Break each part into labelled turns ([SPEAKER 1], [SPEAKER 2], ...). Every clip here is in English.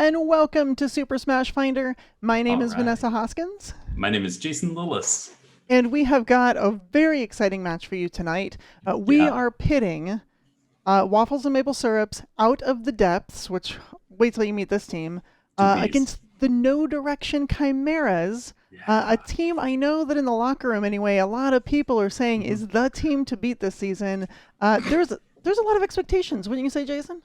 [SPEAKER 1] and welcome to Super Smash Finder. My name is Vanessa Hoskins.
[SPEAKER 2] My name is Jason Lillis.
[SPEAKER 1] And we have got a very exciting match for you tonight. We are pitting Waffles and Maple Syrups out of the Deppths, which, wait till you meet this team, against the No Direction Chimeras, a team I know that in the locker room anyway, a lot of people are saying is the team to beat this season. There's a lot of expectations, wouldn't you say, Jason?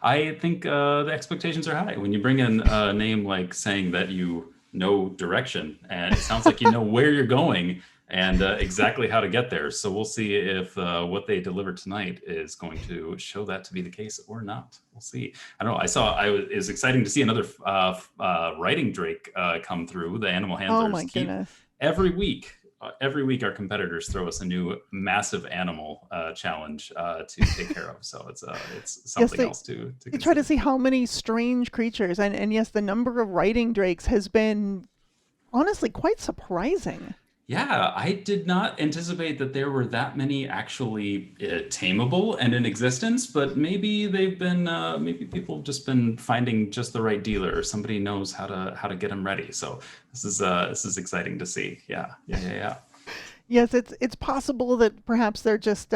[SPEAKER 2] I think the expectations are high. When you bring in a name like saying that you know direction, and it sounds like you know where you're going and exactly how to get there. So we'll see if what they deliver tonight is going to show that to be the case or not. We'll see. I don't know. It was exciting to see another writing Drake come through. The animal handlers.
[SPEAKER 1] Oh my goodness.
[SPEAKER 2] Every week our competitors throw us a new massive animal challenge to take care of. So it's something else to consider.
[SPEAKER 1] Try to see how many strange creatures, and yes, the number of writing drakes has been honestly quite surprising.
[SPEAKER 2] Yeah, I did not anticipate that there were that many actually tameable and in existence, but maybe they've been maybe people have just been finding just the right dealer, or somebody knows how to get them ready. So this is exciting to see. Yeah.
[SPEAKER 1] Yes, it's possible that perhaps they're just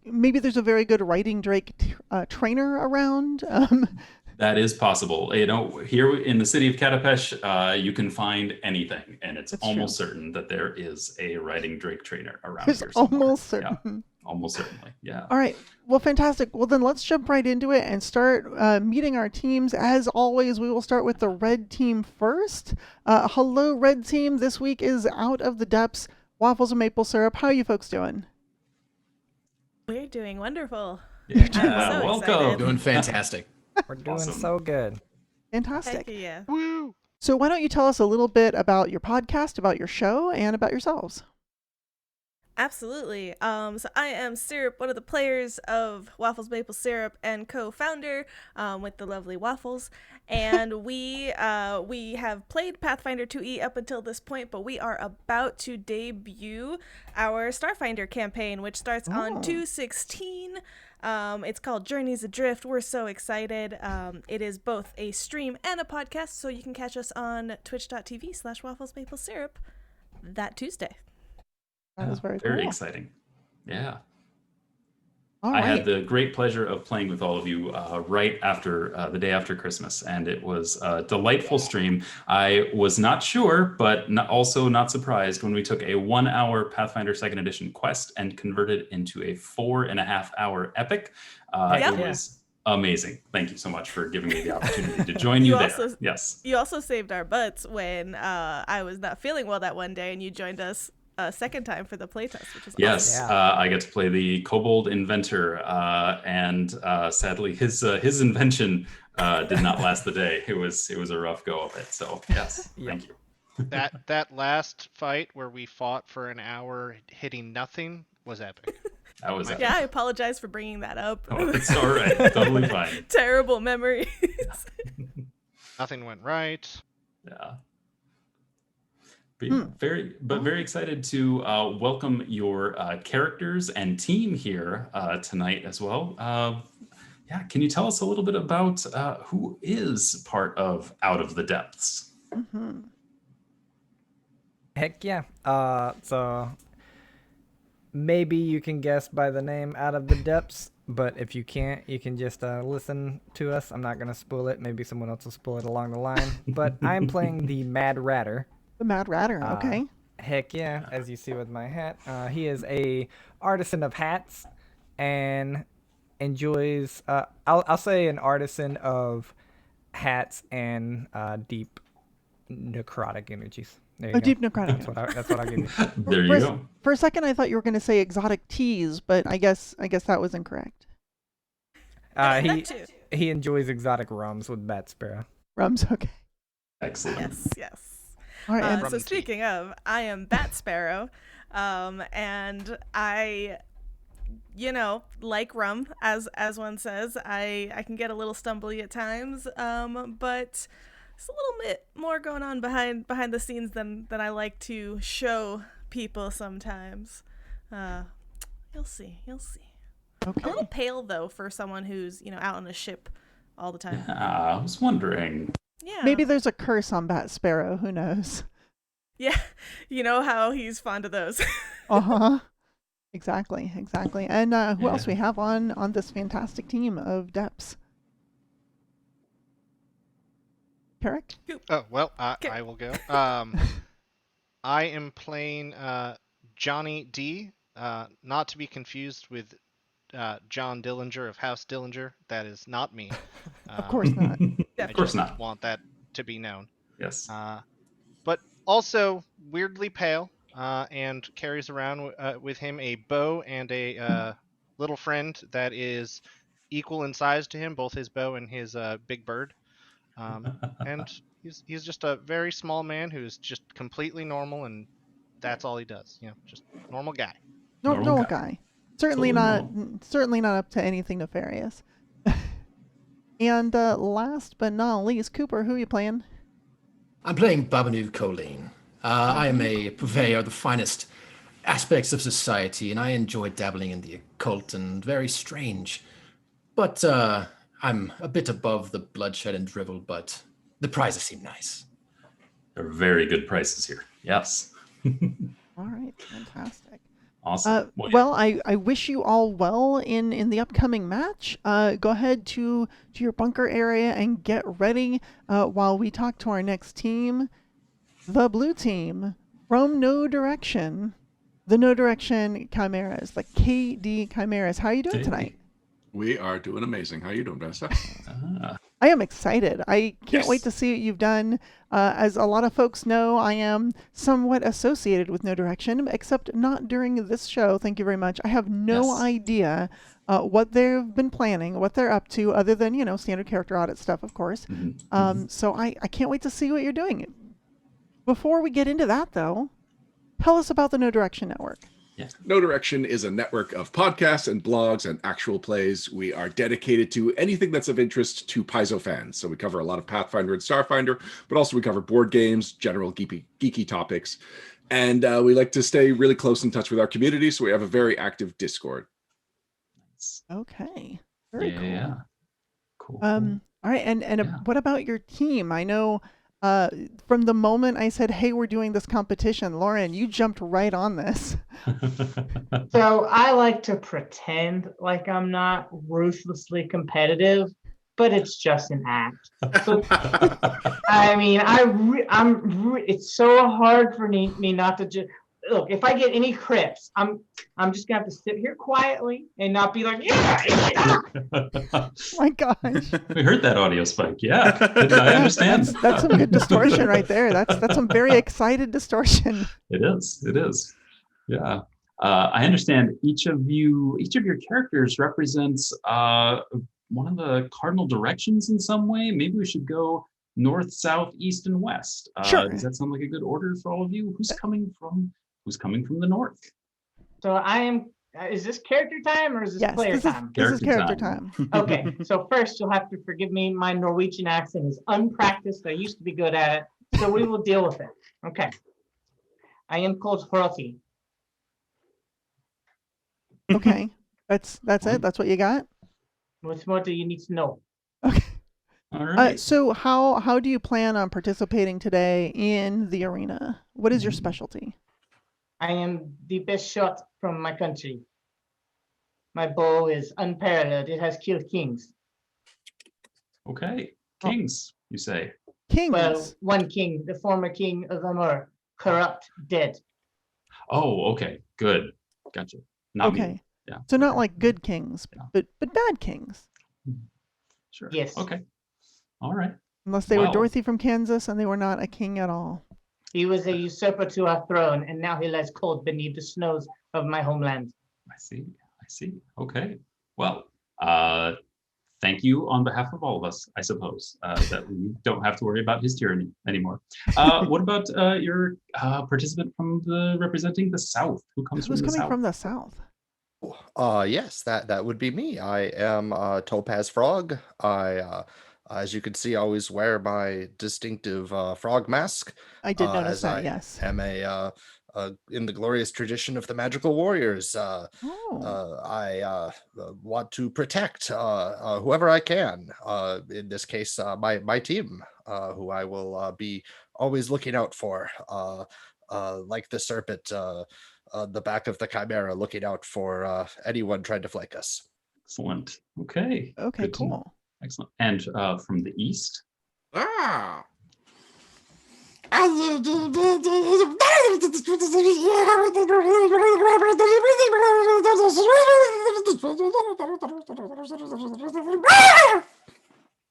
[SPEAKER 1] maybe there's a very good writing drake trainer around.
[SPEAKER 2] That is possible. You know, here in the city of Katapesh, you can find anything, and it's almost certain that there is a writing Drake trainer around here somewhere.
[SPEAKER 1] Almost certain.
[SPEAKER 2] Yeah, almost certainly, yeah.
[SPEAKER 1] All right. Well, fantastic. Well, then let's jump right into it and start meeting our teams. As always, we will start with the red team first. Hello, red team. This week is Out of the Deppths, Waffles and Maple Syrup. How are you folks doing?
[SPEAKER 3] We're doing wonderful.
[SPEAKER 2] Yeah,
[SPEAKER 3] so
[SPEAKER 2] welcome.
[SPEAKER 3] excited.
[SPEAKER 4] Doing fantastic.
[SPEAKER 5] We're doing so good.
[SPEAKER 1] Fantastic.
[SPEAKER 3] Heck yeah.
[SPEAKER 4] Woo!
[SPEAKER 1] So why don't you tell us a little bit about your podcast, about your show, and about yourselves?
[SPEAKER 3] Absolutely. So I am Syrup, one of the players of Waffles Maple Syrup and co-founder with the lovely Waffles. And we have played Pathfinder 2E up until this point, but we are about to debut our Starfinder campaign, which starts on 2/16. It's called Journeys Adrift. We're so excited. It is both a stream and a podcast, so you can catch us on twitch.tv/wafflesmaplesyrup that Tuesday.
[SPEAKER 1] That was very
[SPEAKER 2] Very
[SPEAKER 1] cool.
[SPEAKER 2] exciting. Yeah.
[SPEAKER 1] All
[SPEAKER 2] I
[SPEAKER 1] right.
[SPEAKER 2] had the great pleasure of playing with all of you right after the day after Christmas, and it was a delightful stream. I was not sure, but also not surprised when we took a 1 hour Pathfinder 2nd Edition quest and converted into a 4.5 hour epic. It was amazing. Thank you so much for giving me the opportunity to join you there. Yes.
[SPEAKER 3] You also saved our butts when I was not feeling well that one day, and you joined us a second time for the playtest, which is
[SPEAKER 2] yes,
[SPEAKER 3] awesome.
[SPEAKER 2] I get to play the Kobold Inventor, and sadly, his invention did not last the day. It was a rough go of it. So yes, thank you.
[SPEAKER 4] That last fight where we fought for an hour hitting nothing was epic.
[SPEAKER 2] That was
[SPEAKER 3] Yeah, I apologize for bringing that up.
[SPEAKER 2] Oh, it's all right. Totally fine.
[SPEAKER 3] Terrible memories.
[SPEAKER 4] Nothing went right.
[SPEAKER 2] Yeah. Very excited to welcome your characters and team here tonight as well. Can you tell us a little bit about who is part of Out of the Deppths?
[SPEAKER 1] Mm-hmm.
[SPEAKER 5] Heck yeah. So maybe you can guess by the name Out of the Deppths, but if you can't, you can just listen to us. I'm not going to spoil it. Maybe someone else will spoil it along the line. But I'm playing the Mad Ratter.
[SPEAKER 1] The Mad Ratter, okay.
[SPEAKER 5] Heck yeah, as you see with my hat. He is a artisan of hats and enjoys, I'll say an artisan of hats and deep necrotic energies. There you go.
[SPEAKER 1] Deep necrotic.
[SPEAKER 5] That's what I'll give you.
[SPEAKER 2] There you go.
[SPEAKER 1] For a second, I thought you were going to say exotic teas, but I guess that was incorrect.
[SPEAKER 5] He enjoys exotic rums with Bat Sparrow.
[SPEAKER 1] Rums, okay.
[SPEAKER 2] Excellent.
[SPEAKER 3] Yes.
[SPEAKER 1] All right,
[SPEAKER 3] So speaking of, I am Bat Sparrow, and I, like rum, as one says, I can get a little stumbly at times, but there's a little bit more going on behind the scenes than I like to show people sometimes. You'll see.
[SPEAKER 1] Okay.
[SPEAKER 3] A little pale though for someone who's out on a ship all the time.
[SPEAKER 2] I was wondering.
[SPEAKER 3] Yeah.
[SPEAKER 1] Maybe there's a curse on Bat Sparrow. Who knows?
[SPEAKER 3] Yeah. You know how he's fond of those.
[SPEAKER 1] Uh-huh. Exactly. And who else
[SPEAKER 2] Yeah.
[SPEAKER 1] we have on this fantastic team of Deppths? Carrick?
[SPEAKER 4] Oh well,
[SPEAKER 3] Okay.
[SPEAKER 4] I will go. I am playing Johnny D. Not to be confused with John Dillinger of House Dillinger. That is not me.
[SPEAKER 1] Of course not.
[SPEAKER 4] I
[SPEAKER 2] Of course
[SPEAKER 4] just
[SPEAKER 2] not.
[SPEAKER 4] want that to be known.
[SPEAKER 2] Yes.
[SPEAKER 4] But also weirdly pale, and carries around with him a bow and a little friend that is equal in size to him, both his bow and his big bird. And he's just a very small man who's just completely normal, and that's all he does. Just normal guy.
[SPEAKER 1] Normal guy. Certainly
[SPEAKER 2] Totally
[SPEAKER 1] not. Certainly not up to anything nefarious. And last but not least, Cooper, who are you playing?
[SPEAKER 6] I'm playing Babanu Colleen. I am a purveyor of the finest aspects of society, and I enjoy dabbling in the occult and very strange. But I'm a bit above the bloodshed and drivel, but the prizes seem nice.
[SPEAKER 2] They're very good prices here. Yes.
[SPEAKER 1] All right, fantastic.
[SPEAKER 2] Awesome.
[SPEAKER 1] Well, I wish you all well in the upcoming match. Go ahead to your bunker area and get ready while we talk to our next team, the blue team from No Direction, the No Direction Chimeras, the KD Chimeras. How are you doing tonight?
[SPEAKER 7] We are doing amazing. How you doing, Vanessa?
[SPEAKER 1] I am excited. I can't
[SPEAKER 7] Yes.
[SPEAKER 1] wait to see what you've done. As a lot of folks know, I am somewhat associated with No Direction, except not during this show. Thank you very much. I have no
[SPEAKER 2] Yes.
[SPEAKER 1] idea what they've been planning, what they're up to, other than, standard character audit stuff, of course. So I can't wait to see what you're doing. Before we get into that, though, tell us about the No Direction Network.
[SPEAKER 7] No Direction is a network of podcasts and blogs and actual plays. We are dedicated to anything that's of interest to Paizo fans. So we cover a lot of Pathfinder and Starfinder, but also we cover board games, general geeky topics. And we like to stay really close in touch with our community. So we have a very active Discord.
[SPEAKER 1] Okay. Very cool.
[SPEAKER 2] Yeah. Cool.
[SPEAKER 1] All right, and
[SPEAKER 2] Yeah.
[SPEAKER 1] what about your team? I know from the moment I said, "Hey, we're doing this competition," Lauren, you jumped right on this.
[SPEAKER 8] So I like to pretend like I'm not ruthlessly competitive, but it's just an act. So, I mean, it's so hard for me not to just look. If I get any crips, I'm just gonna have to sit here quietly and not be like, yeah.
[SPEAKER 1] My gosh.
[SPEAKER 2] We heard that audio spike. Yeah, I understand.
[SPEAKER 1] That's some good distortion right there. That's some very excited distortion.
[SPEAKER 2] It is. Yeah. I understand each of your characters represents one of the cardinal directions in some way. Maybe we should go north, south, east, and west.
[SPEAKER 1] Sure.
[SPEAKER 2] Does that sound like a good order for all of you? Who's coming from the north?
[SPEAKER 8] So I am. Is this character time or is this
[SPEAKER 1] Yes,
[SPEAKER 8] player
[SPEAKER 1] this is
[SPEAKER 8] time?
[SPEAKER 1] character time.
[SPEAKER 8] Okay, so first you'll have to forgive me. My Norwegian accent is unpracticed. I used to be good at it, so we will deal with it. Okay. I am called Hrothi.
[SPEAKER 1] Okay. That's it. That's what you got.
[SPEAKER 8] What more do you need to know?
[SPEAKER 1] Okay.
[SPEAKER 2] All right.
[SPEAKER 1] So how do you plan on participating today in the arena? What is your specialty?
[SPEAKER 8] I am the best shot from my country. My bow is unparalleled. It has killed kings.
[SPEAKER 2] Okay. Kings, you say?
[SPEAKER 1] Kings.
[SPEAKER 8] Well, one king, the former king of Amur, corrupt, dead.
[SPEAKER 2] Oh, okay. Good. Gotcha. Not
[SPEAKER 1] Okay.
[SPEAKER 2] me. Yeah.
[SPEAKER 1] So not like good kings,
[SPEAKER 2] Yeah.
[SPEAKER 1] but bad kings.
[SPEAKER 2] Sure.
[SPEAKER 8] Yes.
[SPEAKER 2] Okay. All right.
[SPEAKER 1] Unless they were
[SPEAKER 2] Wow.
[SPEAKER 1] Dorothy from Kansas and they were not a king at all.
[SPEAKER 8] He was a usurper to our throne, and now he lies cold beneath the snows of my homeland.
[SPEAKER 2] I see. Okay. Well, thank you on behalf of all of us, I suppose, that we don't have to worry about his tyranny anymore. What about your participant representing the South? Who comes
[SPEAKER 1] Who's
[SPEAKER 2] from the
[SPEAKER 1] coming
[SPEAKER 2] South?
[SPEAKER 1] from the south?
[SPEAKER 9] Yes, that would be me. I am Topaz Frog. As you can see, I always wear my distinctive frog mask.
[SPEAKER 1] I did notice
[SPEAKER 9] as
[SPEAKER 1] that,
[SPEAKER 9] I
[SPEAKER 1] yes.
[SPEAKER 9] am a in the glorious tradition of the magical warriors. I want to protect whoever I can. In this case, my team, who I will be always looking out for, like the serpent on the back of the Chimera, looking out for anyone trying to flank us.
[SPEAKER 2] Excellent. Okay.
[SPEAKER 1] Okay,
[SPEAKER 2] Good to know.
[SPEAKER 1] cool.
[SPEAKER 2] Excellent. And from the east?
[SPEAKER 7] Ah.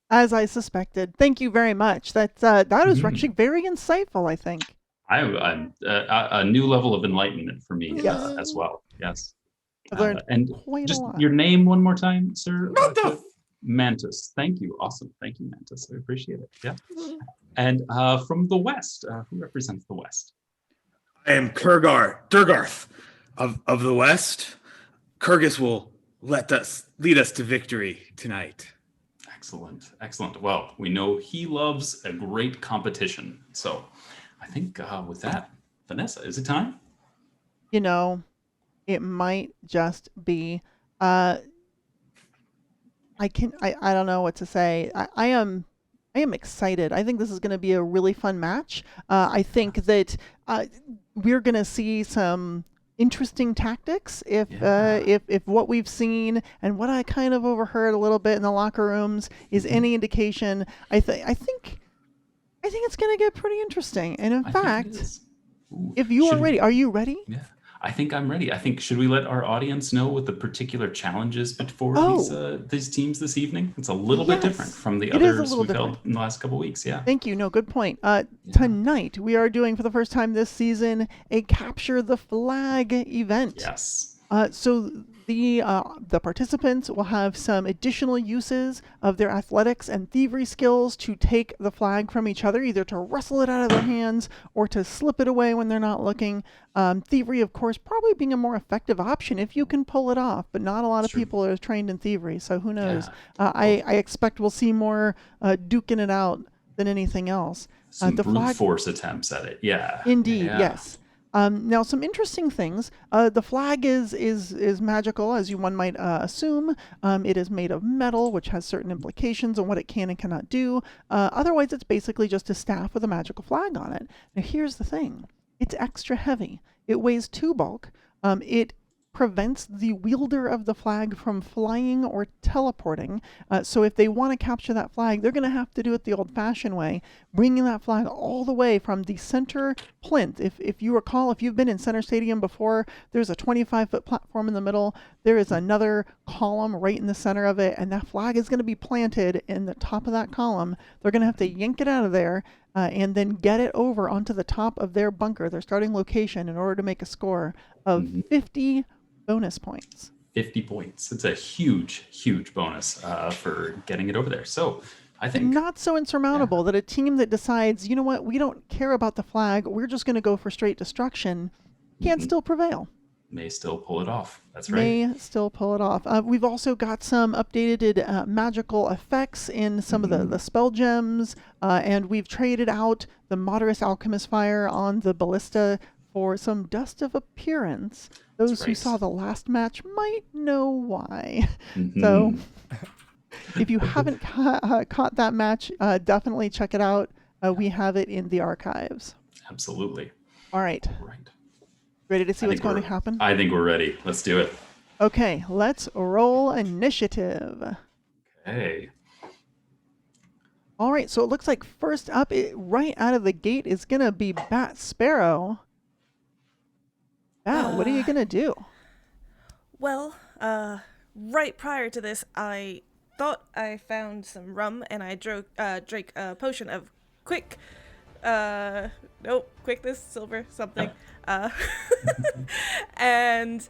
[SPEAKER 1] As I suspected. Thank you very much. That was actually very insightful, I think.
[SPEAKER 2] I'm a new level of enlightenment for me
[SPEAKER 1] Yes.
[SPEAKER 2] as well. Yes.
[SPEAKER 1] I've learned
[SPEAKER 2] And
[SPEAKER 1] quite
[SPEAKER 2] just
[SPEAKER 1] a lot.
[SPEAKER 2] your name one more time, sir.
[SPEAKER 7] Mantis!
[SPEAKER 2] Mantis. Thank you. Awesome. Thank you, Mantis. I appreciate it. Yeah. And from the west, who represents the west?
[SPEAKER 10] I am Durgarth of the West. Kurgus will lead us to victory tonight.
[SPEAKER 2] Excellent. Excellent. Well, we know he loves a great competition. So I think with that, Vanessa, is it time?
[SPEAKER 1] You know, it might just be. I don't know what to say. I am excited. I think this is going to be a really fun match. I think that we're going to see some interesting tactics if what we've seen and what I kind of overheard a little bit in the locker rooms is any indication. I think it's going to get pretty interesting. And in fact, if you are ready, are you ready?
[SPEAKER 2] Yeah. I think I'm ready. I think, should we let our audience know what the particular challenges for these teams this evening? It's a little bit different from the others we've held in the last couple of weeks. Yeah.
[SPEAKER 1] Thank you. No, good point. Tonight, we are doing, for the first time this season, a Capture the Flag event.
[SPEAKER 2] Yes.
[SPEAKER 1] So the participants will have some additional uses of their athletics and thievery skills to take the flag from each other, either to wrestle it out of their hands or to slip it away when they're not looking. Thievery, of course, probably being a more effective option if you can pull it off, but not a lot of people are trained in thievery, so who knows?
[SPEAKER 2] Yeah.
[SPEAKER 1] I expect we'll see more duking it out than anything else.
[SPEAKER 2] Some
[SPEAKER 1] The
[SPEAKER 2] brute
[SPEAKER 1] flag,
[SPEAKER 2] force attempts at it. Yeah.
[SPEAKER 1] indeed,
[SPEAKER 2] Yeah.
[SPEAKER 1] yes. Now, some interesting things. The flag is magical, as one might assume. It is made of metal, which has certain implications on what it can and cannot do. Otherwise, it's basically just a staff with a magical flag on it. Now, here's the thing. It's extra heavy. It weighs 2 bulk. It prevents the wielder of the flag from flying or teleporting. So if they want to capture that flag, they're going to have to do it the old-fashioned way, bringing that flag all the way from the center plinth. If you recall, if you've been in Center Stadium before, there's a 25-foot platform in the middle. There is another column right in the center of it, and that flag is going to be planted in the top of that column. They're going to have to yank it out of there and then get it over onto the top of their bunker, their starting location, in order to make a score of 50 bonus points.
[SPEAKER 2] 50 points. It's a huge, huge bonus for getting it over there. So I think
[SPEAKER 1] not so insurmountable that a team that decides, you know what, we don't care about the flag, we're just going to go for straight destruction, can still prevail.
[SPEAKER 2] May still pull it off. That's right.
[SPEAKER 1] May still pull it off. We've also got some updated magical effects in some of the spell gems, and we've traded out the Moderate Alchemist Fire on the Ballista for some Dust of Appearance. Those who saw the last match might know why. So if you haven't caught that match, definitely check it out. We have it in the archives.
[SPEAKER 2] Absolutely.
[SPEAKER 1] All right. Ready to see what's going to happen?
[SPEAKER 2] I think we're ready. Let's do it.
[SPEAKER 1] Okay, let's roll initiative.
[SPEAKER 2] Okay.
[SPEAKER 1] All right, so it looks like first up, right out of the gate, is going to be Bat Sparrow. Bat, what are you going to do?
[SPEAKER 3] Well, right prior to this, I thought I found some rum, and I drank a potion of quickness, silver, something. And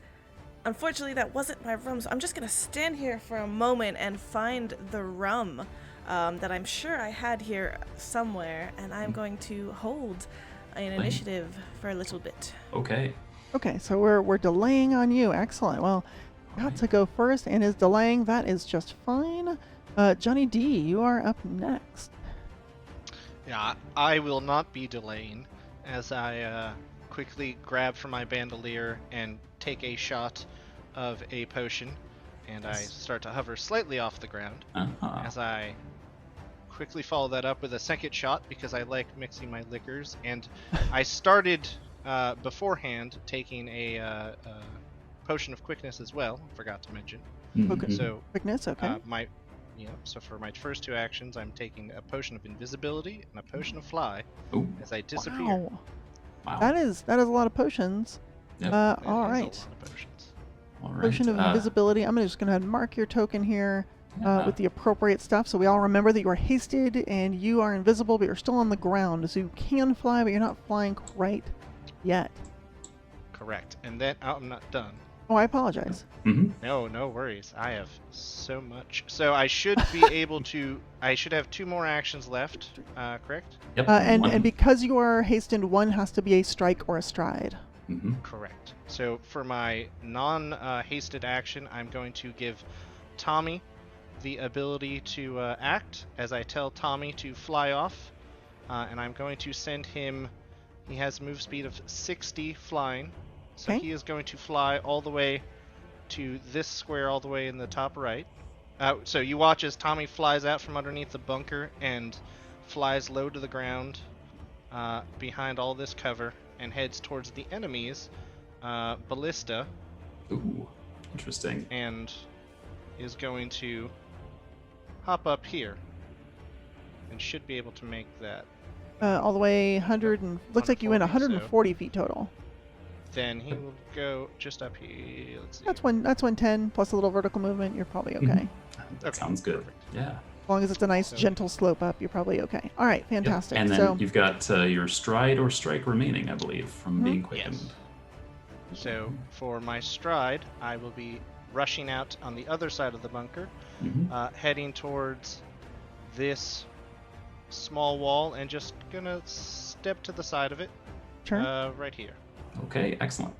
[SPEAKER 3] unfortunately, that wasn't my rum, so I'm just going to stand here for a moment and find the rum that I'm sure I had here somewhere, and I'm going to hold an initiative for a little bit.
[SPEAKER 2] Okay.
[SPEAKER 1] Okay, so we're delaying on you. Excellent. Well, got to go first and is delaying. That is just fine. Johnny D, you are up next.
[SPEAKER 4] Yeah, I will not be delaying, as I quickly grab from my bandolier and take a shot of a potion, and I start to hover slightly off the ground as I quickly follow that up with a second shot because I like mixing my liquors. And I started beforehand taking a potion of quickness as well. Forgot to mention.
[SPEAKER 1] Okay.
[SPEAKER 4] So
[SPEAKER 1] Quickness, okay.
[SPEAKER 4] So for my first 2 actions, I'm taking a potion of invisibility and a potion of fly as I disappear.
[SPEAKER 1] Wow. That is a lot of potions.
[SPEAKER 2] Yep.
[SPEAKER 1] All
[SPEAKER 4] That is a lot
[SPEAKER 1] right.
[SPEAKER 4] of potions.
[SPEAKER 2] All right.
[SPEAKER 1] Potion of invisibility. I'm just going to mark your token here with the appropriate stuff, so we all remember that you are hasted and you are invisible, but you're still on the ground, so you can fly, but you're not flying quite yet.
[SPEAKER 4] Correct. And then I'm not done.
[SPEAKER 1] Oh, I apologize.
[SPEAKER 4] No worries. I have so much. So I should be able to. I should have 2 more actions left. Correct.
[SPEAKER 2] Yep.
[SPEAKER 1] And because you are hastened, one has to be a strike or a stride.
[SPEAKER 4] Correct. So for my non-hasted action, I'm going to give Tommy the ability to act as I tell Tommy to fly off, and I'm going to send him. He has move speed of 60 flying, so he is going to fly all the way to this square, all the way in the top right. So you watch as Tommy flies out from underneath the bunker and flies low to the ground behind all this cover and heads towards the enemies, Ballista.
[SPEAKER 2] Ooh, interesting.
[SPEAKER 4] And is going to hop up here and should be able to make that.
[SPEAKER 1] All the way 100 and looks like you went 140 feet total.
[SPEAKER 4] Then he will go just up here. Let's see.
[SPEAKER 1] That's 110 plus a little vertical movement. You're probably okay.
[SPEAKER 2] That sounds good.
[SPEAKER 4] Perfect.
[SPEAKER 2] Yeah.
[SPEAKER 1] As long as it's a nice gentle slope up, you're probably okay. All right, fantastic.
[SPEAKER 2] And then
[SPEAKER 1] so
[SPEAKER 2] you've got your stride or strike remaining, I believe, from being quickened.
[SPEAKER 4] Yes. So for my stride, I will be rushing out on the other side of the bunker, heading towards this small wall and just gonna step to the side of it.
[SPEAKER 1] Sure.
[SPEAKER 4] Right here.
[SPEAKER 2] Okay, excellent.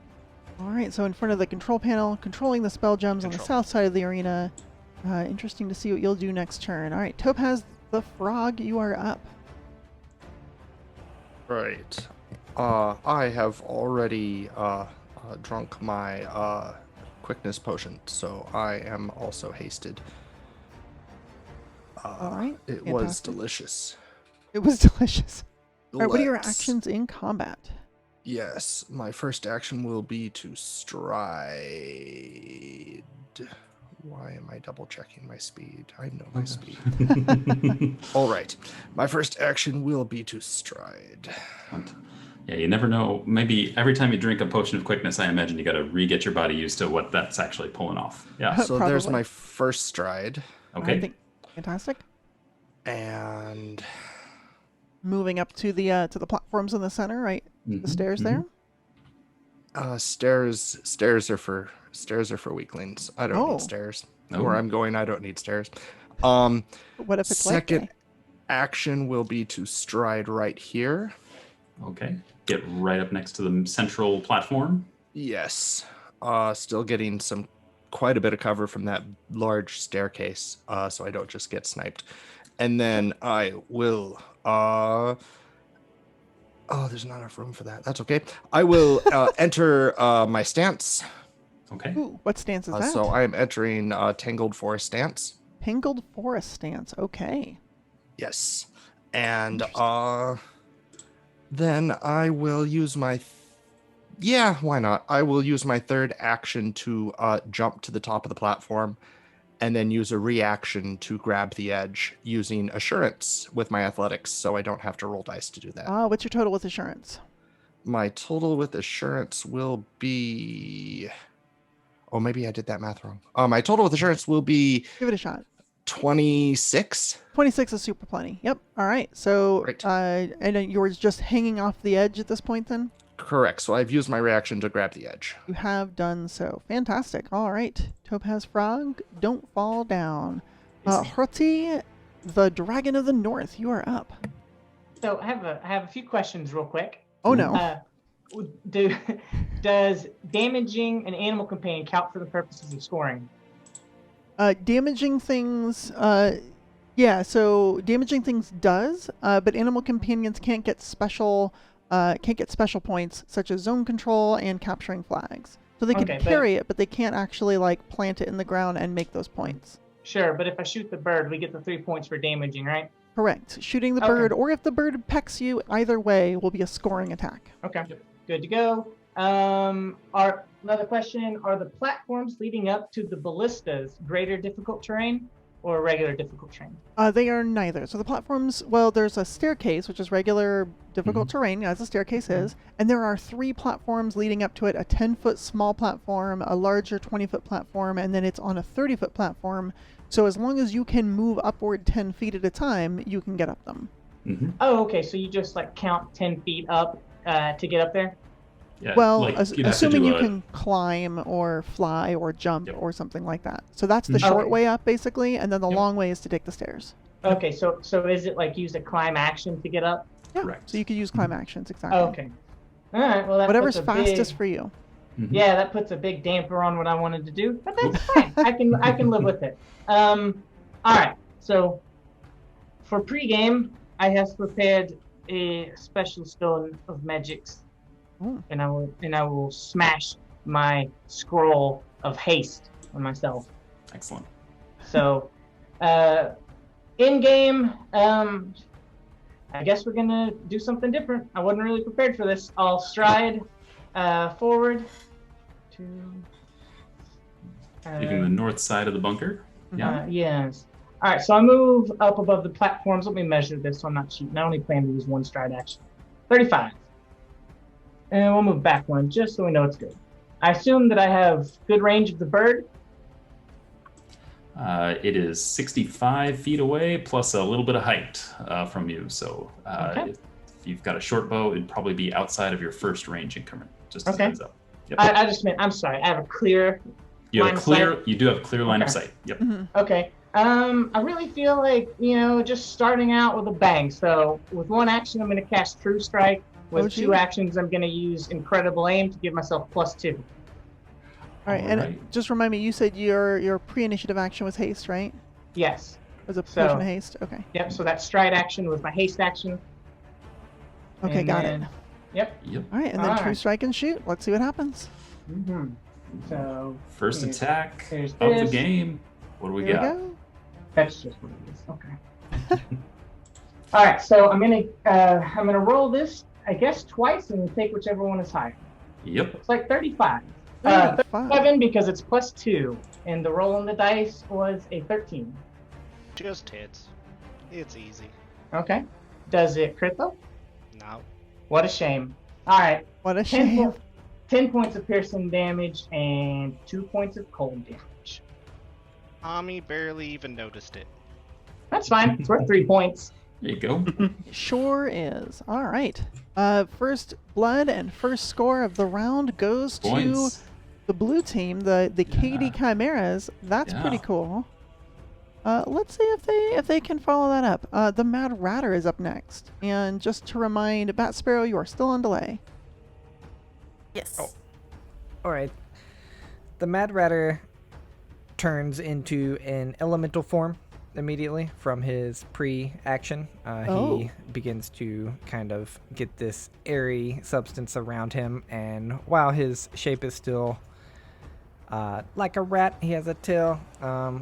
[SPEAKER 1] All right, so in front of the control panel, controlling the spell gems on the south side of the arena. Interesting to see what you'll do next turn. All right, Topaz the Frog, you are up.
[SPEAKER 9] Right. I have already drunk my quickness potion, so I am also hasted.
[SPEAKER 1] All right.
[SPEAKER 9] It was delicious.
[SPEAKER 1] It was delicious. All right, what are your actions in combat?
[SPEAKER 9] Yes, my first action will be to stride. Why am I double checking my speed? I know my speed. All right. My first action will be to stride.
[SPEAKER 2] Yeah, you never know. Maybe every time you drink a potion of quickness, I imagine you got to re-get your body used to what that's actually pulling off. Yeah.
[SPEAKER 9] So there's my first stride.
[SPEAKER 2] Okay.
[SPEAKER 1] Fantastic.
[SPEAKER 9] And
[SPEAKER 1] moving up to the platforms in the center, right? The stairs there.
[SPEAKER 9] Stairs are for weaklings. I don't need stairs. Where I'm going, I don't need stairs.
[SPEAKER 1] What if it's
[SPEAKER 9] second action will be to stride right here.
[SPEAKER 2] Okay. Get right up next to the central platform.
[SPEAKER 9] Yes. Still getting quite a bit of cover from that large staircase, so I don't just get sniped. And then I will there's not enough room for that. That's okay. I will enter my stance.
[SPEAKER 2] Okay.
[SPEAKER 1] Ooh, what stance is that?
[SPEAKER 9] So I am entering Tangled Forest stance.
[SPEAKER 1] Tangled Forest stance. Okay.
[SPEAKER 9] Yes. And then I will use my why not? I will use my third action to jump to the top of the platform and then use a reaction to grab the edge using assurance with my athletics, so I don't have to roll dice to do that.
[SPEAKER 1] What's your total with assurance?
[SPEAKER 9] My total with assurance will be... Oh, maybe I did that math wrong. My total with assurance will be...
[SPEAKER 1] Give it a shot.
[SPEAKER 9] 26.
[SPEAKER 1] 26 is super plenty. Yep. All right. So,
[SPEAKER 9] Great.
[SPEAKER 1] and you were just hanging off the edge at this point then?
[SPEAKER 9] Correct. So I've used my reaction to grab the edge.
[SPEAKER 1] You have done so. Fantastic. All right. Topaz Frog, don't fall down. Hroti, the Dragon of the North, you are up.
[SPEAKER 8] So I have a few questions real quick.
[SPEAKER 1] Oh, no.
[SPEAKER 8] Does damaging an animal companion count for the purposes of scoring?
[SPEAKER 1] Damaging things, yeah, so damaging things does, but animal companions can't get special can't get special points such as zone control and capturing flags. So they can
[SPEAKER 8] Okay,
[SPEAKER 1] carry it, but they can't actually like plant it in the ground and make those points.
[SPEAKER 8] Sure, but if I shoot the bird, we get the 3 points for damaging, right?
[SPEAKER 1] Correct. Shooting the
[SPEAKER 8] Okay.
[SPEAKER 1] bird, or if the bird pecks you, either way will be a scoring attack.
[SPEAKER 8] Okay, good to go. Another question: are the platforms leading up to the ballistas greater difficult terrain or regular difficult terrain?
[SPEAKER 1] They are neither. So the platforms, well, there's a staircase, which is regular difficult terrain, as a staircase is, and there are 3 platforms leading up to it, a 10-foot small platform, a larger 20-foot platform, and then it's on a 30-foot platform. So as long as you can move upward 10 feet at a time, you can get up them.
[SPEAKER 8] Oh, okay, so you just like count 10 feet up to get up there?
[SPEAKER 2] Yeah,
[SPEAKER 1] Well,
[SPEAKER 2] like, you'd have to
[SPEAKER 1] assuming
[SPEAKER 2] do
[SPEAKER 1] you
[SPEAKER 2] a-
[SPEAKER 1] can climb or fly or jump
[SPEAKER 2] Yep.
[SPEAKER 1] or something like that. So that's the short
[SPEAKER 8] Okay.
[SPEAKER 1] way up, basically, and then the
[SPEAKER 2] Yep.
[SPEAKER 1] long way is to take the stairs.
[SPEAKER 8] Okay, so is it like use a climb action to get up?
[SPEAKER 1] Yeah.
[SPEAKER 2] Correct.
[SPEAKER 1] So you could use climb actions, exactly.
[SPEAKER 8] Oh, okay. All right, well, that
[SPEAKER 1] Whatever's
[SPEAKER 8] puts a
[SPEAKER 1] fastest
[SPEAKER 8] big,
[SPEAKER 1] for you.
[SPEAKER 8] Yeah, that puts a big damper on what I wanted to do, but that's fine. I can live with it. All right. So for pregame, I have prepared a special stone of magics,
[SPEAKER 1] Ooh.
[SPEAKER 8] and I will smash my scroll of haste on myself.
[SPEAKER 2] Excellent.
[SPEAKER 8] So, in game, I guess we're gonna do something different. I wasn't really prepared for this. I'll stride forward to.
[SPEAKER 2] Leaving the north side of the bunker. Yeah.
[SPEAKER 8] Yes. All right, so I move up above the platforms. Let me measure this so I'm not cheating. I only plan to use 1 stride action. 35. And we'll move back 1 just so we know it's good. I assume that I have good range of the bird.
[SPEAKER 2] It is 65 feet away plus a little bit of height from you. So
[SPEAKER 8] Okay.
[SPEAKER 2] if you've got a short bow, it'd probably be outside of your first range increment. Just as a
[SPEAKER 8] Okay.
[SPEAKER 2] heads up. Yep.
[SPEAKER 8] I just meant, I'm sorry, I have a clear
[SPEAKER 2] You
[SPEAKER 8] line
[SPEAKER 2] have a
[SPEAKER 8] of
[SPEAKER 2] clear.
[SPEAKER 8] sight.
[SPEAKER 2] You do have a clear line of
[SPEAKER 8] Okay.
[SPEAKER 2] sight. Yep.
[SPEAKER 8] Okay. I really feel like, just starting out with a bang. So with 1 action, I'm going to cast True Strike. With
[SPEAKER 1] Oh,
[SPEAKER 8] 2
[SPEAKER 1] gee.
[SPEAKER 8] actions, I'm going to use Incredible Aim to give myself +2.
[SPEAKER 1] All right, and
[SPEAKER 2] Alright.
[SPEAKER 1] just remind me, you said your pre-initiative action was haste, right?
[SPEAKER 8] Yes.
[SPEAKER 1] Was a
[SPEAKER 8] So-
[SPEAKER 1] potion of haste? Okay.
[SPEAKER 8] Yep. So that stride action was my haste action.
[SPEAKER 1] Okay,
[SPEAKER 8] And
[SPEAKER 1] got
[SPEAKER 8] then-
[SPEAKER 1] it.
[SPEAKER 8] Yep.
[SPEAKER 2] Yep.
[SPEAKER 1] All right, and then
[SPEAKER 8] All
[SPEAKER 1] true
[SPEAKER 8] right.
[SPEAKER 1] strike and shoot. Let's see what happens.
[SPEAKER 8] So
[SPEAKER 2] First
[SPEAKER 8] here's-
[SPEAKER 2] attack
[SPEAKER 8] here's
[SPEAKER 2] of the
[SPEAKER 8] this.
[SPEAKER 2] game. What do we
[SPEAKER 1] Here
[SPEAKER 2] got?
[SPEAKER 1] we go.
[SPEAKER 8] That's just what it is. Okay. All right. So I'm gonna roll this, I guess, twice and take whichever one is higher.
[SPEAKER 2] Yep.
[SPEAKER 8] It's like 35.
[SPEAKER 1] 35.
[SPEAKER 8] 7 because it's +2, and the roll on the dice was a 13.
[SPEAKER 4] Just hits. It's easy.
[SPEAKER 8] Okay. Does it crit though?
[SPEAKER 4] No.
[SPEAKER 8] What a shame. All right.
[SPEAKER 1] What a
[SPEAKER 8] 10,
[SPEAKER 1] shame.
[SPEAKER 8] 10 points of piercing damage and 2 points of cold damage.
[SPEAKER 4] Ami barely even noticed it.
[SPEAKER 8] That's fine. It's worth 3 points.
[SPEAKER 2] There you go.
[SPEAKER 1] Sure is. All right. First blood and first score of the round goes
[SPEAKER 2] Points.
[SPEAKER 1] to the blue team, the KD Chimeras. That's pretty
[SPEAKER 2] Yeah.
[SPEAKER 1] cool. Let's see if they can follow that up. The Mad Ratter is up next, and just to remind Bat Sparrow, you are still on delay.
[SPEAKER 3] Yes.
[SPEAKER 5] All right. The Mad Ratter turns into an elemental form immediately from his pre-action. He begins to kind of get this airy substance around him, and while his shape is still like a rat, he has a tail.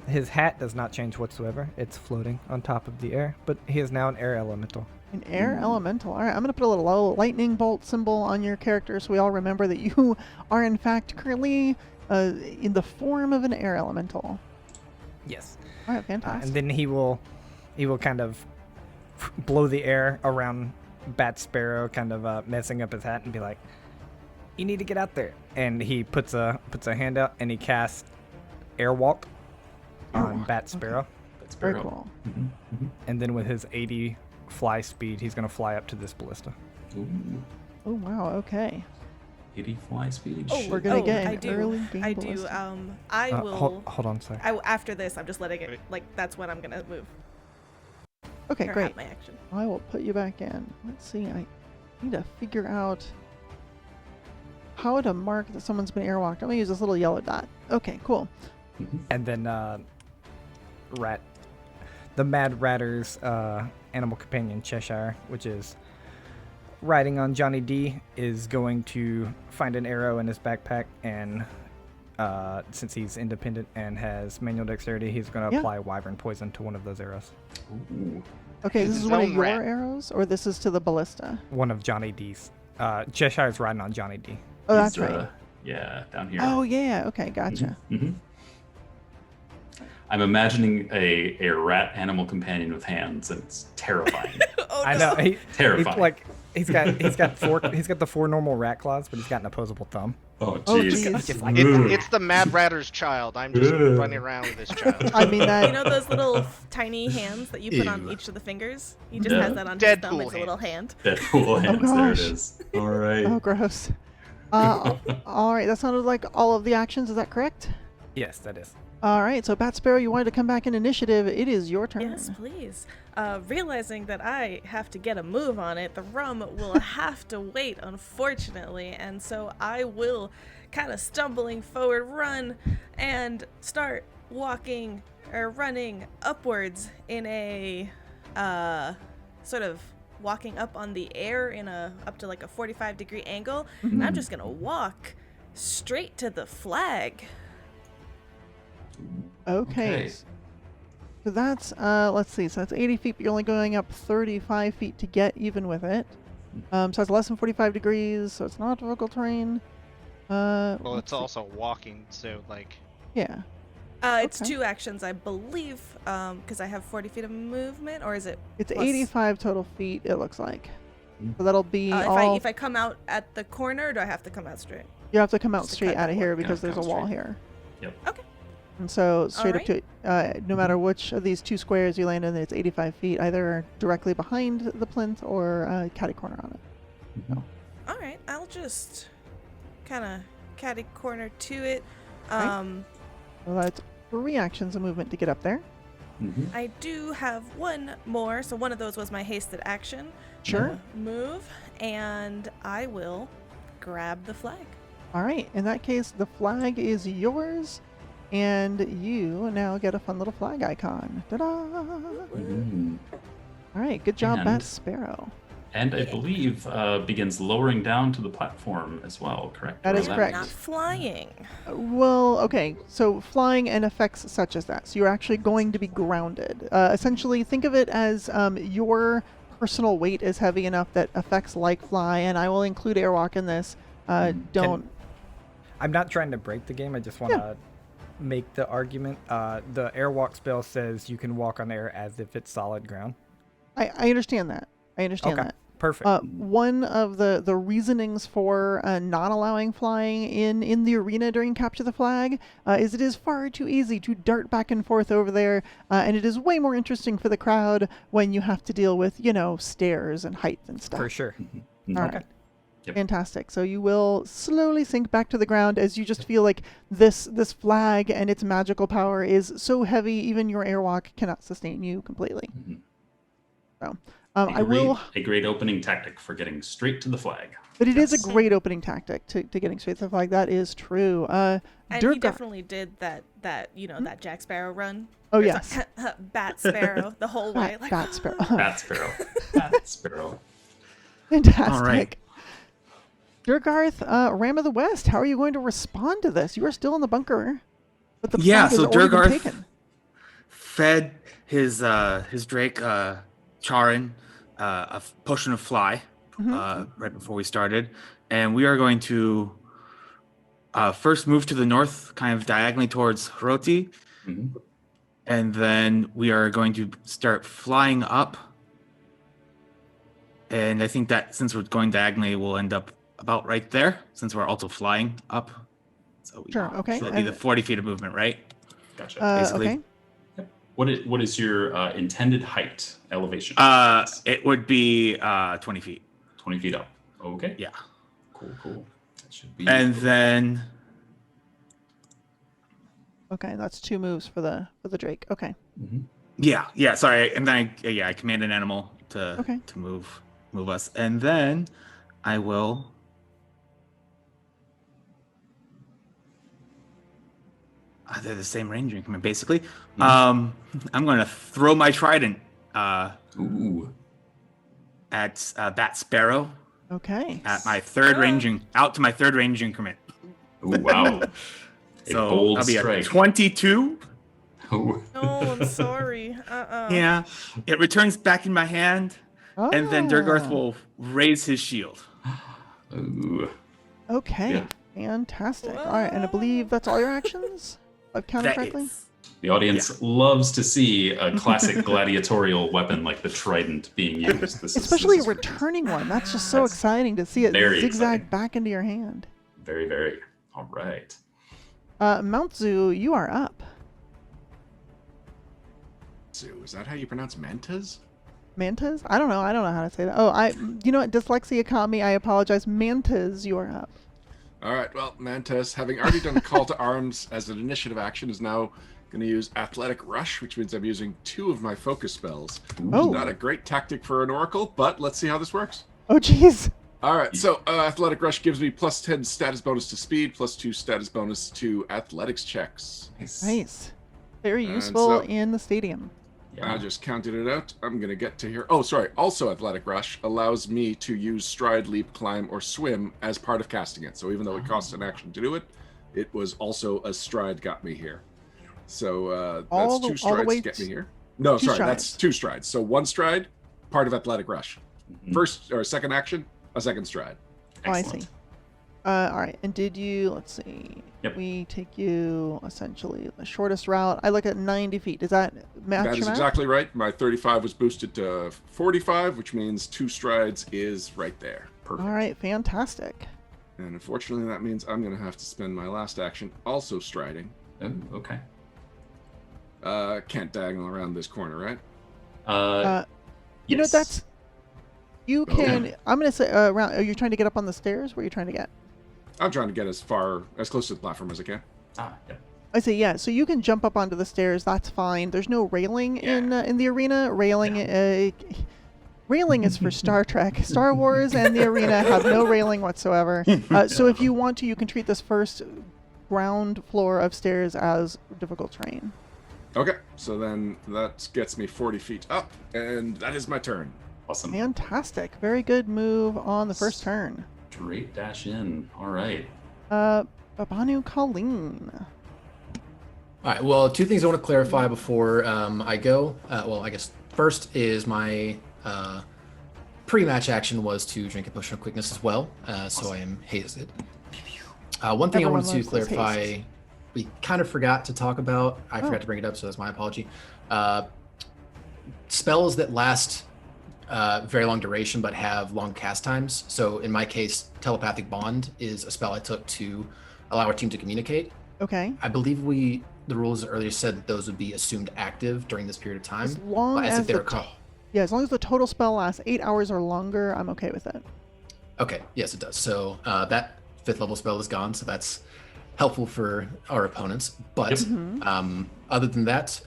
[SPEAKER 5] His hat does not change whatsoever. It's floating on top of the air, but he is now an air elemental.
[SPEAKER 1] An air elemental. All right, I'm going to put a little lightning bolt symbol on your character so we all remember that you are, in fact, currently in the form of an air elemental.
[SPEAKER 5] Yes.
[SPEAKER 1] All right, fantastic.
[SPEAKER 5] And then he will kind of blow the air around Bat Sparrow, kind of messing up his hat, and be like, "You need to get out there." And he puts a hand out and he casts Airwalk on
[SPEAKER 1] Airwalk,
[SPEAKER 5] Bat Sparrow.
[SPEAKER 2] That's
[SPEAKER 1] Very
[SPEAKER 2] very
[SPEAKER 1] cool.
[SPEAKER 5] And then with his 80 fly speed, he's gonna fly up to this ballista.
[SPEAKER 2] Ooh,
[SPEAKER 1] Oh, wow, okay.
[SPEAKER 2] 80 fly speed.
[SPEAKER 3] Oh,
[SPEAKER 2] Shit.
[SPEAKER 1] We're gonna get
[SPEAKER 3] I
[SPEAKER 1] an
[SPEAKER 3] do.
[SPEAKER 1] early game
[SPEAKER 3] I do.
[SPEAKER 1] ballista.
[SPEAKER 3] I will.
[SPEAKER 5] Hold on, sorry.
[SPEAKER 3] After this, I'm just letting it. Like that's when I'm gonna move.
[SPEAKER 1] Okay,
[SPEAKER 3] Or
[SPEAKER 1] great.
[SPEAKER 3] have my action.
[SPEAKER 1] I will put you back in. Let's see. I need to figure out how to mark that someone's been airwalked. I'm gonna use this little yellow dot. Okay, cool.
[SPEAKER 5] And then the Mad Ratter's animal companion Cheshire, which is riding on Johnny D is going to find an arrow in his backpack, and since he's independent and has manual dexterity, he's going to apply Wyvern Poison to one of those arrows.
[SPEAKER 2] Ooh.
[SPEAKER 1] Okay, this is one of
[SPEAKER 4] Zone
[SPEAKER 1] your
[SPEAKER 4] rat.
[SPEAKER 1] arrows, or this is to the ballista?
[SPEAKER 5] One of Johnny D's. Cheshire's riding on Johnny D.
[SPEAKER 1] Oh, that's
[SPEAKER 2] He's,
[SPEAKER 1] right.
[SPEAKER 2] Yeah, down here.
[SPEAKER 1] Oh, yeah. Okay, gotcha.
[SPEAKER 2] Mhm. I'm imagining a rat animal companion with hands, and it's terrifying.
[SPEAKER 3] Oh,
[SPEAKER 5] I
[SPEAKER 3] no.
[SPEAKER 5] know.
[SPEAKER 2] Terrifying.
[SPEAKER 5] He's got the 4 normal rat claws, but he's got an opposable thumb.
[SPEAKER 2] Oh,
[SPEAKER 1] Oh,
[SPEAKER 2] jeez.
[SPEAKER 1] jeez.
[SPEAKER 4] It's the Mad Ratter's child. I'm just running around with this child.
[SPEAKER 1] I mean, that.
[SPEAKER 3] You know those little tiny hands that you put on
[SPEAKER 9] Ew.
[SPEAKER 3] each of the fingers? He just
[SPEAKER 2] Yeah.
[SPEAKER 3] has that on his thumb.
[SPEAKER 4] Deadpool
[SPEAKER 3] It's a little hand.
[SPEAKER 2] Deadpool hands. There it
[SPEAKER 1] gosh.
[SPEAKER 2] is. All right.
[SPEAKER 1] Oh, gross. All right, that sounded like all of the actions. Is that correct?
[SPEAKER 5] Yes, that is.
[SPEAKER 1] All right, so Bat Sparrow, you wanted to come back in initiative. It is your turn.
[SPEAKER 3] Yes, please. Realizing that I have to get a move on it, the rum will have to wait, unfortunately, and so I will kind of stumbling forward run and start walking or running upwards in a sort of walking up on the air in a up to like a 45-degree angle, and I'm just gonna walk straight to the flag.
[SPEAKER 1] Okay. So that's, let's see, so that's 80 feet, but you're only going up 35 feet to get even with it. So it's less than 45 degrees, so it's not difficult terrain.
[SPEAKER 4] Well,
[SPEAKER 1] let's
[SPEAKER 4] it's
[SPEAKER 1] see.
[SPEAKER 4] also walking, so like.
[SPEAKER 1] Yeah.
[SPEAKER 3] It's
[SPEAKER 1] Okay.
[SPEAKER 3] 2 actions, I believe, because I have 40 feet of movement, or is it?
[SPEAKER 1] It's
[SPEAKER 3] plus-
[SPEAKER 1] 85 total feet, it looks like. So that'll be
[SPEAKER 3] if
[SPEAKER 1] all...
[SPEAKER 3] I come out at the corner, do I have to come out straight?
[SPEAKER 1] You have to come out
[SPEAKER 3] Just to
[SPEAKER 1] straight
[SPEAKER 3] cut
[SPEAKER 1] out of
[SPEAKER 3] that
[SPEAKER 1] here
[SPEAKER 3] one.
[SPEAKER 1] because
[SPEAKER 2] Yeah,
[SPEAKER 1] there's a
[SPEAKER 2] come
[SPEAKER 1] wall
[SPEAKER 2] straight.
[SPEAKER 1] here.
[SPEAKER 2] Yep.
[SPEAKER 3] Okay.
[SPEAKER 1] And so straight up
[SPEAKER 3] Alright.
[SPEAKER 1] to, no matter which of these 2 squares you land in, it's 85 feet, either directly behind the plinth or catty corner on it.
[SPEAKER 3] All right, I'll just kind of catty corner to it.
[SPEAKER 1] Okay. So that's 3 actions of movement to get up there.
[SPEAKER 3] I do have one more, so one of those was my hasted action.
[SPEAKER 1] Sure.
[SPEAKER 3] Move, and I will grab the flag.
[SPEAKER 1] All right. In that case, the flag is yours, and you now get a fun little flag icon. Ta-da!
[SPEAKER 2] Mhm.
[SPEAKER 1] All right. Good job,
[SPEAKER 2] And-
[SPEAKER 1] Bat Sparrow.
[SPEAKER 2] And I believe begins lowering down to the platform as well, correct?
[SPEAKER 1] That
[SPEAKER 2] Or
[SPEAKER 1] is
[SPEAKER 2] that-
[SPEAKER 1] correct.
[SPEAKER 3] Not flying.
[SPEAKER 1] Well, okay. So flying and effects such as that. So you're actually going to be grounded. Essentially, think of it as your personal weight is heavy enough that effects like fly, and I will include airwalk in this. Don't.
[SPEAKER 5] I'm not trying to break the game. I just want to make the argument. The airwalk spell says you can walk on air as if it's solid ground.
[SPEAKER 1] I understand that. I understand
[SPEAKER 5] Okay,
[SPEAKER 1] that.
[SPEAKER 5] perfect.
[SPEAKER 1] One of the reasonings for not allowing flying in the arena during Capture the Flag is it is far too easy to dart back and forth over there, and it is way more interesting for the crowd when you have to deal with, stairs and height and stuff.
[SPEAKER 5] For sure.
[SPEAKER 1] All
[SPEAKER 5] Okay.
[SPEAKER 1] right.
[SPEAKER 2] Yep.
[SPEAKER 1] Fantastic. So you will slowly sink back to the ground as you just feel like this flag and its magical power is so heavy, even your airwalk cannot sustain you completely.
[SPEAKER 2] Mhm.
[SPEAKER 1] So
[SPEAKER 2] A great opening tactic for getting straight to the flag.
[SPEAKER 1] But it is
[SPEAKER 2] Yes.
[SPEAKER 1] a great opening tactic to getting straight to the flag. That is true.
[SPEAKER 3] And he
[SPEAKER 1] Durgar.
[SPEAKER 3] definitely did that that Jack Sparrow run.
[SPEAKER 1] Oh,
[SPEAKER 3] Where it's
[SPEAKER 1] yes.
[SPEAKER 3] like, Bat Sparrow the whole way. Like,
[SPEAKER 1] Bat Sparrow.
[SPEAKER 2] Bat Sparrow. Bat Sparrow.
[SPEAKER 1] Fantastic.
[SPEAKER 10] All right.
[SPEAKER 1] Durgarth, Ram of the West, how are you going to respond to this? You are still in the bunker, but the
[SPEAKER 10] Yeah,
[SPEAKER 1] flag
[SPEAKER 10] so
[SPEAKER 1] has already been
[SPEAKER 10] Durgarth
[SPEAKER 1] taken.
[SPEAKER 10] fed his Drake Charin a potion of fly right before we started, and we are going to first move to the north, kind of diagonally towards Roti,
[SPEAKER 2] Mhm.
[SPEAKER 10] and then we are going to start flying up. And I think that since we're going diagonally, we'll end up about right there, since we're also flying up. So
[SPEAKER 1] Sure, okay.
[SPEAKER 10] So it'll be the
[SPEAKER 1] And-
[SPEAKER 10] 40 feet of movement, right?
[SPEAKER 2] Gotcha.
[SPEAKER 10] basically.
[SPEAKER 1] Okay.
[SPEAKER 2] What is your intended height elevation?
[SPEAKER 10] It would be 20 feet.
[SPEAKER 2] 20 feet up. Okay.
[SPEAKER 10] Yeah.
[SPEAKER 2] Cool. That should be.
[SPEAKER 10] And then
[SPEAKER 1] Okay, that's 2 moves for the Drake. Okay.
[SPEAKER 2] Mhm.
[SPEAKER 10] yeah, sorry. And then I command an animal to
[SPEAKER 1] Okay.
[SPEAKER 10] to move us. And then I will they're the same range increment, basically. I'm going to throw my trident
[SPEAKER 2] Ooh.
[SPEAKER 10] at Bat Sparrow
[SPEAKER 1] Okay.
[SPEAKER 10] At my third ranging, out to my third range increment.
[SPEAKER 2] Ooh, wow.
[SPEAKER 10] So
[SPEAKER 2] bold
[SPEAKER 10] that'll be
[SPEAKER 2] strike.
[SPEAKER 10] a 22.
[SPEAKER 2] Ooh.
[SPEAKER 3] No, I'm sorry.
[SPEAKER 10] Yeah. It returns back in my hand, and then Durgarth
[SPEAKER 1] Ah.
[SPEAKER 10] will raise his shield.
[SPEAKER 2] Ooh.
[SPEAKER 1] Okay.
[SPEAKER 2] Yeah.
[SPEAKER 1] Fantastic. All right, and I believe that's all your actions. If I've counted
[SPEAKER 10] That
[SPEAKER 1] correctly.
[SPEAKER 10] is.
[SPEAKER 2] The audience loves to see a classic gladiatorial weapon like the trident being used.
[SPEAKER 1] Especially
[SPEAKER 2] this
[SPEAKER 1] a
[SPEAKER 2] is great.
[SPEAKER 1] returning one. That's just so
[SPEAKER 2] That's
[SPEAKER 1] exciting to see it
[SPEAKER 2] very
[SPEAKER 1] zigzag
[SPEAKER 2] exciting.
[SPEAKER 1] back into your hand.
[SPEAKER 2] Very, very. All right.
[SPEAKER 1] Mount Zoo, you are up.
[SPEAKER 7] Zoo, is that how you pronounce mantas?
[SPEAKER 1] Mantas? I don't know. I don't know how to say that. Oh, you know what? Dyslexia caught me. I apologize. Mantas, you are up.
[SPEAKER 7] All right, well, Mantas, having already done Call to Arms as an initiative action, is now going to use Athletic Rush, which means I'm using 2 of my focus spells.
[SPEAKER 1] Oh.
[SPEAKER 7] Not a great tactic for an Oracle, but let's see how this works.
[SPEAKER 1] Oh, jeez.
[SPEAKER 7] All right, so Athletic Rush gives me plus 10 status bonus to speed, plus 2 status bonus to athletics checks.
[SPEAKER 1] Nice. Very
[SPEAKER 7] And
[SPEAKER 1] useful
[SPEAKER 7] so-
[SPEAKER 1] in the stadium.
[SPEAKER 7] I just counted it out. I'm going to get to here. Oh, sorry. Also, Athletic Rush allows me to use Stride, Leap, Climb, or Swim as part of casting it. So even though it costs an action to do it, it was also a Stride got me here. So that's 2 strides to get me here. No,
[SPEAKER 1] two
[SPEAKER 7] sorry,
[SPEAKER 1] strides.
[SPEAKER 7] that's 2 strides. So 1 stride, part of Athletic Rush. First or second action, a second stride.
[SPEAKER 1] Oh, I
[SPEAKER 2] Excellent.
[SPEAKER 1] see. All right. And did you, let's see.
[SPEAKER 2] Yep.
[SPEAKER 1] We take you essentially the shortest route. I look at 90 feet. Does that match
[SPEAKER 7] That is
[SPEAKER 1] your math?
[SPEAKER 7] exactly right. My 35 was boosted to 45, which means 2 strides is right there. Perfect.
[SPEAKER 1] All right. Fantastic.
[SPEAKER 7] And unfortunately, that means I'm going to have to spend my last action also striding.
[SPEAKER 2] Oh, okay.
[SPEAKER 7] Can't diagonal around this corner, right?
[SPEAKER 1] You know,
[SPEAKER 2] Yes.
[SPEAKER 1] that's, you
[SPEAKER 7] Okay.
[SPEAKER 1] can, I'm going to say around, are you trying to get up on the stairs? Where are you trying to get?
[SPEAKER 7] I'm trying to get as close to the platform as I can.
[SPEAKER 2] Yeah.
[SPEAKER 1] I say, yeah, so you can jump up onto the stairs. That's fine. There's no railing in the arena. Railing is for Star Trek. Star Wars and the arena have no railing whatsoever. So if you want to, you can treat this first ground floor of stairs as difficult terrain.
[SPEAKER 7] Okay, so then that gets me 40 feet up, and that is my turn.
[SPEAKER 2] Awesome.
[SPEAKER 1] Fantastic. Very good move on the first turn.
[SPEAKER 2] Straight dash in. All right.
[SPEAKER 1] Babanu Colleen.
[SPEAKER 6] All right. Well, 2 things I want to clarify before I go. Well, I guess first is my pre-match action was to drink a potion of quickness as well, so I am hazed. One thing
[SPEAKER 1] Everyone
[SPEAKER 6] I wanted to
[SPEAKER 1] loves those
[SPEAKER 6] clarify,
[SPEAKER 1] hazes.
[SPEAKER 6] we kind of forgot to talk about. I forgot to bring it up, so that's my apology. Spells that last very long duration but have long cast times. So in my case, Telepathic Bond is a spell I took to allow our team to communicate.
[SPEAKER 1] Okay.
[SPEAKER 6] I believe the rules earlier said that those would be assumed active during this period of time.
[SPEAKER 1] As long
[SPEAKER 6] as
[SPEAKER 1] as
[SPEAKER 6] if they
[SPEAKER 1] the
[SPEAKER 6] were
[SPEAKER 1] yeah, as long as the total spell lasts 8 hours or longer, I'm okay with it.
[SPEAKER 6] Okay, yes, it does. So that 5th level spell is gone, so that's helpful for our opponents. But other than that,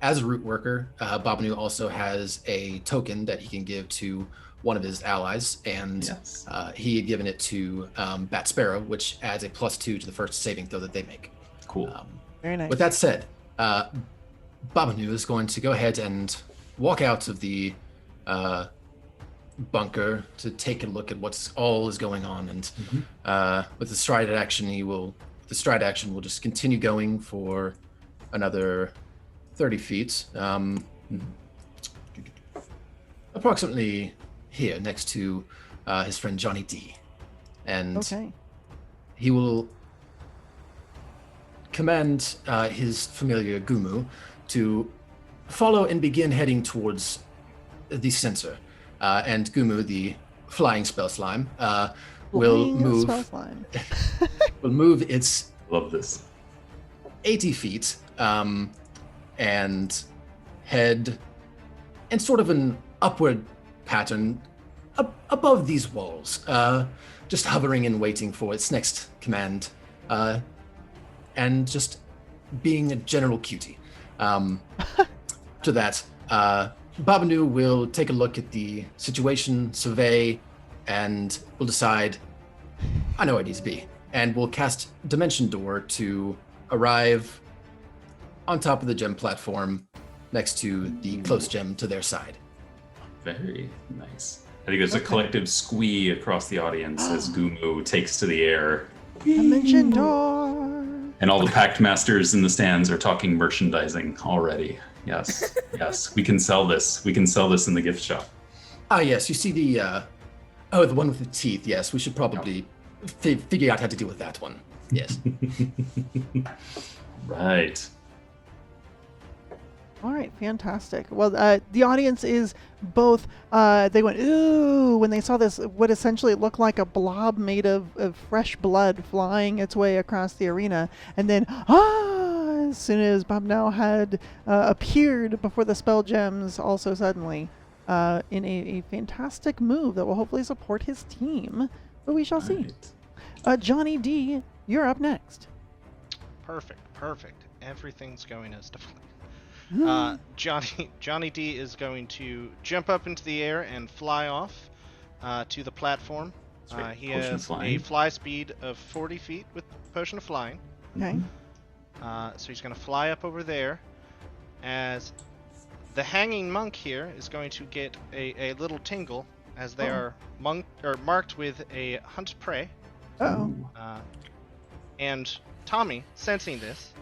[SPEAKER 6] as a root worker, Babanu also has a token that he can give to one of his allies, and
[SPEAKER 2] Yes.
[SPEAKER 6] he had given it to Bat Sparrow, which adds a +2 to the first saving throw that they make.
[SPEAKER 2] Cool.
[SPEAKER 1] Very nice.
[SPEAKER 6] With that said, Babanu is going to go ahead and walk out of the bunker to take a look at what's all is going on, and with the stride action, will just continue going for another 30 feet, approximately here next to his friend Johnny D, and
[SPEAKER 1] Okay.
[SPEAKER 6] he will command his familiar Gumu to follow and begin heading towards the sensor. And Gumu, the flying spell slime, will
[SPEAKER 1] Flying
[SPEAKER 6] move
[SPEAKER 1] spell slime.
[SPEAKER 6] will move its
[SPEAKER 2] Love this.
[SPEAKER 6] 80 feet and head in sort of an upward pattern above these walls, just hovering and waiting for its next command, and just being a general cutie. To that, Babanu will take a look at the situation, survey, and will decide, I know where it needs to be, and will cast Dimension Door to arrive on top of the gem platform next to the close gem to their side.
[SPEAKER 2] Very nice. I think there's a collective squee across the audience as Gumu takes to the air.
[SPEAKER 1] Dimension door.
[SPEAKER 2] And all the pact masters in the stands are talking merchandising already. Yes, yes, we can sell this. We can sell this in the gift shop.
[SPEAKER 6] Ah, yes, you see the one with the teeth. Yes, we should probably figure out how to deal with that one. Yes.
[SPEAKER 2] Right.
[SPEAKER 1] All right, fantastic. Well, the audience is both, they went, ooh, when they saw this, what essentially looked like a blob made of fresh blood flying its way across the arena. And then, as soon as Bob Now had appeared before the spell gems, also suddenly, in a fantastic move that will hopefully support his team. But we shall see. Johnny D, you're up next.
[SPEAKER 4] Perfect. Everything's going as defined. Johnny D is going to jump up into the air and fly off to the platform. He has a fly speed of 40 feet with Potion of Flying.
[SPEAKER 1] Okay.
[SPEAKER 4] So he's going to fly up over there. As the hanging monk here is going to get a little tingle as they are marked with a hunt prey. And Tommy, sensing this,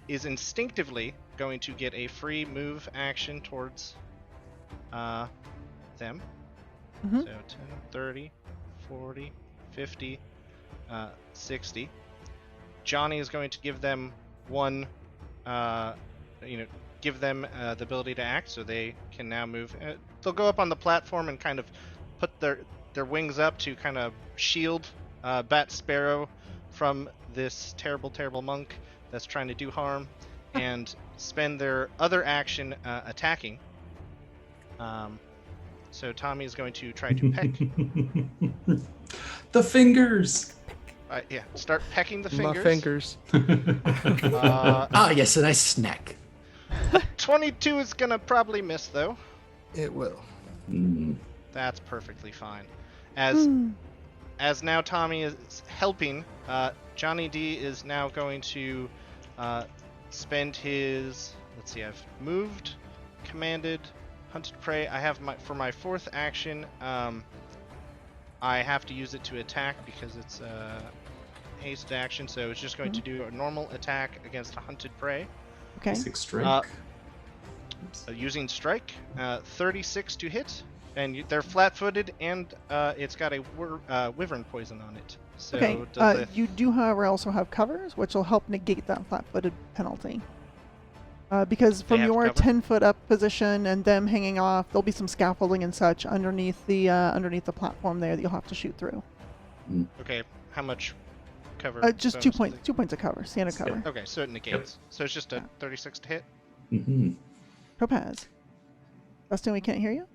[SPEAKER 4] is instinctively going to get a free move action towards them. So 10, 30, 40, 50, 60. Johnny is going to give them give them the ability to act, so they can now move. They'll go up on the platform and kind of put their wings up to kind of shield Bat Sparrow from this terrible monk that's trying to do harm, and spend their other action attacking. So Tommy is going to try to peck.
[SPEAKER 2] The fingers!
[SPEAKER 4] Start pecking the fingers.
[SPEAKER 9] My fingers.
[SPEAKER 6] Yes, a nice snack.
[SPEAKER 4] 22 is going to probably miss, though.
[SPEAKER 9] It will.
[SPEAKER 4] That's perfectly fine. As now Tommy is helping, Johnny D is now going to spend his, let's see, I've moved, commanded, hunted prey. I have for my fourth action, I have to use it to attack because it's a hasted action, so it's just going to do a normal attack against a hunted prey.
[SPEAKER 1] Okay.
[SPEAKER 2] Strike.
[SPEAKER 4] Using strike, 36 to hit, and they're flat-footed, and it's got a wyvern poison on it. So
[SPEAKER 1] okay. You do, however, also have covers, which will help negate that flat-footed penalty. Because from your 10-foot up position and them hanging off, there'll be some scaffolding and such underneath the platform there that you'll have to shoot through.
[SPEAKER 4] Okay, how much cover?
[SPEAKER 1] Just 2 points. 2 points of cover, standard cover.
[SPEAKER 4] Okay, so it negates. So it's just a 36 to hit.
[SPEAKER 1] Topaz. Dustin, we can't hear you.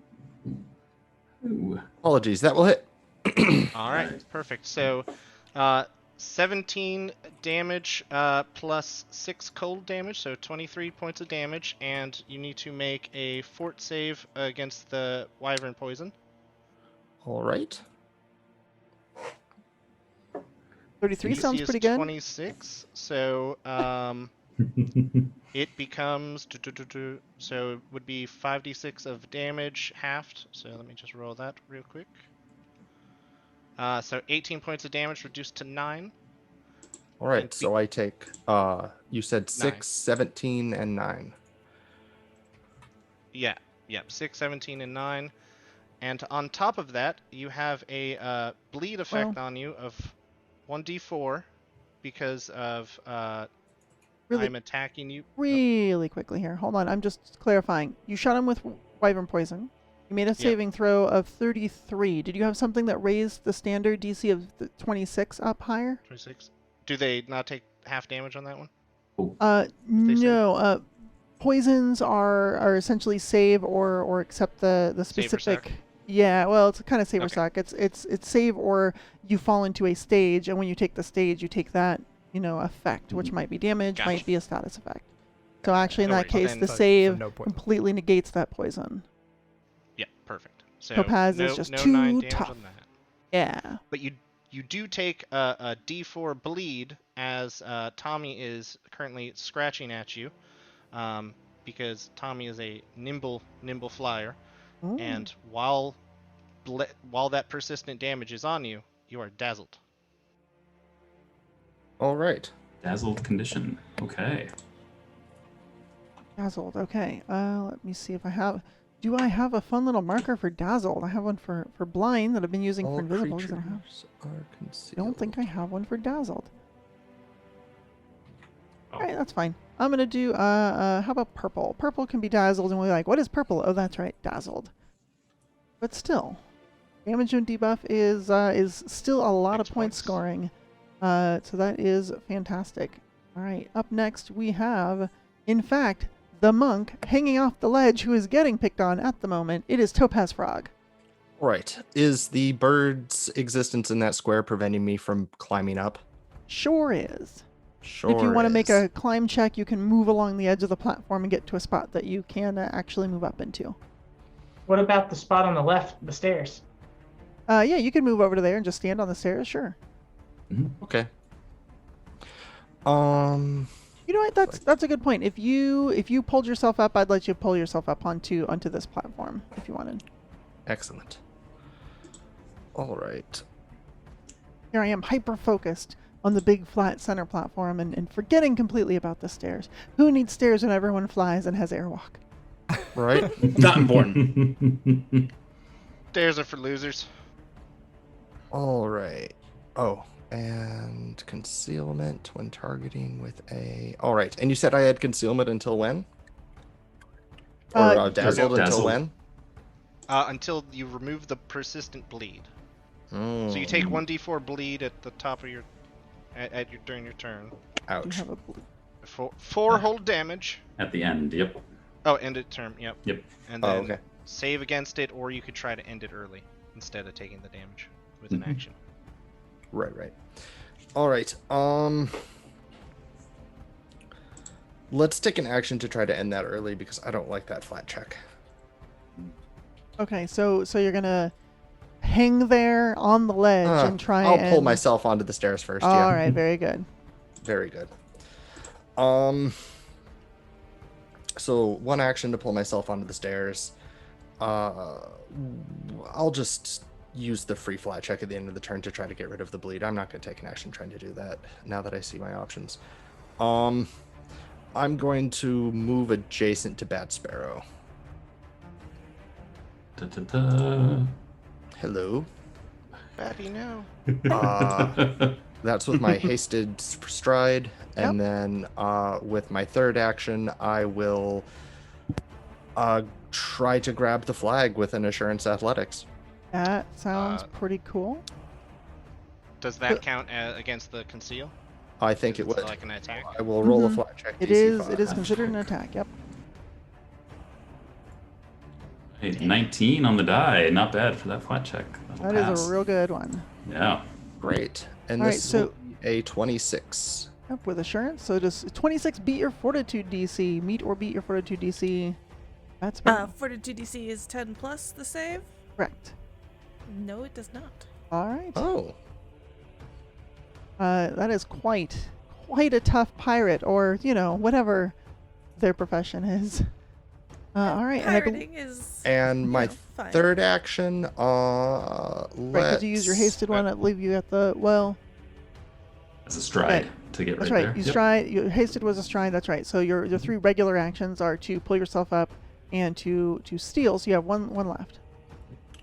[SPEAKER 9] Apologies, that will hit.
[SPEAKER 4] All right, perfect. So 17 damage plus 6 cold damage, so 23 points of damage, and you need to make a fort save against the wyvern poison.
[SPEAKER 9] All right.
[SPEAKER 1] 33 sounds pretty good.
[SPEAKER 4] 26, so it becomes, so it would be 5d6 of damage halved, so let me just roll that real quick. So 18 points of damage reduced to 9.
[SPEAKER 9] All right, so I take, you said 6,
[SPEAKER 4] 9.
[SPEAKER 9] 17, and 9.
[SPEAKER 4] Yeah, 6, 17, and 9. And on top of that, you have a bleed effect on you of 1d4 because of I'm attacking you.
[SPEAKER 1] Really quickly here. Hold on, I'm just clarifying. You shot him with wyvern poison. You made a saving throw of 33. Did you have something that raised the standard DC of 26 up higher?
[SPEAKER 4] 26. Do they not take half damage on that one?
[SPEAKER 1] No. Poisons are essentially save or accept the specific. Yeah, well, it's kind of save or suck. It's save or you fall into a stage, and when you take the stage, you take that effect, which might be damage, might be a status effect. So actually, in that case, the save completely negates that poison.
[SPEAKER 4] Yeah, perfect. So
[SPEAKER 1] Topaz is just too tough.
[SPEAKER 4] On that.
[SPEAKER 1] Yeah.
[SPEAKER 4] But you do take a D4 bleed as Tommy is currently scratching at you, because Tommy is a nimble flyer, and while while that persistent damage is on you, you are dazzled.
[SPEAKER 9] All right.
[SPEAKER 2] Dazzled condition. Okay.
[SPEAKER 1] Dazzled. Okay. Let me see if I have. Do I have a fun little marker for dazzled? I have one for blind that I've been using for invisible.
[SPEAKER 9] Creatures
[SPEAKER 1] I
[SPEAKER 9] are concealed.
[SPEAKER 1] don't think I have one for dazzled.
[SPEAKER 2] Oh.
[SPEAKER 1] All right, that's fine. I'm gonna do. How about purple? Purple can be dazzled, and we're like, what is purple? Oh, that's right, dazzled. But still, damage and debuff is still a lot of
[SPEAKER 4] Makes
[SPEAKER 1] point
[SPEAKER 4] points.
[SPEAKER 1] scoring. So that is fantastic. All right, up next we have, in fact, the monk hanging off the ledge who is getting picked on at the moment. It is Topaz Frog.
[SPEAKER 9] Right. Is the bird's existence in that square preventing me from climbing up?
[SPEAKER 1] Sure is.
[SPEAKER 9] Sure.
[SPEAKER 1] If you want to make
[SPEAKER 9] is.
[SPEAKER 1] a climb check, you can move along the edge of the platform and get to a spot that you can actually move up into.
[SPEAKER 8] What about the spot on the left, the stairs?
[SPEAKER 1] Yeah, you can move over to there and just stand on the stairs, sure.
[SPEAKER 9] Okay.
[SPEAKER 1] You know what? That's a good point. If you pulled yourself up, I'd let you pull yourself up onto this platform if you wanted.
[SPEAKER 9] Excellent. All right.
[SPEAKER 1] Here I am, hyper focused on the big flat center platform and forgetting completely about the stairs. Who needs stairs when everyone flies and has airwalk?
[SPEAKER 9] Right.
[SPEAKER 10] Not important.
[SPEAKER 4] Stairs are for losers.
[SPEAKER 9] All right. Oh, and concealment when targeting with a. All right. And you said I had concealment until when? Or dazzled until
[SPEAKER 2] Dazzled.
[SPEAKER 9] when?
[SPEAKER 4] Until you remove the persistent bleed. So you take 1d4 bleed at the top of your during your turn.
[SPEAKER 1] You
[SPEAKER 9] Ouch.
[SPEAKER 1] have a
[SPEAKER 4] Four hold damage.
[SPEAKER 2] At the end. Yep.
[SPEAKER 4] Oh, end it turn. Yep.
[SPEAKER 2] Yep.
[SPEAKER 4] And
[SPEAKER 9] Oh,
[SPEAKER 4] then
[SPEAKER 9] okay.
[SPEAKER 4] save against it, or you could try to end it early instead of taking the damage with an action.
[SPEAKER 9] Right. All right. Let's take an action to try to end that early because I don't like that flat check.
[SPEAKER 1] Okay, so you're gonna hang there on the ledge and try
[SPEAKER 9] I'll
[SPEAKER 1] and
[SPEAKER 9] pull myself onto the stairs first.
[SPEAKER 1] All
[SPEAKER 9] Yeah.
[SPEAKER 1] right, very good.
[SPEAKER 9] Very good. So one action to pull myself onto the stairs. I'll just use the free flat check at the end of the turn to try to get rid of the bleed. I'm not going to take an action trying to do that now that I see my options. I'm going to move adjacent to Bat Sparrow.
[SPEAKER 2] Da-da-da.
[SPEAKER 9] Hello.
[SPEAKER 4] Batty, no.
[SPEAKER 9] That's with my hasted stride, and then with my third action, I will try to grab the flag with an assurance athletics.
[SPEAKER 1] That sounds pretty cool.
[SPEAKER 4] Does that count against the conceal?
[SPEAKER 9] I think it
[SPEAKER 4] Is
[SPEAKER 9] would.
[SPEAKER 4] like an attack?
[SPEAKER 9] I will roll a flat check.
[SPEAKER 1] It
[SPEAKER 9] DC
[SPEAKER 1] is
[SPEAKER 9] 5.
[SPEAKER 1] it is considered an attack. Yep.
[SPEAKER 2] Hey, 19 on the die. Not bad for that flat check. That'll
[SPEAKER 1] That
[SPEAKER 2] pass.
[SPEAKER 1] is a real good one.
[SPEAKER 2] Yeah.
[SPEAKER 9] Great. And
[SPEAKER 1] All right,
[SPEAKER 9] this
[SPEAKER 1] so-
[SPEAKER 9] will be a 26.
[SPEAKER 1] Yep, with assurance. So does 26 beat your fortitude DC? Meet or beat your fortitude DC? That's
[SPEAKER 3] Fortitude DC is 10 plus the save?
[SPEAKER 1] correct.
[SPEAKER 3] No, it does not.
[SPEAKER 1] All right.
[SPEAKER 9] Oh.
[SPEAKER 1] That is quite a tough pirate, or whatever their profession is. All right. And
[SPEAKER 3] Pirating is.
[SPEAKER 9] And my
[SPEAKER 3] fine.
[SPEAKER 9] third action,
[SPEAKER 1] right, could you use your hasted one that leave you at the
[SPEAKER 2] As a stride
[SPEAKER 1] Okay.
[SPEAKER 2] to get
[SPEAKER 1] That's
[SPEAKER 2] right
[SPEAKER 1] right.
[SPEAKER 2] there.
[SPEAKER 1] You
[SPEAKER 2] Yep.
[SPEAKER 1] stride. Your hasted was a stride. That's right. So your three regular actions are to pull yourself up and to steal. So you have one left.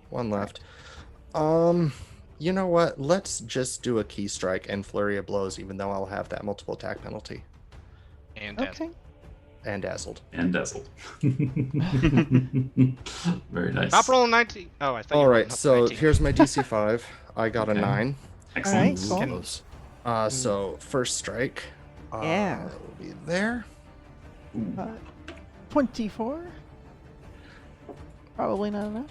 [SPEAKER 9] One left. You know what? Let's just do a key strike and flurry of blows, even though I'll have that multiple attack penalty.
[SPEAKER 4] And dazzled.
[SPEAKER 1] Okay.
[SPEAKER 9] And dazzled.
[SPEAKER 2] And dazzled. Very nice.
[SPEAKER 4] Top roll 19. Oh, I thought.
[SPEAKER 9] All
[SPEAKER 4] you were
[SPEAKER 9] right,
[SPEAKER 4] rolling up
[SPEAKER 9] so
[SPEAKER 4] 19.
[SPEAKER 9] here's my DC 5. I got a
[SPEAKER 2] Okay.
[SPEAKER 9] 9.
[SPEAKER 2] Excellent.
[SPEAKER 1] All right, cool.
[SPEAKER 9] Close. So first strike.
[SPEAKER 1] Yeah.
[SPEAKER 9] Will be there.
[SPEAKER 1] 24. Probably not enough.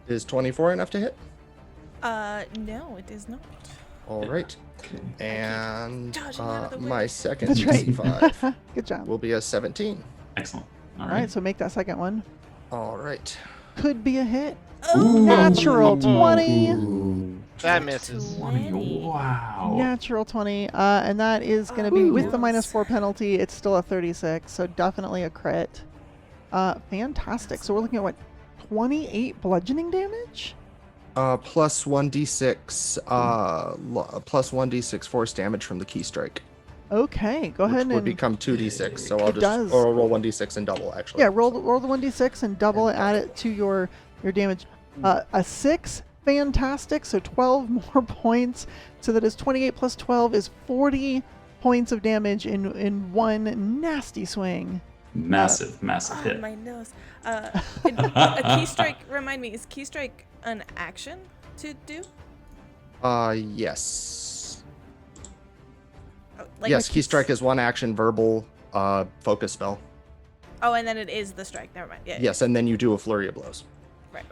[SPEAKER 9] Is 24 enough to hit?
[SPEAKER 3] No, it is not.
[SPEAKER 9] All right. And
[SPEAKER 3] Dodging out of the way.
[SPEAKER 9] my second
[SPEAKER 1] That's right.
[SPEAKER 9] DC 5
[SPEAKER 1] Good job.
[SPEAKER 9] will be a 17.
[SPEAKER 2] Excellent.
[SPEAKER 1] All right. So make that second one.
[SPEAKER 9] All right.
[SPEAKER 1] Could be a hit.
[SPEAKER 3] Oh,
[SPEAKER 1] Natural 20.
[SPEAKER 4] That misses.
[SPEAKER 2] 20. Wow.
[SPEAKER 1] Natural 20. And that is going to be with the
[SPEAKER 3] Ooh.
[SPEAKER 1] -4 penalty. It's still a 36. So definitely a crit. Fantastic. So we're looking at what, 28 bludgeoning damage?
[SPEAKER 9] Plus 1d6, plus 1d6 force damage from the key strike.
[SPEAKER 1] Okay, go ahead
[SPEAKER 9] Which would
[SPEAKER 1] and
[SPEAKER 9] become 2d6. So I'll
[SPEAKER 1] It does.
[SPEAKER 9] or I'll roll 1d6 and double actually.
[SPEAKER 1] yeah, roll the 1d6 and double it, add it to your damage. A 6, fantastic. So 12 more points. So that is 28 plus 12 is 40 points of damage in one nasty swing.
[SPEAKER 2] Massive hit.
[SPEAKER 3] My nose. A key strike. Remind me, is key strike an action to do?
[SPEAKER 9] Yes.
[SPEAKER 3] Oh,
[SPEAKER 9] Yes, key strike is one action verbal focus spell.
[SPEAKER 3] Oh, and then it is the strike. Never mind. Yeah.
[SPEAKER 9] Yes, and then you do a flurry of blows.
[SPEAKER 3] Right.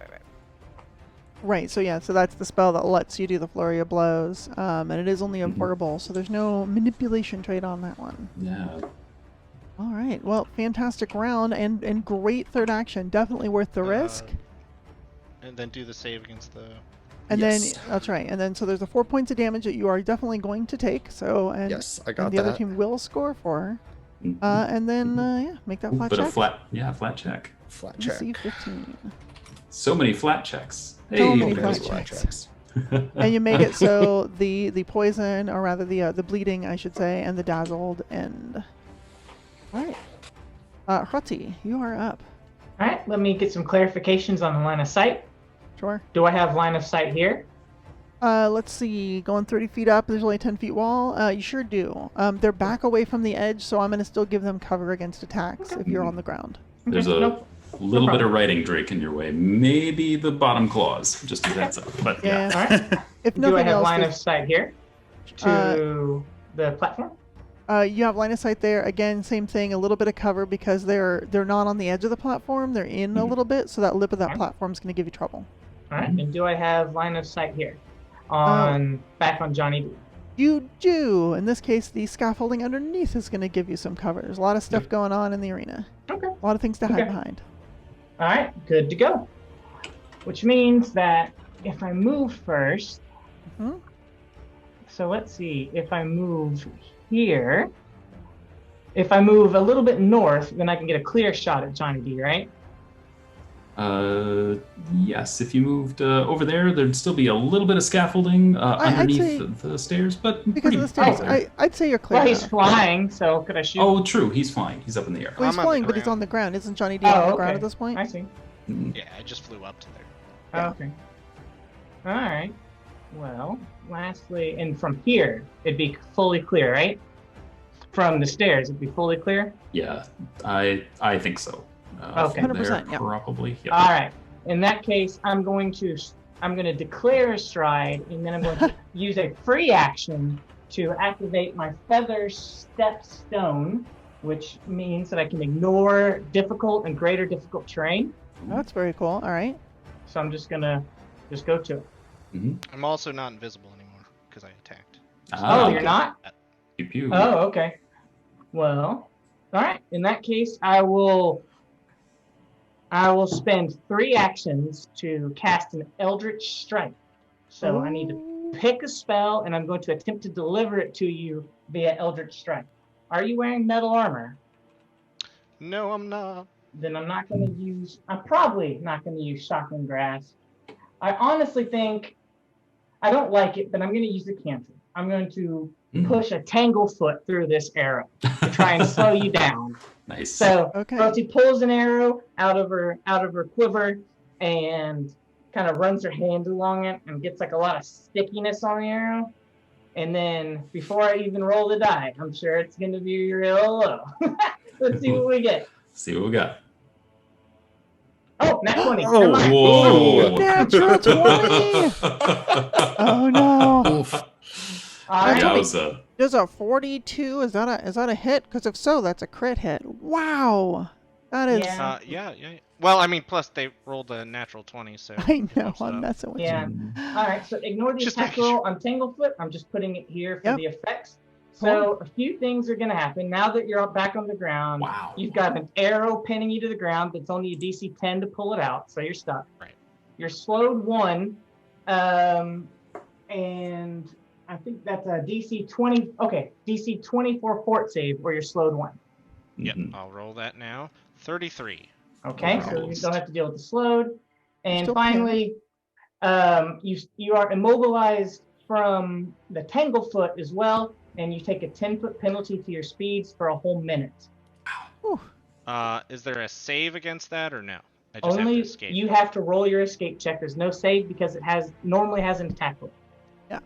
[SPEAKER 1] Right, so yeah, so that's the spell that lets you do the flurry of blows, and it is only a verbal, so there's no manipulation trait on that one.
[SPEAKER 2] Yeah.
[SPEAKER 1] All right, well, fantastic round and great third action, definitely worth the risk.
[SPEAKER 4] And then do the save against the.
[SPEAKER 1] And
[SPEAKER 9] Yes.
[SPEAKER 1] then that's right, and then so there's the 4 points of damage that you are definitely going to take. So and
[SPEAKER 9] Yes, I got
[SPEAKER 1] and the other
[SPEAKER 9] that.
[SPEAKER 1] team will score for, and then yeah, make that flat
[SPEAKER 2] But
[SPEAKER 1] check.
[SPEAKER 2] a flat check.
[SPEAKER 9] Flat check.
[SPEAKER 1] DC 15.
[SPEAKER 2] So many flat checks.
[SPEAKER 1] So many
[SPEAKER 2] Hey,
[SPEAKER 1] flat checks. And you make it so the poison, or rather the bleeding, I should say, and the dazzled end. All right, Hrutty, you are up.
[SPEAKER 8] All right, let me get some clarifications on the line of sight.
[SPEAKER 1] Sure.
[SPEAKER 8] Do I have line of sight here?
[SPEAKER 1] Let's see. Going 30 feet up, there's only a 10 feet wall. You sure do. They're back away from the edge, so I'm going to still give them cover against attacks if you're on the ground.
[SPEAKER 2] There's a little bit of writing Drake in your way. Maybe the bottom claws. Just a heads up. But yeah.
[SPEAKER 8] All right.
[SPEAKER 1] If
[SPEAKER 8] Do
[SPEAKER 1] nothing
[SPEAKER 8] I have
[SPEAKER 1] else,
[SPEAKER 8] line
[SPEAKER 1] there's-
[SPEAKER 8] of sight here to the platform?
[SPEAKER 1] you have line of sight there. Again, same thing. A little bit of cover because they're not on the edge of the platform. They're in a little bit, so that lip of that platform is going to give you trouble.
[SPEAKER 8] All right. And do I have line of sight here on back on Johnny D?
[SPEAKER 1] You do. In this case, the scaffolding underneath is going to give you some cover. There's a lot of stuff going on in the arena.
[SPEAKER 8] Okay.
[SPEAKER 1] A lot of things to hide
[SPEAKER 8] Okay.
[SPEAKER 1] behind.
[SPEAKER 8] All right. Good to go. Which means that if I move first,
[SPEAKER 1] Mhm.
[SPEAKER 8] so let's see. If I move here, if I move a little bit north, then I can get a clear shot at Johnny D, right?
[SPEAKER 2] Yes. If you moved over there, there'd still be a little bit of scaffolding
[SPEAKER 1] I'd
[SPEAKER 2] underneath
[SPEAKER 1] say-
[SPEAKER 2] the stairs, but
[SPEAKER 1] Because
[SPEAKER 2] pretty
[SPEAKER 1] of the stairs,
[SPEAKER 2] out there.
[SPEAKER 1] I'd say you're clear.
[SPEAKER 8] Well, he's
[SPEAKER 1] enough.
[SPEAKER 8] flying, so could I shoot?
[SPEAKER 2] Oh, true. He's flying. He's up in the air.
[SPEAKER 1] Well, he's
[SPEAKER 4] I'm on the
[SPEAKER 1] flying, but he's
[SPEAKER 4] ground.
[SPEAKER 1] on the ground. Isn't Johnny D
[SPEAKER 8] Oh,
[SPEAKER 1] on the ground
[SPEAKER 8] okay.
[SPEAKER 1] at this point?
[SPEAKER 8] I see.
[SPEAKER 4] Yeah, I just flew up to there.
[SPEAKER 8] Oh, okay. All right. Well, lastly, and from here, it'd be fully clear, right? From the stairs, it'd be fully clear?
[SPEAKER 2] Yeah, I think so.
[SPEAKER 8] Okay.
[SPEAKER 2] From there,
[SPEAKER 1] 100%, yeah.
[SPEAKER 2] probably. Yeah.
[SPEAKER 8] All right. In that case, I'm going to declare a stride, and then I'm going to use a free action to activate my feather step stone, which means that I can ignore difficult and greater difficult terrain.
[SPEAKER 1] Oh, that's very cool. All right.
[SPEAKER 8] So I'm just gonna go to it.
[SPEAKER 4] I'm also not invisible anymore because I attacked.
[SPEAKER 8] Oh, you're not?
[SPEAKER 2] Pew pew.
[SPEAKER 8] Oh, okay. Well, all right. In that case, I will spend 3 actions to cast an Eldritch Strike. So I need to pick a spell, and I'm going to attempt to deliver it to you via Eldritch Strike. Are you wearing metal armor?
[SPEAKER 4] No, I'm not.
[SPEAKER 8] Then I'm probably not going to use Shocking Grasp. I honestly think, I don't like it, but I'm going to use the cantrip. I'm going to push a Tanglefoot through this arrow to try and slow you down.
[SPEAKER 2] Nice.
[SPEAKER 8] So
[SPEAKER 1] Okay.
[SPEAKER 8] Rosie pulls an arrow out of her quiver and kind of runs her hand along it and gets like a lot of stickiness on the arrow. And then before I even roll the die, I'm sure it's going to be real low. Let's see what we get.
[SPEAKER 2] See what we got.
[SPEAKER 8] Oh, nat 20.
[SPEAKER 9] Oh,
[SPEAKER 8] Never mind.
[SPEAKER 2] Whoa.
[SPEAKER 1] Natural 20! Oh no.
[SPEAKER 9] Oof.
[SPEAKER 8] All right.
[SPEAKER 2] Yowza.
[SPEAKER 1] There's a 42. Is that a hit? Because if so, that's a crit hit. Wow. That is.
[SPEAKER 8] Yeah.
[SPEAKER 4] Yeah. Well, I mean, plus they rolled a natural 20, so.
[SPEAKER 1] I
[SPEAKER 4] it
[SPEAKER 1] know.
[SPEAKER 4] bumps it
[SPEAKER 1] I'm
[SPEAKER 4] up.
[SPEAKER 1] messing with
[SPEAKER 8] Yeah.
[SPEAKER 1] you.
[SPEAKER 8] All right. So ignore the
[SPEAKER 4] Just
[SPEAKER 8] attack
[SPEAKER 4] making
[SPEAKER 8] roll on Tanglefoot. I'm just putting it here for
[SPEAKER 1] Yep.
[SPEAKER 8] the effects. So a few things are going to happen. Now that you're back on the ground,
[SPEAKER 2] Wow.
[SPEAKER 8] you've got an arrow pinning you to the ground that's only a DC 10 to pull it out, so you're stuck.
[SPEAKER 4] Right.
[SPEAKER 8] You're slowed 1, and I think that's a DC 20. Okay, DC 24 fort save, or you're slowed 1.
[SPEAKER 4] Yep, I'll roll that now. 33.
[SPEAKER 8] Okay, so you don't have to deal with the slowed. And
[SPEAKER 1] Still
[SPEAKER 8] finally, you are immobilized from the Tanglefoot as well, and you take a 10-foot penalty to your speeds for a whole minute.
[SPEAKER 1] Whew.
[SPEAKER 4] Is there a save against that or no? I just
[SPEAKER 8] Only
[SPEAKER 4] have to escape.
[SPEAKER 8] you have to roll your escape check. There's no save because it normally has an attack roll.
[SPEAKER 1] Yeah,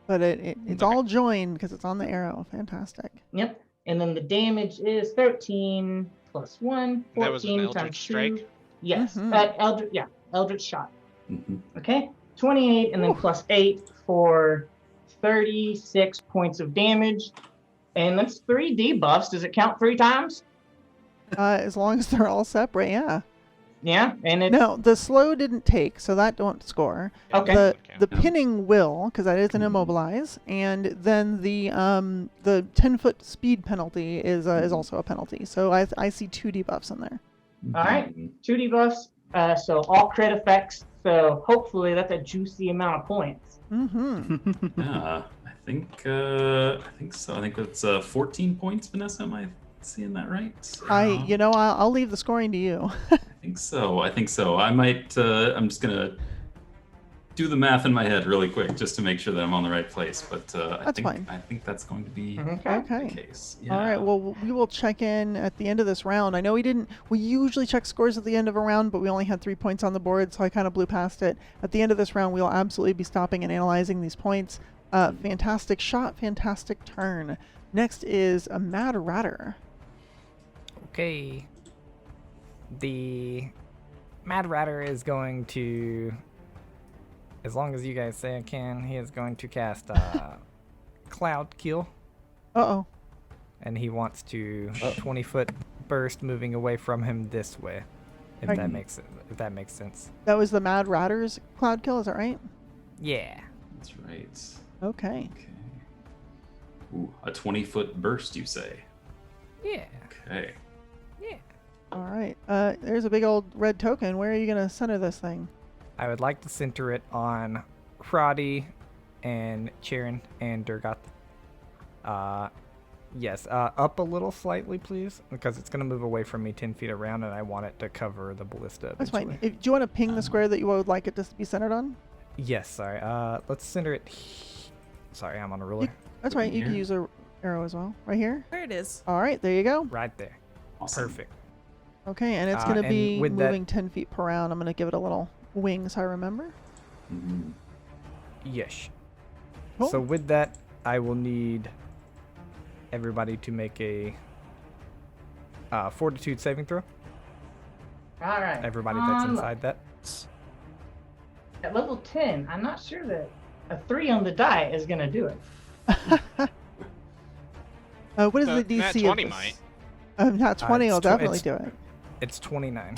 [SPEAKER 1] but it's all joined because it's on the arrow. Fantastic.
[SPEAKER 8] Yep. And then the damage is 13 plus 1, 14
[SPEAKER 4] That was an
[SPEAKER 8] times
[SPEAKER 4] Eldritch
[SPEAKER 8] 2.
[SPEAKER 4] Strike?
[SPEAKER 8] Yes.
[SPEAKER 1] Mhm.
[SPEAKER 8] Eldritch shot.
[SPEAKER 2] Mhm.
[SPEAKER 8] Okay. 28 and then plus 8 for 36 points of damage. And that's 3 debuffs. Does it count 3 times?
[SPEAKER 1] As long as they're all separate, yeah.
[SPEAKER 8] Yeah. And it's
[SPEAKER 1] No, the slow didn't take, so that don't score.
[SPEAKER 8] Okay.
[SPEAKER 1] The pinning will, because that is an immobilize, and then the 10-foot speed penalty is also a penalty. So I see 2 debuffs in there.
[SPEAKER 8] all right. 2 debuffs. So all crit effects. So hopefully that's a juicy amount of points.
[SPEAKER 1] Mm-hmm.
[SPEAKER 2] Yeah, I think so. I think it's 14 points, Vanessa. Am I seeing that right?
[SPEAKER 1] I'll leave the scoring to you.
[SPEAKER 2] I think so. I might. I'm just gonna do the math in my head really quick just to make sure that I'm on the right place. But
[SPEAKER 1] That's fine.
[SPEAKER 2] I think that's going to be
[SPEAKER 1] Okay.
[SPEAKER 2] the case. Yeah.
[SPEAKER 1] All right. Well, we will check in at the end of this round. I know we usually check scores at the end of a round, but we only had 3 points on the board, so I kind of blew past it. At the end of this round, we'll absolutely be stopping and analyzing these points. Fantastic shot, fantastic turn. Next is a Mad Ratter.
[SPEAKER 5] Okay. The Mad Ratter is going to, as long as you guys say I can, he is going to cast Cloud Kill,
[SPEAKER 1] Uh-oh.
[SPEAKER 5] and he wants to 20-foot burst moving away from him this way. If that makes sense.
[SPEAKER 1] That was the Mad Ratter's Cloud Kill, is that right?
[SPEAKER 5] Yeah.
[SPEAKER 2] That's right.
[SPEAKER 1] Okay.
[SPEAKER 2] Ooh, a 20-foot burst, you say?
[SPEAKER 5] Yeah.
[SPEAKER 2] Okay.
[SPEAKER 5] Yeah.
[SPEAKER 1] All right. There's a big old red token. Where are you going to center this thing?
[SPEAKER 5] I would like to center it on Frotty and Charon and Durgath. Yes, up a little slightly, please, because it's going to move away from me 10 feet around, and I want it to cover the ballista.
[SPEAKER 1] That's fine.
[SPEAKER 5] eventually.
[SPEAKER 1] Do you want to ping the square that you would like it to be centered on?
[SPEAKER 5] Yes, sorry. Let's center it. Sorry, I'm on a ruler.
[SPEAKER 1] That's right. You can
[SPEAKER 2] Here.
[SPEAKER 1] use a arrow as well. Right here?
[SPEAKER 3] There it is.
[SPEAKER 1] All right. There you go.
[SPEAKER 5] Right there.
[SPEAKER 2] Awesome.
[SPEAKER 5] Perfect.
[SPEAKER 1] Okay. And it's going to
[SPEAKER 5] and
[SPEAKER 1] be
[SPEAKER 5] with that-
[SPEAKER 1] moving 10 feet per round. I'm going to give it a little wing so I remember.
[SPEAKER 2] Mhm.
[SPEAKER 5] Yes.
[SPEAKER 1] Cool.
[SPEAKER 5] So with that, I will need everybody to make a fortitude saving throw.
[SPEAKER 8] All right.
[SPEAKER 5] Everybody that's inside that.
[SPEAKER 8] At level 10, I'm not sure that a 3 on the die is going to do it.
[SPEAKER 1] What is the DC
[SPEAKER 4] Nat
[SPEAKER 1] of
[SPEAKER 4] 20
[SPEAKER 1] this?
[SPEAKER 4] might.
[SPEAKER 1] Nat 20
[SPEAKER 5] it's
[SPEAKER 1] will
[SPEAKER 5] tw-
[SPEAKER 1] definitely
[SPEAKER 5] it's-
[SPEAKER 1] do it.
[SPEAKER 5] It's 29.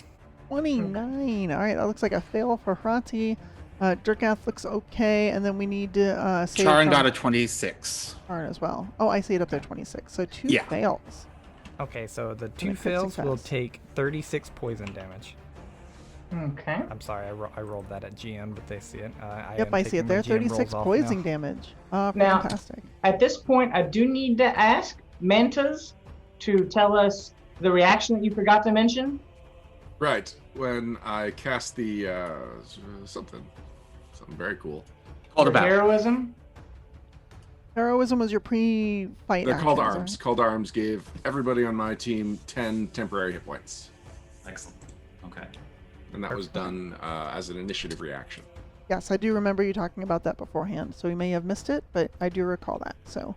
[SPEAKER 1] 29. All right. That looks like a fail for Hrati. Durgath looks okay. And then we need to save
[SPEAKER 10] Charon
[SPEAKER 1] from
[SPEAKER 10] got a 26.
[SPEAKER 1] Charon as well. Oh, I see it up there, 26. So 2
[SPEAKER 10] Yeah.
[SPEAKER 1] fails.
[SPEAKER 5] Okay, so the 2
[SPEAKER 1] crit
[SPEAKER 5] fails will
[SPEAKER 1] success.
[SPEAKER 5] take 36 poison damage.
[SPEAKER 8] Okay.
[SPEAKER 5] I'm sorry, I rolled that at GM, but they see it.
[SPEAKER 1] Yep, I see it there. 36 poison damage.
[SPEAKER 8] Now-
[SPEAKER 1] Fantastic.
[SPEAKER 8] At this point, I do need to ask Mantas to tell us the reaction that you forgot to mention.
[SPEAKER 7] Right. When I cast the something very cool.
[SPEAKER 10] Called
[SPEAKER 8] Your
[SPEAKER 10] about.
[SPEAKER 8] heroism.
[SPEAKER 1] Heroism was your pre-fight
[SPEAKER 7] They're called
[SPEAKER 1] actions,
[SPEAKER 7] arms.
[SPEAKER 1] right?
[SPEAKER 7] Called arms gave everybody on my team 10 temporary hit points,
[SPEAKER 2] Excellent. Okay.
[SPEAKER 7] and that was done as an initiative reaction.
[SPEAKER 1] Yes, I do remember you talking about that beforehand. So we may have missed it, but I do recall that. So,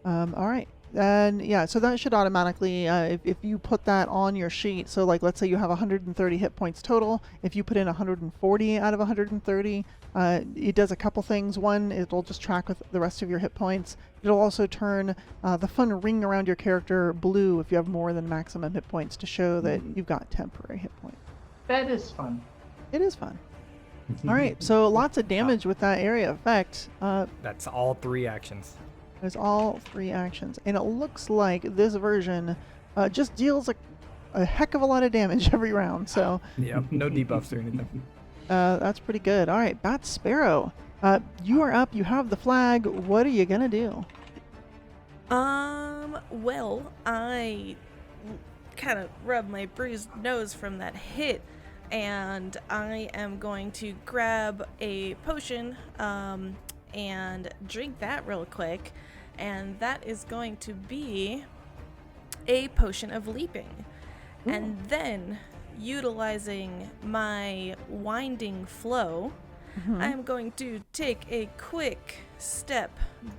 [SPEAKER 1] all right. And yeah, so that should automatically, if you put that on your sheet, so like let's say you have 130 hit points total, if you put in 140 out of 130, it does a couple things. One, it'll just track with the rest of your hit points. It'll also turn the fun ring around your character blue if you have more than maximum hit points to show that you've got temporary hit points.
[SPEAKER 8] That is fun.
[SPEAKER 1] It is fun. All right, so lots of damage with that area effect.
[SPEAKER 5] That's all 3 actions.
[SPEAKER 1] There's all 3 actions, and it looks like this version just deals a heck of a lot of damage every round. So
[SPEAKER 5] Yep, no debuffs or anything.
[SPEAKER 1] that's pretty good. All right, Bat Sparrow, you are up. You have the flag. What are you gonna do?
[SPEAKER 3] Well, I kind of rub my bruised nose from that hit, and I am going to grab a potion and drink that real quick, and that is going to be a potion of leaping. Ooh. And then, utilizing my winding flow, I'm going to take a quick step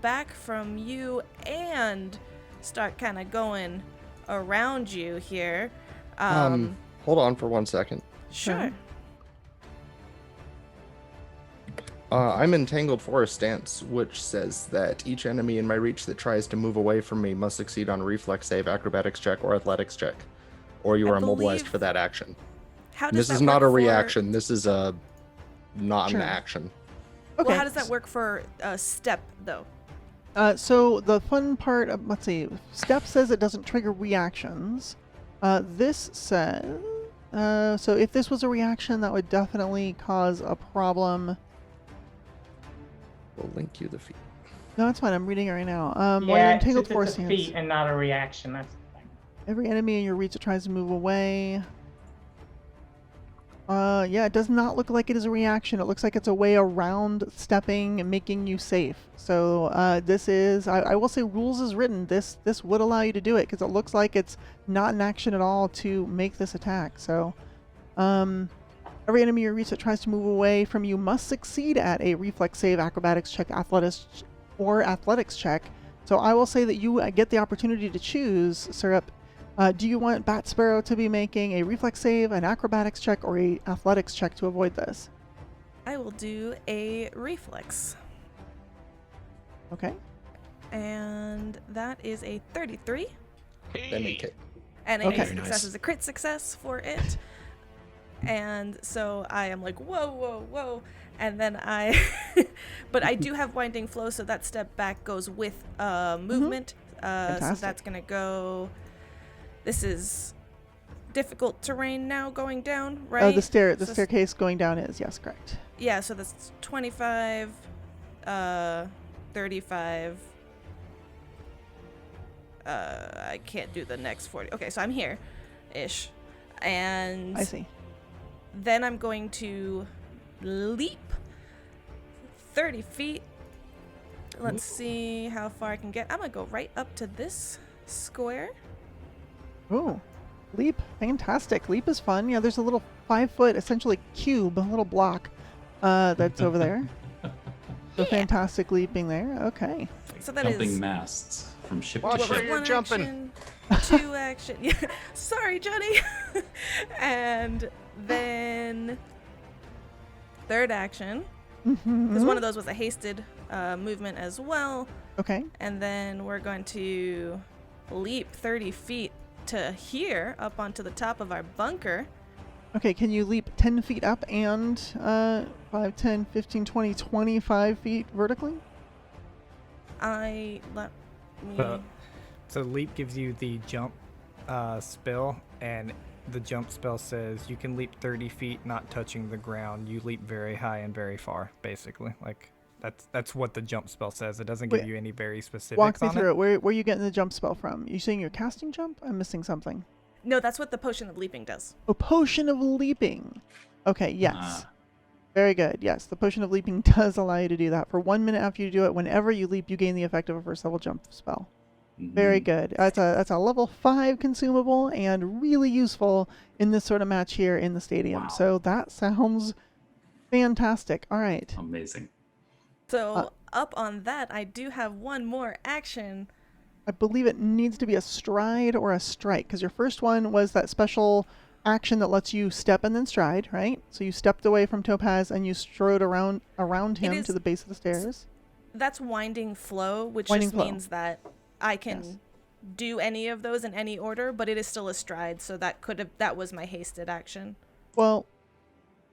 [SPEAKER 3] back from you and start kind of going around you here.
[SPEAKER 9] Hold on for 1 second.
[SPEAKER 3] Sure.
[SPEAKER 9] I'm Entangled Forest Stance, which says that each enemy in my reach that tries to move away from me must succeed on a reflex save, acrobatics check, or athletics check, or you are immobilized for that action.
[SPEAKER 3] This
[SPEAKER 9] is not a reaction. This is not an action.
[SPEAKER 3] Okay. Well, how does that work for a step, though?
[SPEAKER 1] So the fun part of, let's see, step says it doesn't trigger reactions. This says, so if this was a reaction, that would definitely cause a problem.
[SPEAKER 9] We'll link you the feat.
[SPEAKER 1] No, that's fine. I'm reading it right now.
[SPEAKER 8] Yeah, it's a feat and not a reaction. That's the thing.
[SPEAKER 1] Every enemy in your reach that tries to move away. Yeah, it does not look like it is a reaction. It looks like it's a way around stepping and making you safe. So this is, I will say, rules is written. This would allow you to do it because it looks like it's not an action at all to make this attack. So every enemy you reach that tries to move away from you must succeed at a reflex save, acrobatics check, athletics check. So I will say that you get the opportunity to choose, Syrup. Do you want Bat Sparrow to be making a reflex save, an acrobatics check, or a athletics check to avoid this?
[SPEAKER 3] I will do a reflex.
[SPEAKER 1] Okay.
[SPEAKER 3] And that is a 33.
[SPEAKER 9] Hey.
[SPEAKER 3] And a success is a crit success for it. And so I am like, whoa. And then but I do have winding flow, so that step back goes with movement. So that's going to go... This is difficult terrain now going down, right?
[SPEAKER 1] Oh, the staircase going down is, yes, correct.
[SPEAKER 3] Yeah, so that's 25, 35. I can't do the next 40. Okay, so I'm here-ish. And
[SPEAKER 1] I see.
[SPEAKER 3] Then I'm going to leap 30 feet. Let's see how far I can get. I'm going to go right up to this square.
[SPEAKER 1] Oh, leap. Fantastic. Leap is fun. Yeah, there's a little 5-foot, essentially cube, a little block that's over there. So fantastic leaping there. Okay.
[SPEAKER 2] So that jumping masts from ship to ship.
[SPEAKER 4] You're jumping.
[SPEAKER 3] 2 action. Yeah. Sorry, Johnny. And then 3rd action. Because one of those was a hasted movement as well.
[SPEAKER 1] Okay.
[SPEAKER 3] And then we're going to leap 30 feet to here, up onto the top of our bunker.
[SPEAKER 1] Okay, can you leap 10 feet up and 5, 10, 15, 20, 25 feet vertically?
[SPEAKER 5] So leap gives you the jump spell, and the jump spell says you can leap 30 feet not touching the ground. You leap very high and very far, basically. Like that's what the jump spell says. It doesn't give you any very specifics on it.
[SPEAKER 1] Walk me through it. Where are you getting the jump spell from? You saying you're casting jump? I'm missing something.
[SPEAKER 3] No, that's what the potion of leaping does.
[SPEAKER 1] Oh, potion of leaping. Okay, yes. Very good. Yes, the potion of leaping does allow you to do that. For 1 minute after you do it, whenever you leap, you gain the effect of a first level jump spell. Very good. That's a level 5 consumable and really useful in this sort of match here in the stadium. Wow. So that sounds fantastic. All right.
[SPEAKER 2] Amazing.
[SPEAKER 3] So up on that, I do have one more action.
[SPEAKER 1] I believe it needs to be a stride or a strike, because your first one was that special action that lets you step and then stride, right? So you stepped away from Topaz and you strode around him to the base of the stairs.
[SPEAKER 3] That's winding flow, which means that I can do any of those in any order, but it is still a stride, so that was my hasted action.
[SPEAKER 1] Well,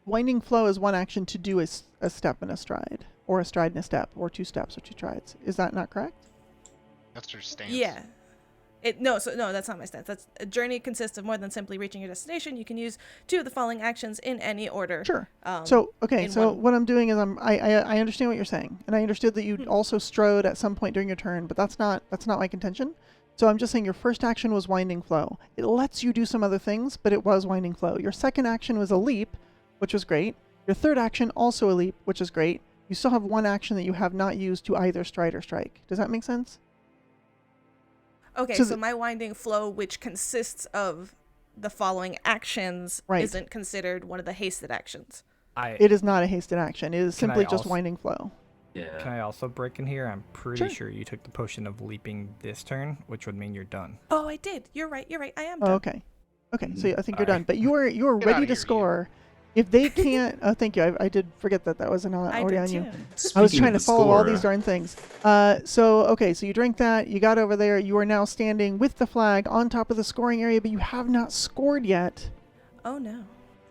[SPEAKER 1] winding flow is one action to do a step and a stride, or a stride and a step, or 2 steps or 2 strides. Is that not correct?
[SPEAKER 4] That's your stance.
[SPEAKER 3] Yeah. No, that's not my stance. That's a journey consists of more than simply reaching your destination. You can use 2 of the following actions in any order.
[SPEAKER 1] Sure. What I'm doing is I understand what you're saying, and I understood that you also strode at some point during your turn, but that's not my contention. So I'm just saying your first action was Winding Flow. It lets you do some other things, but it was Winding Flow. Your second action was a leap, which was great. Your third action, also a leap, which is great. You still have one action that you have not used to either stride or strike. Does that make sense?
[SPEAKER 3] Okay, so my Winding Flow, which consists of the following actions, isn't considered one of the hasted actions.
[SPEAKER 1] It is not a hasted action. It is simply just Winding Flow.
[SPEAKER 2] Yeah.
[SPEAKER 5] Can I also break in here? I'm pretty sure you took the potion of leaping this turn, which would mean you're done.
[SPEAKER 3] Oh, I did. You're right. I am done.
[SPEAKER 1] Okay. Okay, so I think you're done. But you're ready to score. If they can't... Oh, thank you. I did forget that was already on you. I was trying to follow all these darn things. So you drank that. You got over there. You are now standing with the flag on top of the scoring area, but you have not scored yet.
[SPEAKER 3] Oh, no.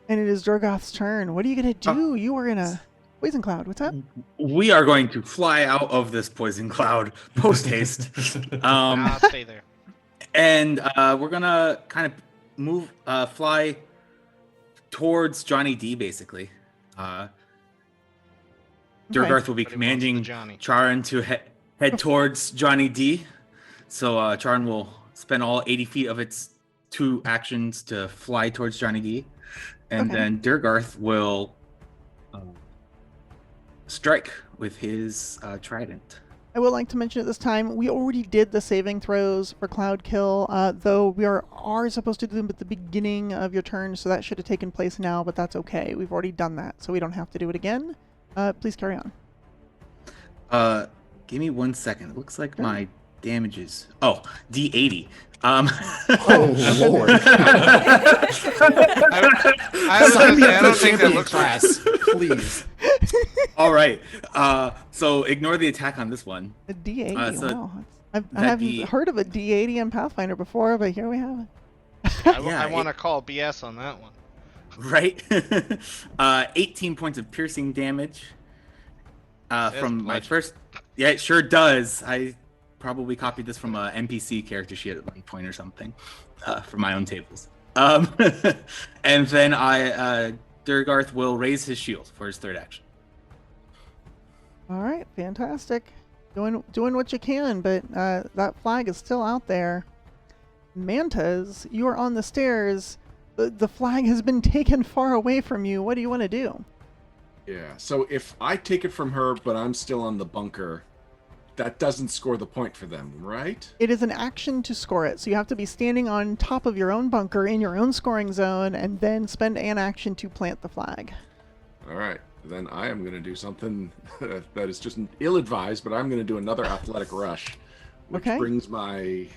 [SPEAKER 1] And it is Durgoth's turn. What are you going to do? You are in a poison cloud. What's up?
[SPEAKER 10] We are going to fly out of this poison cloud post-haste.
[SPEAKER 4] Stay there.
[SPEAKER 10] And we're going to kind of move, fly towards Johnny D, basically. Durgarth will be commanding Charon to head towards Johnny D. So Charon will spend all 80 feet of its 2 actions to fly towards Johnny D. And then Durgarth will strike with his trident.
[SPEAKER 1] I would like to mention at this time, we already did the saving throws for Cloud Kill, though we are supposed to do them at the beginning of your turn, so that should have taken place now, but that's okay. We've already done that, so we don't have to do it again. Please carry on.
[SPEAKER 10] Give me 1 second. It looks like my damages. Oh, D80.
[SPEAKER 6] Oh Lord!
[SPEAKER 4] I don't think that looks
[SPEAKER 6] class, please.
[SPEAKER 10] All right. So ignore the attack on this one.
[SPEAKER 1] A D80. Wow. I haven't heard of a D80 in Pathfinder before, but here we have it.
[SPEAKER 4] I want to call BS on that one.
[SPEAKER 10] Right. 18 points of piercing damage. From my first. Yeah, it sure does. I probably copied this from a NPC character sheet at one point or something, for my own tables. And then Durgarth will raise his shield for his third action.
[SPEAKER 1] All right, fantastic. Doing what you can, but that flag is still out there. Mantas, you are on the stairs. The flag has been taken far away from you. What do you want to do?
[SPEAKER 7] Yeah, so if I take it from her, but I'm still on the bunker, that doesn't score the point for them, right?
[SPEAKER 1] It is an action to score it, so you have to be standing on top of your own bunker in your own scoring zone, and then spend an action to plant the flag.
[SPEAKER 7] All right, then I am going to do something that is just ill-advised, but I'm going to do another athletic rush, which brings my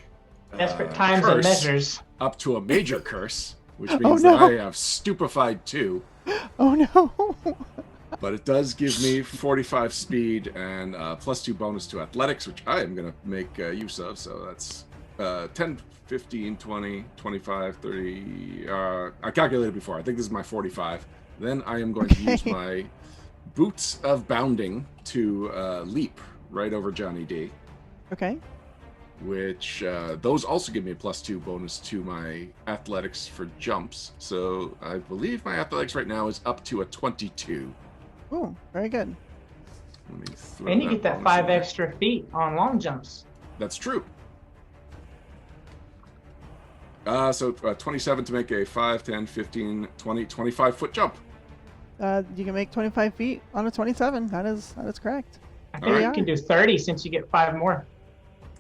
[SPEAKER 8] desperate times and measures
[SPEAKER 7] up to a major curse, which means that I have stupefied 2.
[SPEAKER 1] Oh no!
[SPEAKER 7] But it does give me 45 speed and +2 bonus to athletics, which I am going to make use of. So that's 10, 15, 20, 25, 30. I calculated before. I think this is my 45. Then I am going to use my Boots of Bounding to leap right over Johnny D.
[SPEAKER 1] Okay.
[SPEAKER 7] Which those also give me a +2 bonus to my athletics for jumps. So I believe my athletics right now is up to a 22.
[SPEAKER 1] Oh, very good.
[SPEAKER 8] And you get that 5 extra feet on long jumps.
[SPEAKER 7] That's true. So 27 to make a 5, 10, 15, 20, 25 foot jump.
[SPEAKER 1] You can make 25 feet on a 27. That is correct.
[SPEAKER 8] I think you can do 30 since you get 5 more.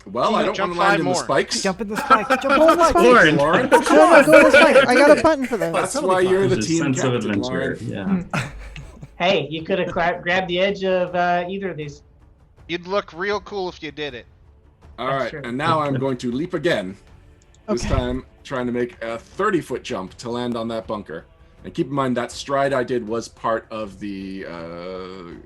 [SPEAKER 7] Well, I don't want to land in the spikes.
[SPEAKER 5] Jump in the spike. Jump
[SPEAKER 1] in the spike.
[SPEAKER 7] Lauren.
[SPEAKER 1] No, go in the spike. I got a button for this.
[SPEAKER 7] That's why you're the team
[SPEAKER 2] sense of
[SPEAKER 7] captain,
[SPEAKER 2] adventure.
[SPEAKER 7] Lauren.
[SPEAKER 2] Yeah.
[SPEAKER 8] Hey, you could have grabbed the edge of either of these.
[SPEAKER 4] You'd look real cool if you did it.
[SPEAKER 7] All right, and now I'm going to leap again. This time, trying to make a 30-foot jump to land on that bunker. And keep in mind that stride I did was part of the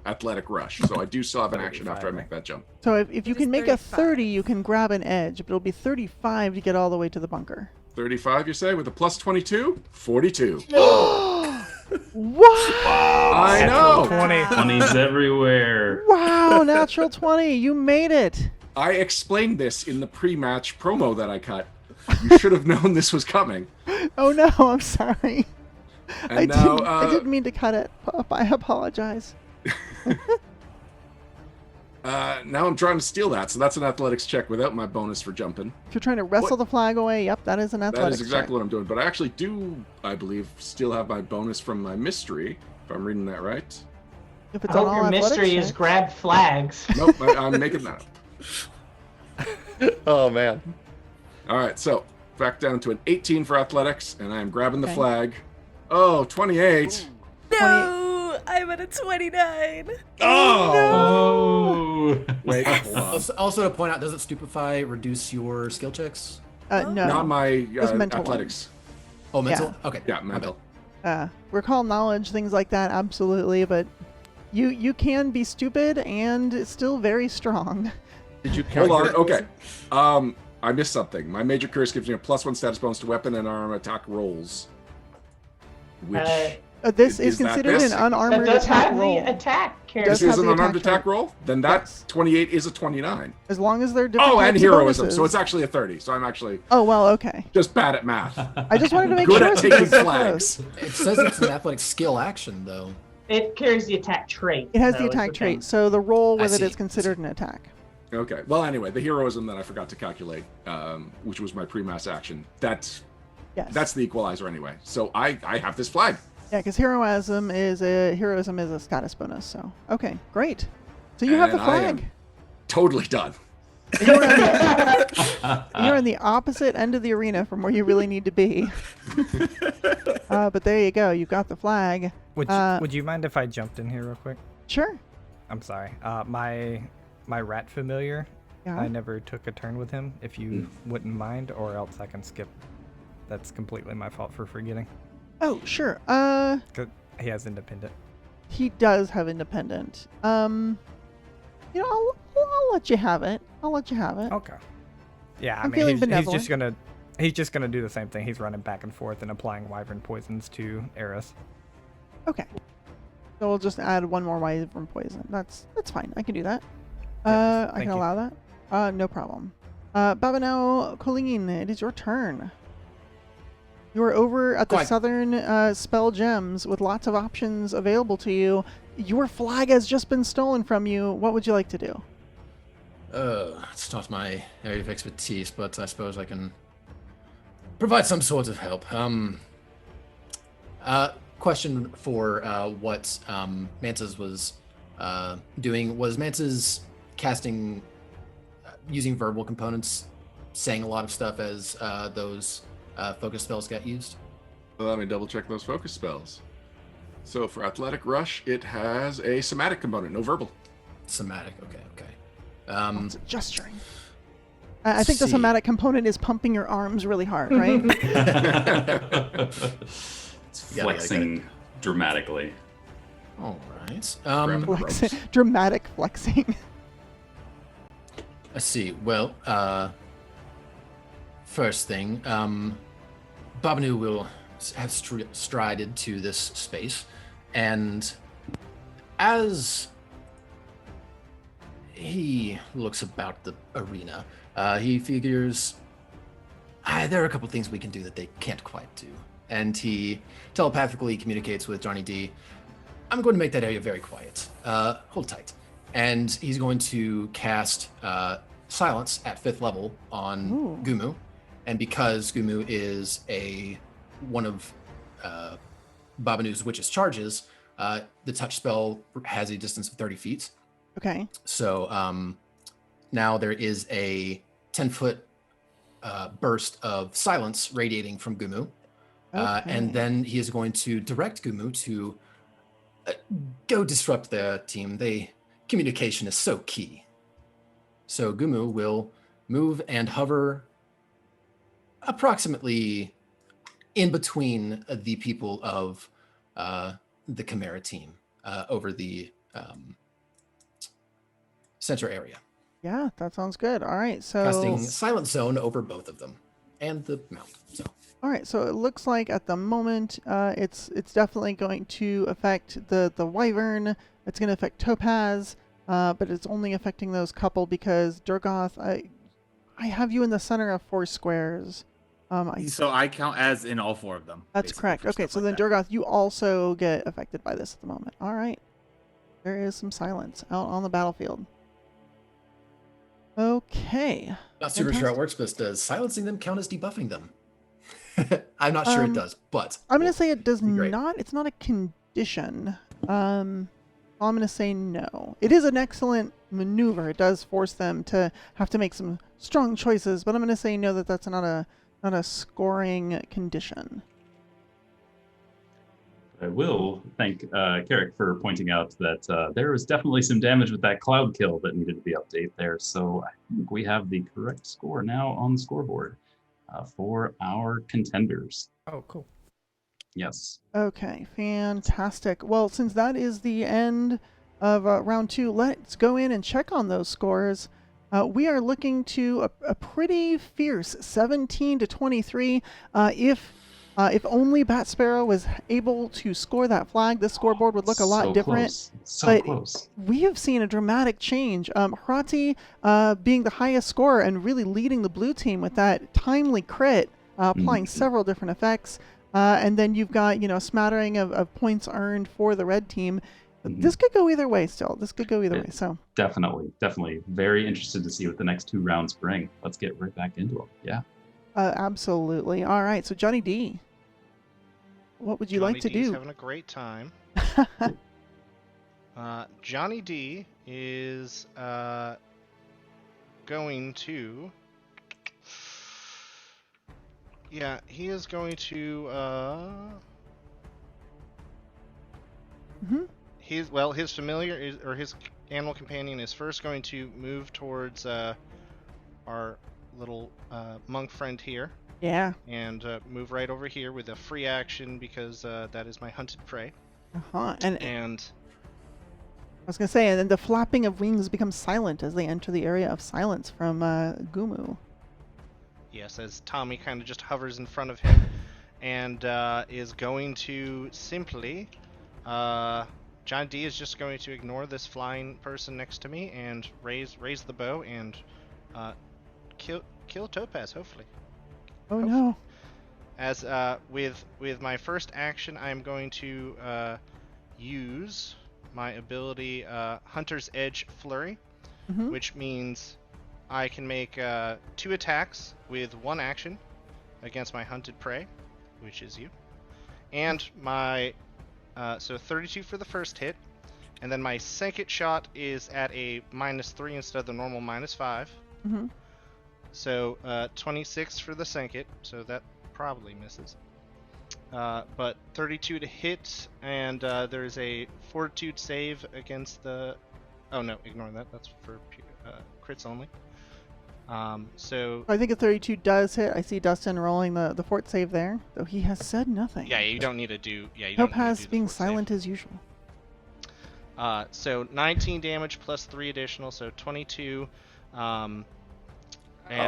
[SPEAKER 7] athletic rush, so I do still have an action after I make that jump.
[SPEAKER 1] So if you can make a 30, you can grab an edge, but it'll be 35 to get all the way to the bunker.
[SPEAKER 7] 35, you say, with a +22? 42.
[SPEAKER 1] What?
[SPEAKER 7] I know.
[SPEAKER 2] 20s everywhere.
[SPEAKER 1] Wow, natural 20. You made it.
[SPEAKER 7] I explained this in the pre-match promo that I cut. You should have known this was coming.
[SPEAKER 1] Oh no, I'm sorry.
[SPEAKER 7] And
[SPEAKER 1] I didn't mean to cut it. I apologize.
[SPEAKER 7] Now I'm trying to steal that, so that's an athletics check without my bonus for jumping.
[SPEAKER 1] If you're trying to wrestle the flag away, yep, that is an athletics
[SPEAKER 7] That is exactly
[SPEAKER 1] check.
[SPEAKER 7] what I'm doing. But I actually do, I believe, still have my bonus from my mystery, if I'm reading that right.
[SPEAKER 1] If
[SPEAKER 8] I
[SPEAKER 1] it's on
[SPEAKER 8] hope
[SPEAKER 1] all
[SPEAKER 8] your
[SPEAKER 1] athletics
[SPEAKER 8] mystery is
[SPEAKER 1] checks.
[SPEAKER 8] grab flags.
[SPEAKER 7] Nope, I'm making that up.
[SPEAKER 9] Oh man.
[SPEAKER 7] All right, so back down to an 18 for athletics, and I am grabbing the
[SPEAKER 1] Okay.
[SPEAKER 7] flag. Oh, 28.
[SPEAKER 3] No, I'm at a 29.
[SPEAKER 2] Oh!
[SPEAKER 7] Wait, hold on.
[SPEAKER 6] Also to point out, does it stupefy reduce your skill checks?
[SPEAKER 1] No.
[SPEAKER 7] Not my
[SPEAKER 1] Just mental
[SPEAKER 7] athletics.
[SPEAKER 6] Oh, mental? Okay.
[SPEAKER 7] Yeah, mental.
[SPEAKER 1] Recall knowledge, things like that, absolutely, but you can be stupid and still very strong.
[SPEAKER 9] Did you count?
[SPEAKER 7] Hold on,
[SPEAKER 9] your-
[SPEAKER 7] okay. I missed something. My major curse gives me a +1 status bonus to weapon and arm attack rolls. Which
[SPEAKER 1] This is
[SPEAKER 7] that
[SPEAKER 1] considered
[SPEAKER 7] this?
[SPEAKER 1] an
[SPEAKER 8] That
[SPEAKER 1] unarmored
[SPEAKER 8] does
[SPEAKER 1] attack
[SPEAKER 8] have
[SPEAKER 1] roll.
[SPEAKER 8] the attack
[SPEAKER 1] Does
[SPEAKER 7] this
[SPEAKER 8] character.
[SPEAKER 1] have
[SPEAKER 7] is an
[SPEAKER 1] the
[SPEAKER 7] unarmed
[SPEAKER 1] attack
[SPEAKER 7] attack roll? Then that
[SPEAKER 1] Yes.
[SPEAKER 7] 28 is a 29.
[SPEAKER 1] As long as they're different
[SPEAKER 7] Oh, and
[SPEAKER 1] types of
[SPEAKER 7] heroism.
[SPEAKER 1] bonuses.
[SPEAKER 7] So it's actually a 30. So I'm actually
[SPEAKER 1] Oh, well, okay.
[SPEAKER 7] just bad at math.
[SPEAKER 1] I just wanted to make
[SPEAKER 7] Good
[SPEAKER 1] sure.
[SPEAKER 7] at
[SPEAKER 1] so
[SPEAKER 7] taking
[SPEAKER 1] that's
[SPEAKER 7] flags.
[SPEAKER 6] It says it's an athletic skill action, though.
[SPEAKER 8] It carries the attack trait.
[SPEAKER 1] It has
[SPEAKER 8] though,
[SPEAKER 1] the
[SPEAKER 8] is
[SPEAKER 1] attack
[SPEAKER 8] thing.
[SPEAKER 1] trait, so the roll
[SPEAKER 6] I
[SPEAKER 1] with it
[SPEAKER 6] see.
[SPEAKER 1] is considered an attack.
[SPEAKER 7] Okay. Well, anyway, the heroism that I forgot to calculate, which was my pre-mass action, that's
[SPEAKER 1] Yes.
[SPEAKER 7] the equalizer anyway. So I have this flag.
[SPEAKER 1] Yeah, because heroism is a status bonus. So okay, great. So you have the
[SPEAKER 7] And I am
[SPEAKER 1] flag.
[SPEAKER 7] totally done.
[SPEAKER 1] You're in the opposite end of the arena from where you really need to be. But there you go. You've got the flag.
[SPEAKER 5] Would you mind if I jumped in here real quick?
[SPEAKER 1] Sure.
[SPEAKER 5] I'm sorry. My rat familiar.
[SPEAKER 1] Yeah.
[SPEAKER 5] I never took a turn with him. If you wouldn't mind, or else I can skip. That's completely my fault for forgetting.
[SPEAKER 1] Oh, sure.
[SPEAKER 5] 'Cause he has independent.
[SPEAKER 1] He does have independent. I'll let you have it. I'll let you have it.
[SPEAKER 5] Okay. Yeah, I
[SPEAKER 1] I'm
[SPEAKER 5] mean,
[SPEAKER 1] feeling
[SPEAKER 5] he's just gonna do the same thing. He's running back and forth and applying wyvern poisons to Eris.
[SPEAKER 1] Okay. So we'll just add one more wyvern poison. That's fine. I can do that.
[SPEAKER 5] Yep,
[SPEAKER 1] I can
[SPEAKER 5] thank you.
[SPEAKER 1] allow that. No problem. Babano Colleen, it is your turn. You are over at the
[SPEAKER 6] Quite.
[SPEAKER 1] southern spell gems with lots of options available to you. Your flag has just been stolen from you. What would you like to do?
[SPEAKER 6] It's not my area of expertise, but I suppose I can provide some sort of help. Question for what Mantis was doing. Was Mantis casting, using verbal components, saying a lot of stuff as those focus spells got used?
[SPEAKER 7] Let me double check those focus spells. So for Athletic Rush, it has a somatic component, no verbal.
[SPEAKER 6] Somatic, okay.
[SPEAKER 1] It's gesturing. I think the
[SPEAKER 6] see.
[SPEAKER 1] somatic component is pumping your arms really hard, right?
[SPEAKER 2] It's flexing dramatically.
[SPEAKER 6] All right.
[SPEAKER 7] Grab the ropes.
[SPEAKER 1] Dramatic flexing.
[SPEAKER 6] Let's see. Well, first thing, Babanu will have strided to this space, and as he looks about the arena, he figures there are a couple things we can do that they can't quite do, and he telepathically communicates with Johnny D. I'm going to make that area very quiet. Hold tight. And he's going to cast Silence at 5th level on
[SPEAKER 1] Ooh.
[SPEAKER 6] Gumu. And because Gumu is one of Babanu's witch's charges, the touch spell has a distance of 30 feet.
[SPEAKER 1] Okay.
[SPEAKER 6] So now there is a 10-foot burst of silence radiating from Gumu.
[SPEAKER 1] Okay.
[SPEAKER 6] And then he is going to direct Gumu to go disrupt the team. Communication is so key. So Gumu will move and hover approximately in between the people of the Chimera team over the center area.
[SPEAKER 1] Yeah, that sounds good. All right, so
[SPEAKER 6] Casting Silent Zone over both of them and the mount. So
[SPEAKER 1] all right, so it looks like at the moment it's definitely going to affect the wyvern. It's going to affect Topaz, but it's only affecting those couple because Durgoth, I have you in the center of 4 squares.
[SPEAKER 10] So I count as in all 4 of them.
[SPEAKER 1] That's
[SPEAKER 10] basically,
[SPEAKER 1] correct.
[SPEAKER 10] for
[SPEAKER 1] Okay,
[SPEAKER 10] stuff
[SPEAKER 1] so
[SPEAKER 10] like
[SPEAKER 1] then
[SPEAKER 10] that.
[SPEAKER 1] Durgoth, you also get affected by this at the moment. All right, there is some silence out on the battlefield. Okay.
[SPEAKER 6] Not super sure how it
[SPEAKER 1] Fantastic.
[SPEAKER 6] works, but does silencing them count as debuffing them? I'm not sure it does, but
[SPEAKER 1] I'm going to say it does
[SPEAKER 6] be great.
[SPEAKER 1] not. It's not a condition. I'm going to say no. It is an excellent maneuver. It does force them to have to make some strong choices, but I'm going to say no, that's not a scoring condition.
[SPEAKER 2] I will thank Carrick for pointing out that there was definitely some damage with that cloud kill that needed to be updated there. So I think we have the correct score now on the scoreboard for our contenders.
[SPEAKER 5] Oh, cool.
[SPEAKER 2] Yes.
[SPEAKER 1] Okay, fantastic. Well, since that is the end of round 2, let's go in and check on those scores. We are looking to a pretty fierce 17-23. If only Bat Sparrow was able to score that flag, this scoreboard would look a lot different.
[SPEAKER 2] Close. So
[SPEAKER 1] but
[SPEAKER 2] close.
[SPEAKER 1] We have seen a dramatic change. Hrati being the highest scorer and really leading the blue team with that timely crit, applying several different effects. And then you've got, a smattering of points earned for the red team. This could go either way still. This could go either way. So
[SPEAKER 2] Definitely. Very interested to see what the next 2 rounds bring. Let's get right back into them. Yeah.
[SPEAKER 1] Absolutely. All right. So Johnny D, what would you like to
[SPEAKER 4] D's
[SPEAKER 1] do?
[SPEAKER 4] Having a great time. Johnny D is going to. Yeah, he is going to. His familiar his animal companion is first going to move towards our little monk friend here.
[SPEAKER 1] Yeah.
[SPEAKER 4] And move right over here with a free action because that is my hunted prey.
[SPEAKER 1] And
[SPEAKER 4] I
[SPEAKER 1] was gonna say, and then the flapping of wings becomes silent as they enter the area of silence from Gumu.
[SPEAKER 4] Yes, as Tommy kind of just hovers in front of him and is going to simply John D is just going to ignore this flying person next to me and raise the bow and kill Topaz, hopefully.
[SPEAKER 1] Oh no.
[SPEAKER 4] As with my first action, I'm going to use my ability Hunter's Edge Flurry, which means I can make 2 attacks with 1 action against my hunted prey, which is you, and my so 32 for the first hit, and then my second shot is at a -3 instead of the normal -5. So 26 for the second, so that probably misses. But 32 to hit, and there's a Fortitude save against the. Oh no, ignore that. That's for crits only. So
[SPEAKER 1] I think a 32 does hit. I see Dustin rolling the fort save there, though he has said nothing.
[SPEAKER 4] yeah, you don't need to do. Yeah, you
[SPEAKER 1] Topaz
[SPEAKER 4] don't
[SPEAKER 1] being silent as usual.
[SPEAKER 4] So 19 damage plus 3 additional, so 22. And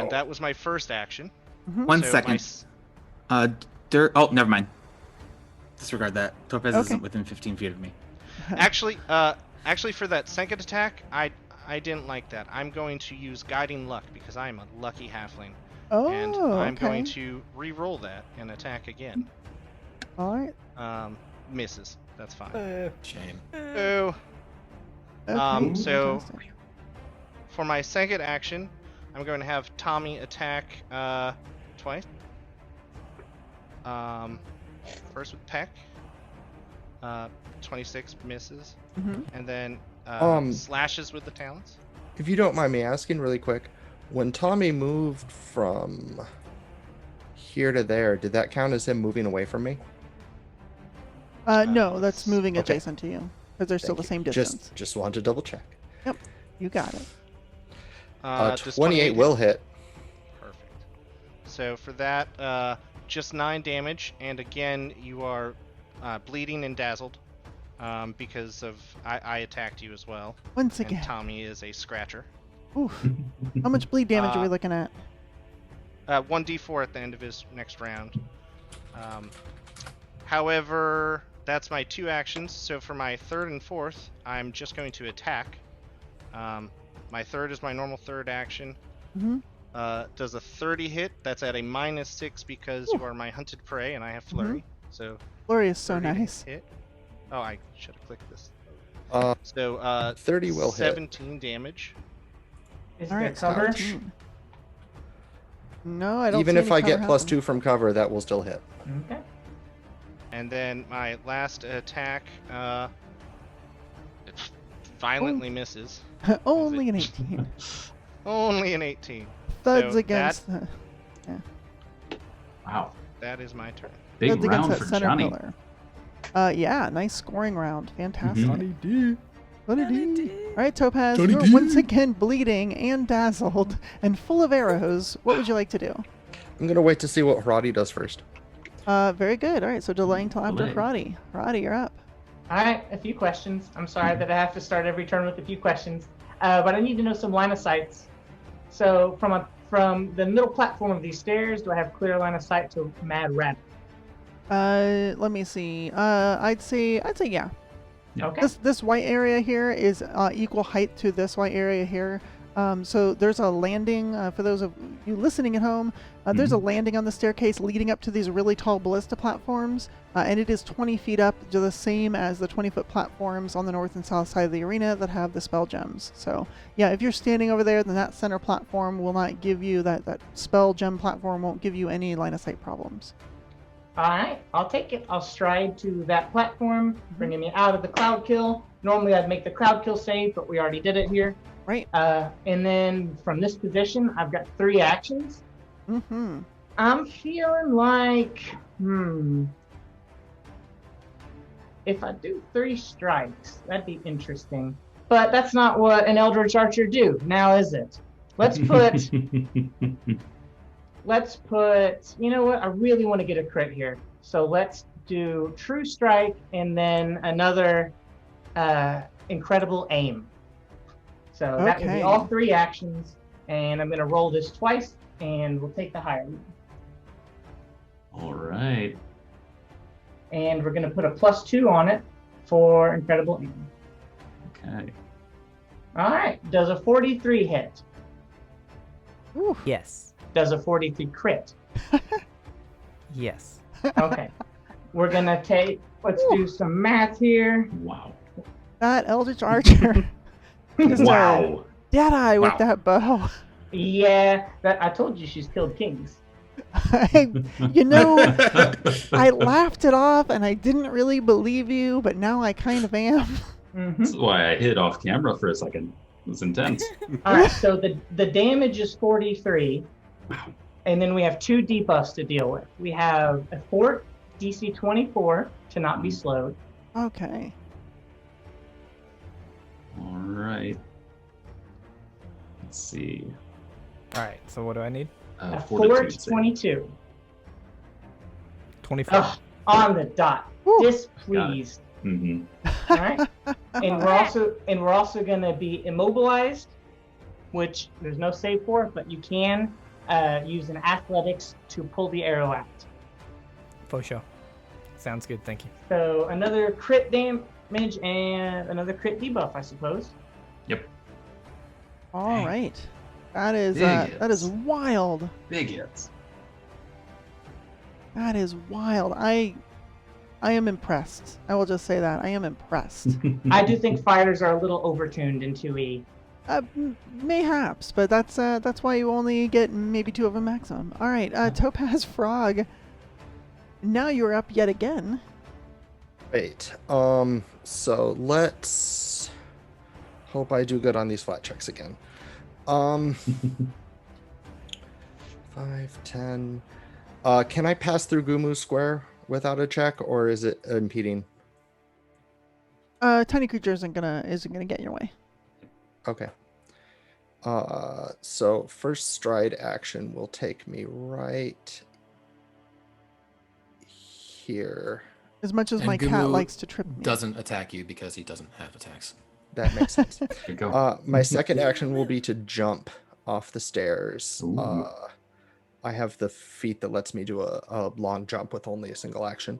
[SPEAKER 4] that was my first action.
[SPEAKER 10] 1 second. Oh, never mind. Disregard that. Topaz isn't within 15 feet of me.
[SPEAKER 4] Actually, for that second attack, I didn't like that. I'm going to use Guiding Luck because I'm a lucky halfling.
[SPEAKER 1] Oh,
[SPEAKER 4] and I'm going to re-roll that and attack again.
[SPEAKER 1] All right.
[SPEAKER 4] Misses. That's fine.
[SPEAKER 6] Shame.
[SPEAKER 4] So,
[SPEAKER 1] Okay,
[SPEAKER 4] so
[SPEAKER 1] fantastic.
[SPEAKER 4] for my second action, I'm going to have Tommy attack twice. First with Peck. 26 misses. And then slashes with the talons.
[SPEAKER 11] If you don't mind me asking really quick, when Tommy moved from here to there, did that count as him moving away from me?
[SPEAKER 1] No, that's moving
[SPEAKER 11] okay.
[SPEAKER 1] adjacent to you, because they're still the same distance.
[SPEAKER 11] Just wanted to double check.
[SPEAKER 1] Yep, you got it.
[SPEAKER 4] Does
[SPEAKER 11] 28 will hit.
[SPEAKER 4] Perfect. So for that, just 9 damage, and again, you are bleeding and dazzled because of I attacked you as well.
[SPEAKER 1] Once again.
[SPEAKER 4] And Tommy is a scratcher.
[SPEAKER 1] Oof. How much bleed damage are we looking at?
[SPEAKER 4] 1d4 at the end of his next round. However, that's my 2 actions, so for my third and fourth, I'm just going to attack. My third is my normal third action. Does a 30 hit? That's at a -6 because you are my hunted prey and I have flurry. So
[SPEAKER 1] Flurry is so nice.
[SPEAKER 4] Hit. Oh, I should have clicked this.
[SPEAKER 11] So 30 will
[SPEAKER 4] 17 damage.
[SPEAKER 8] Is
[SPEAKER 1] All
[SPEAKER 8] there
[SPEAKER 1] right,
[SPEAKER 8] cover?
[SPEAKER 1] 17. No, I don't.
[SPEAKER 11] Even
[SPEAKER 1] see
[SPEAKER 11] if
[SPEAKER 1] any
[SPEAKER 11] I
[SPEAKER 1] cover
[SPEAKER 11] get +2
[SPEAKER 1] happening.
[SPEAKER 11] from cover, that will still hit.
[SPEAKER 8] Okay.
[SPEAKER 4] And then my last attack, it violently misses.
[SPEAKER 1] Only an 18.
[SPEAKER 4] Only an 18.
[SPEAKER 1] Thuds
[SPEAKER 4] So
[SPEAKER 1] against
[SPEAKER 2] Wow.
[SPEAKER 4] that is my turn.
[SPEAKER 2] Big
[SPEAKER 1] thuds against
[SPEAKER 2] round
[SPEAKER 1] that
[SPEAKER 2] for
[SPEAKER 1] center
[SPEAKER 2] Johnny.
[SPEAKER 1] pillar. Yeah, nice scoring round. Fantastic.
[SPEAKER 2] Mhm.
[SPEAKER 11] D.
[SPEAKER 1] Johnny D. All right, Topaz,
[SPEAKER 11] Johnny
[SPEAKER 1] you're
[SPEAKER 11] D.
[SPEAKER 1] once again bleeding and dazzled and full of arrows. What would you like to do?
[SPEAKER 11] I'm gonna wait to see what Roddy does first.
[SPEAKER 1] Very good. All right, so delaying till after
[SPEAKER 2] Delay.
[SPEAKER 1] Roddy. Roddy, you're up.
[SPEAKER 8] All right, a few questions. I'm sorry that I have to start every turn with a few questions, but I need to know some line of sights. So from the middle platform of these stairs, do I have clear line of sight to Mad Rat?
[SPEAKER 1] Let me see. I'd say yeah.
[SPEAKER 2] Yeah.
[SPEAKER 8] Okay.
[SPEAKER 1] This white area here is equal height to this white area here. So there's a landing for those of you listening at home. There's a landing on the staircase leading up to these really tall ballista platforms, and it is 20 feet up, the same as the 20-foot platforms on the north and south side of the arena that have the spell gems. So yeah, if you're standing over there, then that center platform will not give you that spell gem platform won't give you any line of sight problems.
[SPEAKER 8] All right, I'll take it. I'll stride to that platform, bringing me out of the cloud kill. Normally I'd make the cloud kill save, but we already did it here.
[SPEAKER 1] Right.
[SPEAKER 8] And then from this position, I've got 3 actions.
[SPEAKER 1] Mm-hmm.
[SPEAKER 8] I'm feeling like, if I do 3 strikes, that'd be interesting. But that's not what an Eldritch Archer do, now is it? Let's put, you know what? I really want to get a crit here. So let's do True Strike and then another Incredible Aim. So that would be all 3 actions, and I'm going to roll this twice, and we'll take the higher one.
[SPEAKER 2] All right.
[SPEAKER 8] And we're going to put a +2 on it for Incredible Aim.
[SPEAKER 2] Okay.
[SPEAKER 8] All right. Does a 43 hit?
[SPEAKER 1] Oof.
[SPEAKER 5] Yes.
[SPEAKER 8] Does a 43 crit?
[SPEAKER 5] Yes.
[SPEAKER 8] Okay. We're going to let's do some math here.
[SPEAKER 2] Wow.
[SPEAKER 1] That Eldritch Archer. Just
[SPEAKER 2] Wow.
[SPEAKER 1] Deadeye with
[SPEAKER 2] Wow.
[SPEAKER 1] that bow.
[SPEAKER 8] Yeah, I told you she's killed kings.
[SPEAKER 1] You know, I laughed it off and I didn't really believe you, but now I kind of am.
[SPEAKER 2] This is why I hid off camera for a second. It was intense.
[SPEAKER 8] All right, so the damage is 43, and then we have 2 debuffs to deal with. We have a fort DC 24 to not be slowed.
[SPEAKER 1] Okay.
[SPEAKER 2] All right. Let's see.
[SPEAKER 5] All right. So what do I need?
[SPEAKER 8] A
[SPEAKER 2] Fortitude
[SPEAKER 8] fort
[SPEAKER 2] save.
[SPEAKER 8] 22.
[SPEAKER 5] 24.
[SPEAKER 8] Ugh, on the dot.
[SPEAKER 1] Woo.
[SPEAKER 8] Displeased.
[SPEAKER 2] Mhm.
[SPEAKER 8] All right, and we're also going to be immobilized, which there's no save for, but you can use an athletics to pull the arrow out.
[SPEAKER 5] For sure. Sounds good. Thank you.
[SPEAKER 8] So another crit damage and another crit debuff, I suppose.
[SPEAKER 2] Yep.
[SPEAKER 1] All right. That is
[SPEAKER 2] Big
[SPEAKER 1] that is
[SPEAKER 2] hits.
[SPEAKER 1] wild.
[SPEAKER 2] Big hits.
[SPEAKER 1] That is wild. I am impressed. I will just say that. I am impressed.
[SPEAKER 8] I do think fighters are a little overtuned in 2E.
[SPEAKER 1] Mayhaps, but that's why you only get maybe 2 of them maximum. All right, Topaz Frog. Now you're up yet again.
[SPEAKER 11] Wait. So let's hope I do good on these flat checks again. 5, 10. Can I pass through Gumu Square without a check, or is it impeding?
[SPEAKER 1] Tiny creature isn't gonna get in your way.
[SPEAKER 11] Okay. So first stride action will take me right here.
[SPEAKER 1] As much as
[SPEAKER 6] And
[SPEAKER 1] my cat
[SPEAKER 6] Gumu
[SPEAKER 1] likes to trip me.
[SPEAKER 6] Doesn't attack you because he doesn't have attacks.
[SPEAKER 11] That makes sense.
[SPEAKER 2] There you go.
[SPEAKER 11] My second action will be to jump off the stairs.
[SPEAKER 2] Ooh.
[SPEAKER 11] I have the feat that lets me do a long jump with only a single action.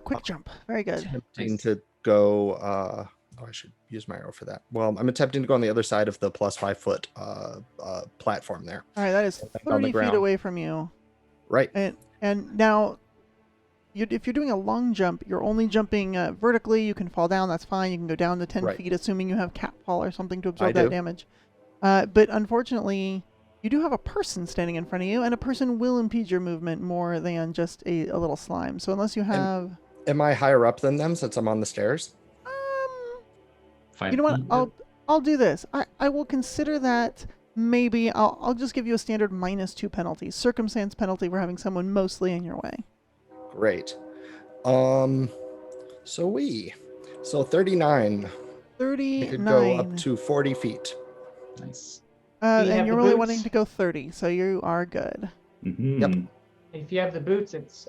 [SPEAKER 1] Quick jump. Very good.
[SPEAKER 11] Attempting to go. I should use my arrow for that. Well, I'm attempting to go on the other side of the plus 5 foot platform there.
[SPEAKER 1] All right, that is
[SPEAKER 11] On
[SPEAKER 1] 30
[SPEAKER 11] the
[SPEAKER 1] feet
[SPEAKER 11] ground.
[SPEAKER 1] away from you.
[SPEAKER 11] Right.
[SPEAKER 1] And now, if you're doing a long jump, you're only jumping vertically. You can fall down. That's fine. You can go down to 10
[SPEAKER 11] Right.
[SPEAKER 1] feet, assuming you have cat fall or something to absorb
[SPEAKER 11] I
[SPEAKER 1] that
[SPEAKER 11] do.
[SPEAKER 1] damage. But unfortunately, you do have a person standing in front of you, and a person will impede your movement more than just a little slime. So unless you have...
[SPEAKER 11] Am I higher up than them since I'm on the stairs?
[SPEAKER 1] You know what? I'll do this. I will consider that maybe I'll just give you a standard -2 penalty. Circumstance penalty for having someone mostly in your way.
[SPEAKER 11] Great. So 39.
[SPEAKER 1] 39.
[SPEAKER 11] You could go up to 40 feet.
[SPEAKER 2] Nice.
[SPEAKER 1] And you're only wanting to go 30, so you are good.
[SPEAKER 2] Mm-hmm.
[SPEAKER 11] Yep.
[SPEAKER 8] If you have the boots, it's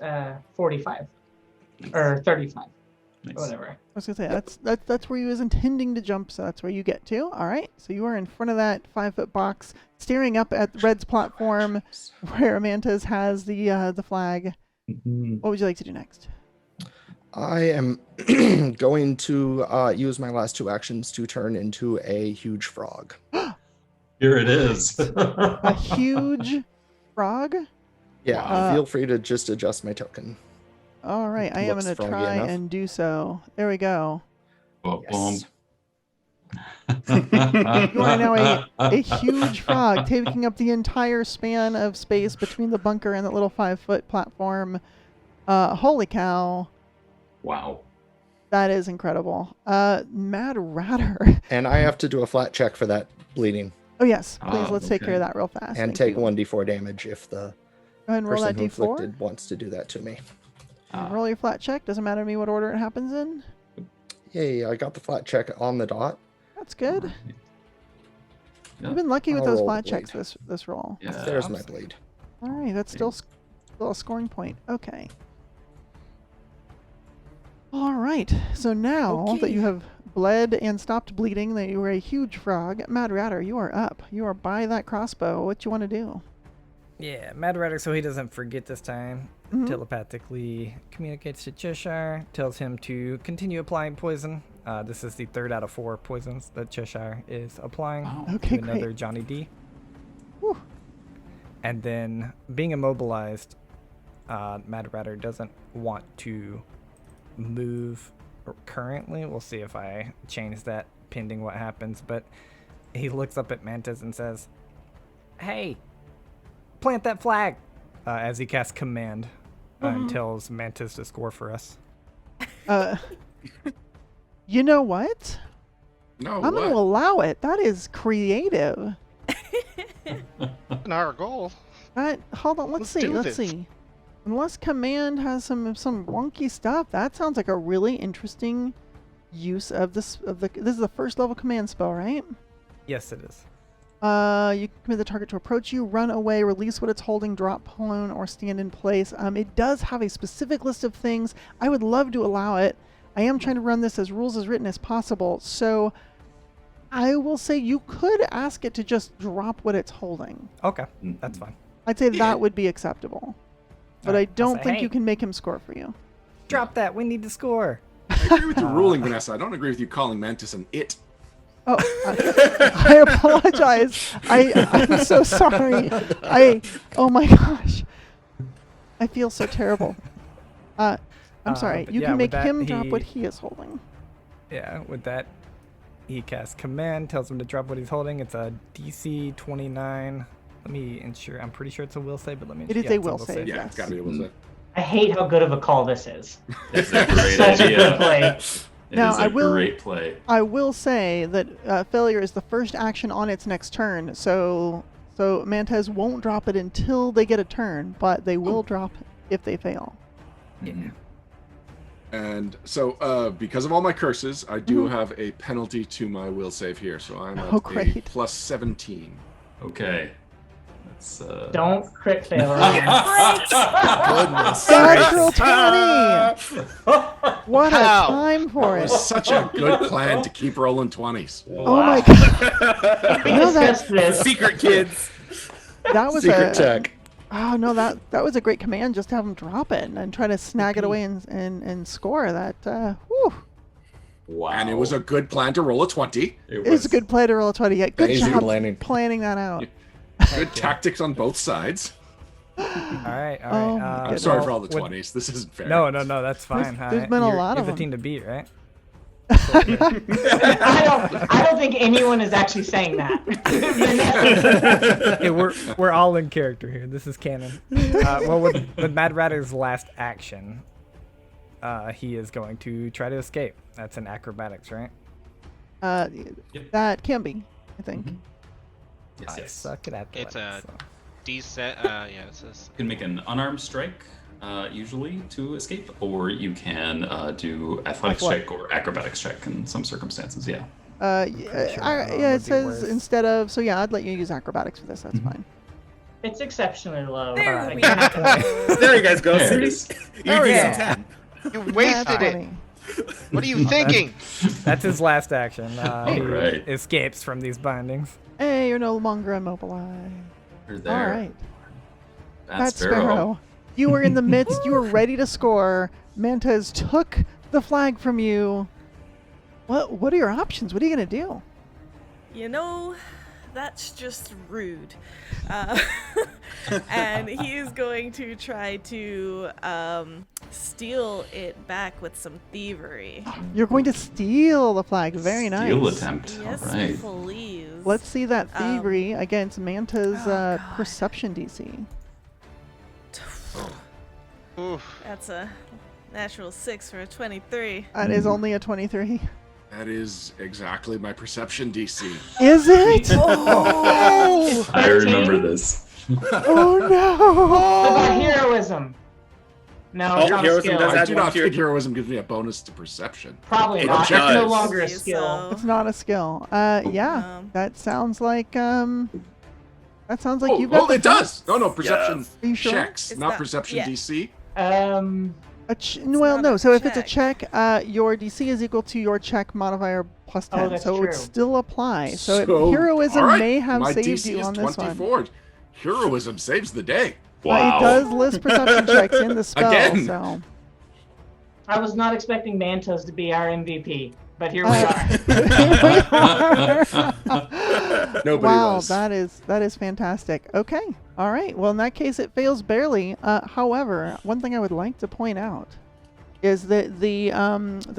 [SPEAKER 8] 45 or 35,
[SPEAKER 2] Nice.
[SPEAKER 8] whatever.
[SPEAKER 1] I was gonna say that's where you was intending to jump, so that's where you get to. All right, so you are in front of that 5-foot box, staring up at Red's platform, where Amanta's has the flag.
[SPEAKER 2] Mm-hmm.
[SPEAKER 1] What would you like to do next?
[SPEAKER 11] I am going to use my last 2 actions to turn into a huge frog.
[SPEAKER 2] Here it is.
[SPEAKER 1] A huge frog?
[SPEAKER 11] Yeah,
[SPEAKER 2] Wow.
[SPEAKER 11] feel free to just adjust my token.
[SPEAKER 1] All right, I am
[SPEAKER 11] Looks
[SPEAKER 1] going to
[SPEAKER 11] froggy
[SPEAKER 1] try
[SPEAKER 11] enough.
[SPEAKER 1] and do so. There we go.
[SPEAKER 11] Yes.
[SPEAKER 1] You are now a huge frog, taking up the entire span of space between the bunker and that little 5-foot platform. Holy cow.
[SPEAKER 2] Wow.
[SPEAKER 1] That is incredible. Mad Ratter.
[SPEAKER 11] And I have to do a flat check for that bleeding
[SPEAKER 1] Oh, yes. Please, let's take
[SPEAKER 2] okay.
[SPEAKER 1] care of that real fast.
[SPEAKER 11] and
[SPEAKER 1] Thank
[SPEAKER 11] take
[SPEAKER 1] you.
[SPEAKER 11] 1d4 damage if the
[SPEAKER 1] Go ahead and roll
[SPEAKER 11] person
[SPEAKER 1] that
[SPEAKER 11] who
[SPEAKER 1] d4.
[SPEAKER 11] inflicted wants to do that to me.
[SPEAKER 1] Roll your flat check. Doesn't matter to me what order it happens in.
[SPEAKER 11] Yay, I got the flat check on the dot.
[SPEAKER 1] That's good.
[SPEAKER 2] Yep.
[SPEAKER 1] You've been lucky with
[SPEAKER 11] I'll
[SPEAKER 1] those
[SPEAKER 11] roll
[SPEAKER 1] flat
[SPEAKER 11] the
[SPEAKER 1] checks
[SPEAKER 11] blade.
[SPEAKER 1] this roll.
[SPEAKER 2] Yeah,
[SPEAKER 11] There's my bleed.
[SPEAKER 1] All right, that's still a scoring point. Okay. All right. So now that you have bled and stopped bleeding, that you were a huge frog, Mad Ratter, you are up. You are by that crossbow. What you want to do?
[SPEAKER 5] Yeah, Mad Ratter, so he doesn't forget this time,
[SPEAKER 1] Mhm.
[SPEAKER 5] telepathically communicates to Cheshire, tells him to continue applying poison. This is the 3rd out of 4 poisons that Cheshire is applying
[SPEAKER 2] Wow.
[SPEAKER 1] Okay,
[SPEAKER 5] to another
[SPEAKER 1] great.
[SPEAKER 5] Johnny D.
[SPEAKER 1] Whew.
[SPEAKER 5] And then, being immobilized, Mad Ratter doesn't want to move currently. We'll see if I change that pending what happens. But he looks up at Mantis and says, "Hey, plant that flag!" As he casts command and tells Mantis to score for us.
[SPEAKER 1] You know what?
[SPEAKER 7] No,
[SPEAKER 1] I'm going to
[SPEAKER 7] what?
[SPEAKER 1] allow it. That is creative.
[SPEAKER 4] And our goal.
[SPEAKER 1] Hold on. Let's see.
[SPEAKER 4] do
[SPEAKER 1] Let's
[SPEAKER 4] this.
[SPEAKER 1] see. Unless command has some wonky stuff, that sounds like a really interesting use of this. This is the first level command spell, right?
[SPEAKER 5] Yes, it is.
[SPEAKER 1] You can command the target to approach you, run away, release what it's holding, drop prone, or stand in place. It does have a specific list of things. I would love to allow it. I am trying to run this as rules as written as possible, so I will say you could ask it to just drop what it's holding.
[SPEAKER 5] Okay, that's fine.
[SPEAKER 1] I'd say that would be acceptable. But I
[SPEAKER 5] Alright, I'll
[SPEAKER 1] don't
[SPEAKER 5] say,
[SPEAKER 1] think
[SPEAKER 5] "Hey,
[SPEAKER 1] you can make him score for you.
[SPEAKER 5] drop that. We need to score."
[SPEAKER 7] I agree with your ruling, Vanessa. I don't agree with you calling Mantis an it.
[SPEAKER 1] Oh, I apologize. I'm so sorry. Oh my gosh. I feel so terrible. I'm sorry.
[SPEAKER 5] but
[SPEAKER 1] You
[SPEAKER 5] yeah,
[SPEAKER 1] can
[SPEAKER 5] with
[SPEAKER 1] make
[SPEAKER 5] that,
[SPEAKER 1] him drop what he is holding.
[SPEAKER 5] Yeah, with that, he casts command, tells him to drop what he's holding. It's a DC 29. Let me ensure. I'm pretty sure it's a will save, but let me.
[SPEAKER 1] It is
[SPEAKER 5] yeah,
[SPEAKER 1] a
[SPEAKER 5] it's
[SPEAKER 1] will save.
[SPEAKER 7] Yeah,
[SPEAKER 1] Yes.
[SPEAKER 7] it's got to be able to.
[SPEAKER 8] I hate how good of a call this is.
[SPEAKER 2] It's a great
[SPEAKER 8] Such a
[SPEAKER 2] idea.
[SPEAKER 8] good play.
[SPEAKER 2] It
[SPEAKER 1] Now,
[SPEAKER 2] is
[SPEAKER 1] I
[SPEAKER 2] a
[SPEAKER 1] will-
[SPEAKER 2] great play.
[SPEAKER 1] I will say that failure is the first action on its next turn, so Mantez won't drop it until they get a turn, but they will drop it if they fail.
[SPEAKER 5] Yeah.
[SPEAKER 7] And so, because of all my curses, I do have a penalty to my will save here. So I'm at
[SPEAKER 1] Oh,
[SPEAKER 7] a
[SPEAKER 1] great.
[SPEAKER 7] plus 17.
[SPEAKER 2] Okay. Let's
[SPEAKER 8] Don't crit fail again.
[SPEAKER 11] Goodness.
[SPEAKER 1] Natural 20! What a
[SPEAKER 4] How?
[SPEAKER 1] time for
[SPEAKER 7] It
[SPEAKER 1] it.
[SPEAKER 7] was such a good plan to keep rolling 20s.
[SPEAKER 1] Oh my god.
[SPEAKER 8] We
[SPEAKER 1] No, that-
[SPEAKER 8] discussed this.
[SPEAKER 10] Secret kids.
[SPEAKER 1] That was
[SPEAKER 11] Secret
[SPEAKER 1] a
[SPEAKER 11] tech.
[SPEAKER 1] Oh no, that was a great command. Just have him drop it and try to snag it away and score that. Whew.
[SPEAKER 2] wow.
[SPEAKER 7] And it was a good plan to roll a 20.
[SPEAKER 1] It was a good play to roll a 20. Yeah, good
[SPEAKER 11] Easy
[SPEAKER 1] job
[SPEAKER 11] planning.
[SPEAKER 1] planning that out.
[SPEAKER 7] Good tactics on both sides.
[SPEAKER 5] All right.
[SPEAKER 1] Oh, my
[SPEAKER 7] I'm
[SPEAKER 1] goodness.
[SPEAKER 7] sorry for all the
[SPEAKER 5] with-
[SPEAKER 7] 20s. This isn't fair.
[SPEAKER 5] No, that's fine.
[SPEAKER 1] There's been a lot
[SPEAKER 5] you're
[SPEAKER 1] of
[SPEAKER 5] the
[SPEAKER 1] them.
[SPEAKER 5] team to beat, right?
[SPEAKER 8] I don't think anyone is actually saying that.
[SPEAKER 5] Hey, we're all in character here. This is canon. Well, with Mad Ratter's last action, he is going to try to escape. That's an acrobatics, right?
[SPEAKER 1] That can be, I think.
[SPEAKER 2] Yes,
[SPEAKER 5] I
[SPEAKER 2] yes.
[SPEAKER 5] suck at athletics.
[SPEAKER 4] It's a
[SPEAKER 5] so.
[SPEAKER 4] D set. Yeah, it says.
[SPEAKER 2] You can make an unarmed strike, usually, to escape, or you can do athletics check or acrobatics check in some circumstances, yeah.
[SPEAKER 1] It says instead of, so yeah, I'd let you use acrobatics for this, that's fine.
[SPEAKER 8] It's exceptionally low.
[SPEAKER 3] There
[SPEAKER 8] Like,
[SPEAKER 3] we
[SPEAKER 8] go.
[SPEAKER 10] There you guys go.
[SPEAKER 2] There it is.
[SPEAKER 10] You're
[SPEAKER 8] Yeah.
[SPEAKER 4] You wasted it.
[SPEAKER 1] Funny.
[SPEAKER 4] What are you thinking?
[SPEAKER 5] That's his last action. He
[SPEAKER 2] Alright.
[SPEAKER 5] escapes from these bindings.
[SPEAKER 1] Hey, you're no longer immobilized.
[SPEAKER 2] You're there.
[SPEAKER 1] All right.
[SPEAKER 2] Bat
[SPEAKER 1] Sparrow. You were in the midst. You were ready to score. Mantez took the flag from you. What are your options? What are you going to do?
[SPEAKER 3] You know, that's just rude. And he is going to try to steal it back with some thievery.
[SPEAKER 1] You're going to steal the flag. Very nice.
[SPEAKER 2] Steal attempt.
[SPEAKER 3] Yes,
[SPEAKER 2] All right.
[SPEAKER 3] please.
[SPEAKER 1] Let's see that thievery against Manta's
[SPEAKER 3] God.
[SPEAKER 1] perception DC.
[SPEAKER 4] Oof.
[SPEAKER 3] That's a natural 6 for a 23.
[SPEAKER 1] That is only a 23.
[SPEAKER 7] That is exactly my perception DC.
[SPEAKER 1] Is it?
[SPEAKER 3] Oh!
[SPEAKER 2] I remember this.
[SPEAKER 1] Oh
[SPEAKER 8] What
[SPEAKER 1] no!
[SPEAKER 8] about heroism? No, it's not a
[SPEAKER 10] heroism
[SPEAKER 8] skill.
[SPEAKER 10] does
[SPEAKER 7] I
[SPEAKER 10] add
[SPEAKER 7] do
[SPEAKER 10] one
[SPEAKER 7] not
[SPEAKER 10] to your-
[SPEAKER 7] think heroism gives me a bonus to perception.
[SPEAKER 8] Probably
[SPEAKER 7] It
[SPEAKER 8] not. It's
[SPEAKER 7] does.
[SPEAKER 8] no longer a
[SPEAKER 3] So-
[SPEAKER 8] skill.
[SPEAKER 1] It's not a skill. Yeah, that sounds like That sounds like you've got.
[SPEAKER 7] Oh,
[SPEAKER 1] the
[SPEAKER 7] it does. No,
[SPEAKER 1] points.
[SPEAKER 7] perception
[SPEAKER 1] Are you sure?
[SPEAKER 7] checks,
[SPEAKER 3] It's
[SPEAKER 7] not
[SPEAKER 3] not-
[SPEAKER 7] perception
[SPEAKER 3] yeah.
[SPEAKER 7] DC.
[SPEAKER 1] Well,
[SPEAKER 3] not
[SPEAKER 1] no.
[SPEAKER 3] a
[SPEAKER 1] So if it's a
[SPEAKER 3] check.
[SPEAKER 1] check, your DC is equal to your check modifier plus 10,
[SPEAKER 8] that's
[SPEAKER 1] so it would
[SPEAKER 8] true.
[SPEAKER 1] still apply. So,
[SPEAKER 7] So,
[SPEAKER 1] heroism
[SPEAKER 7] all right,
[SPEAKER 1] may have
[SPEAKER 7] my
[SPEAKER 1] saved
[SPEAKER 7] DC
[SPEAKER 1] you
[SPEAKER 7] is
[SPEAKER 1] on this one.
[SPEAKER 7] 24. Heroism saves the day.
[SPEAKER 2] Wow.
[SPEAKER 1] It does list perception checks in the spell,
[SPEAKER 7] Again.
[SPEAKER 1] so.
[SPEAKER 8] I was not expecting Mantos to be our MVP, but here we are.
[SPEAKER 7] Nobody
[SPEAKER 1] Wow,
[SPEAKER 7] was.
[SPEAKER 1] that is fantastic. Okay, all right. Well, in that case, it fails barely. However, one thing I would like to point out is that the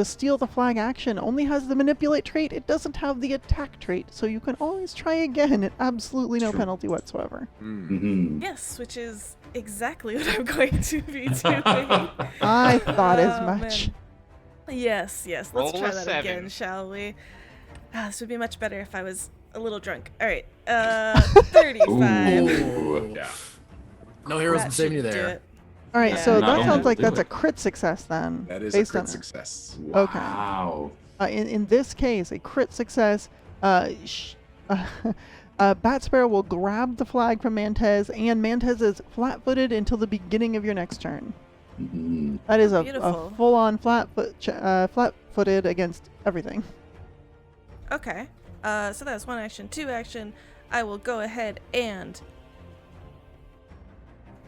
[SPEAKER 1] steal the flag action only has the manipulate trait. It doesn't have the attack trait, so you can always try again at absolutely no penalty whatsoever.
[SPEAKER 2] Mhm.
[SPEAKER 3] Yes, which is exactly what I'm going to be doing.
[SPEAKER 1] I thought as
[SPEAKER 3] Oh,
[SPEAKER 1] much.
[SPEAKER 3] man. Yes. Let's
[SPEAKER 4] Roll
[SPEAKER 3] try
[SPEAKER 4] a
[SPEAKER 3] that
[SPEAKER 4] 7.
[SPEAKER 3] again, shall we? This would be much better if I was a little drunk. All right, 35.
[SPEAKER 2] Ooh.
[SPEAKER 7] Yeah.
[SPEAKER 6] No heroism
[SPEAKER 3] That
[SPEAKER 6] saving you
[SPEAKER 3] should do
[SPEAKER 6] there.
[SPEAKER 3] it.
[SPEAKER 1] All right,
[SPEAKER 3] Yeah.
[SPEAKER 1] so
[SPEAKER 2] Not
[SPEAKER 1] that
[SPEAKER 2] only
[SPEAKER 1] sounds
[SPEAKER 2] will
[SPEAKER 1] like
[SPEAKER 2] do
[SPEAKER 1] that's a
[SPEAKER 2] it.
[SPEAKER 1] crit success then.
[SPEAKER 7] That is a
[SPEAKER 1] based on
[SPEAKER 7] crit
[SPEAKER 1] it.
[SPEAKER 7] success.
[SPEAKER 1] Okay.
[SPEAKER 2] Wow.
[SPEAKER 1] In this case, a crit success. Bat Sparrow will grab the flag from Mantez, and Mantez is flat-footed until the beginning of your next turn.
[SPEAKER 2] Mhm.
[SPEAKER 1] That is a
[SPEAKER 3] Beautiful.
[SPEAKER 1] full-on flat-footed against everything.
[SPEAKER 3] Okay. So that's one action. 2 action. I will go ahead and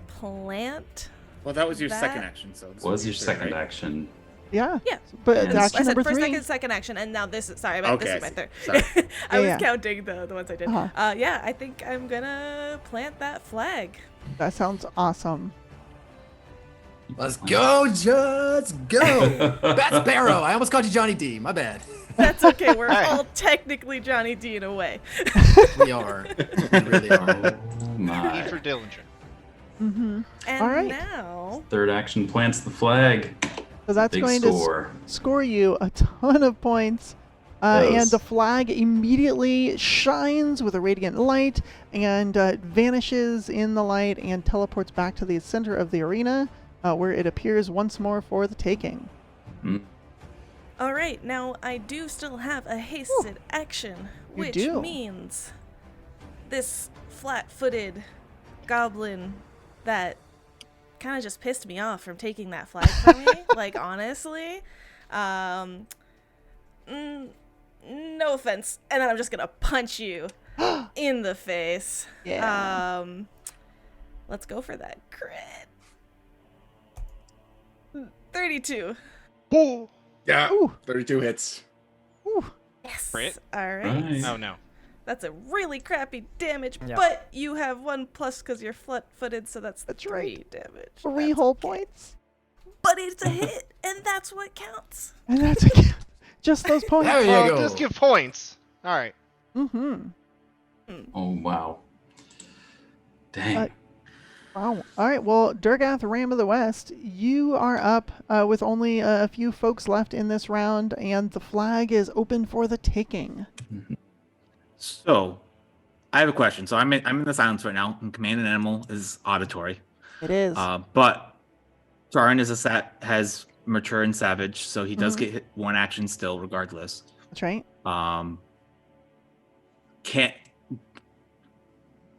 [SPEAKER 3] plant.
[SPEAKER 10] Well, that was your
[SPEAKER 3] That-
[SPEAKER 10] second action, so this
[SPEAKER 2] What was
[SPEAKER 10] would
[SPEAKER 2] your
[SPEAKER 10] be
[SPEAKER 2] second
[SPEAKER 10] right?
[SPEAKER 2] action?
[SPEAKER 1] Yeah.
[SPEAKER 3] Yeah.
[SPEAKER 1] But
[SPEAKER 2] Yeah,
[SPEAKER 1] it's
[SPEAKER 2] that's-
[SPEAKER 1] action
[SPEAKER 3] I said
[SPEAKER 1] number
[SPEAKER 3] first
[SPEAKER 1] 3.
[SPEAKER 3] action, second action, and now this is sorry, this
[SPEAKER 10] Okay,
[SPEAKER 3] is my
[SPEAKER 10] I
[SPEAKER 3] third.
[SPEAKER 10] see.
[SPEAKER 3] I was
[SPEAKER 1] Yeah.
[SPEAKER 3] counting the ones I did.
[SPEAKER 1] Uh-huh.
[SPEAKER 3] Yeah, I think I'm gonna plant that flag.
[SPEAKER 1] That sounds awesome.
[SPEAKER 6] Let's go, let's go. Bat Sparrow. I almost called you Johnny D. My bad.
[SPEAKER 3] That's okay. We're
[SPEAKER 4] Hey.
[SPEAKER 3] all technically Johnny D in a way.
[SPEAKER 6] We are. We really are.
[SPEAKER 2] Oh
[SPEAKER 4] E
[SPEAKER 2] my.
[SPEAKER 4] for Dillinger.
[SPEAKER 3] And
[SPEAKER 1] All right.
[SPEAKER 3] now,
[SPEAKER 2] Third action plants the flag.
[SPEAKER 1] So that's
[SPEAKER 2] Big
[SPEAKER 1] going
[SPEAKER 2] score.
[SPEAKER 1] to score you a ton of points. And
[SPEAKER 2] Does.
[SPEAKER 1] the flag immediately shines with a radiant light and vanishes in the light and teleports back to the center of the arena, where it appears once more for the taking.
[SPEAKER 2] Mm.
[SPEAKER 3] all right. Now I do still have a hasted action,
[SPEAKER 1] You
[SPEAKER 3] which
[SPEAKER 1] do.
[SPEAKER 3] means this flat-footed goblin that kind of just pissed me off from taking that flag from me. Like honestly, no offense, and then I'm just gonna punch you in the face.
[SPEAKER 1] Yeah.
[SPEAKER 3] Let's go for that crit. 32.
[SPEAKER 7] Yeah.
[SPEAKER 1] Ooh.
[SPEAKER 7] 32 hits.
[SPEAKER 3] Yes.
[SPEAKER 4] Crit?
[SPEAKER 3] All right.
[SPEAKER 2] Nice.
[SPEAKER 4] Oh no.
[SPEAKER 3] That's a really crappy damage,
[SPEAKER 5] Yeah.
[SPEAKER 3] but you have 1+ because you're flat-footed, so that's 3
[SPEAKER 1] right.
[SPEAKER 3] damage.
[SPEAKER 1] 3
[SPEAKER 3] That's
[SPEAKER 1] whole
[SPEAKER 3] okay.
[SPEAKER 1] points.
[SPEAKER 3] But it's a hit, and that's what counts.
[SPEAKER 1] And that's a Just those points.
[SPEAKER 6] There you
[SPEAKER 4] Well,
[SPEAKER 6] go.
[SPEAKER 4] just give points. All right.
[SPEAKER 1] Mm-hmm.
[SPEAKER 2] Oh wow. Dang.
[SPEAKER 1] Wow. All right. Well, Durgath, Ram of the West, you are up with only a few folks left in this round, and the flag is open for the taking.
[SPEAKER 10] So, I have a question. So I'm in the silence right now, and command an animal is auditory.
[SPEAKER 1] It is.
[SPEAKER 10] But Charin has mature and savage, so he does get hit one action still, regardless.
[SPEAKER 1] That's right.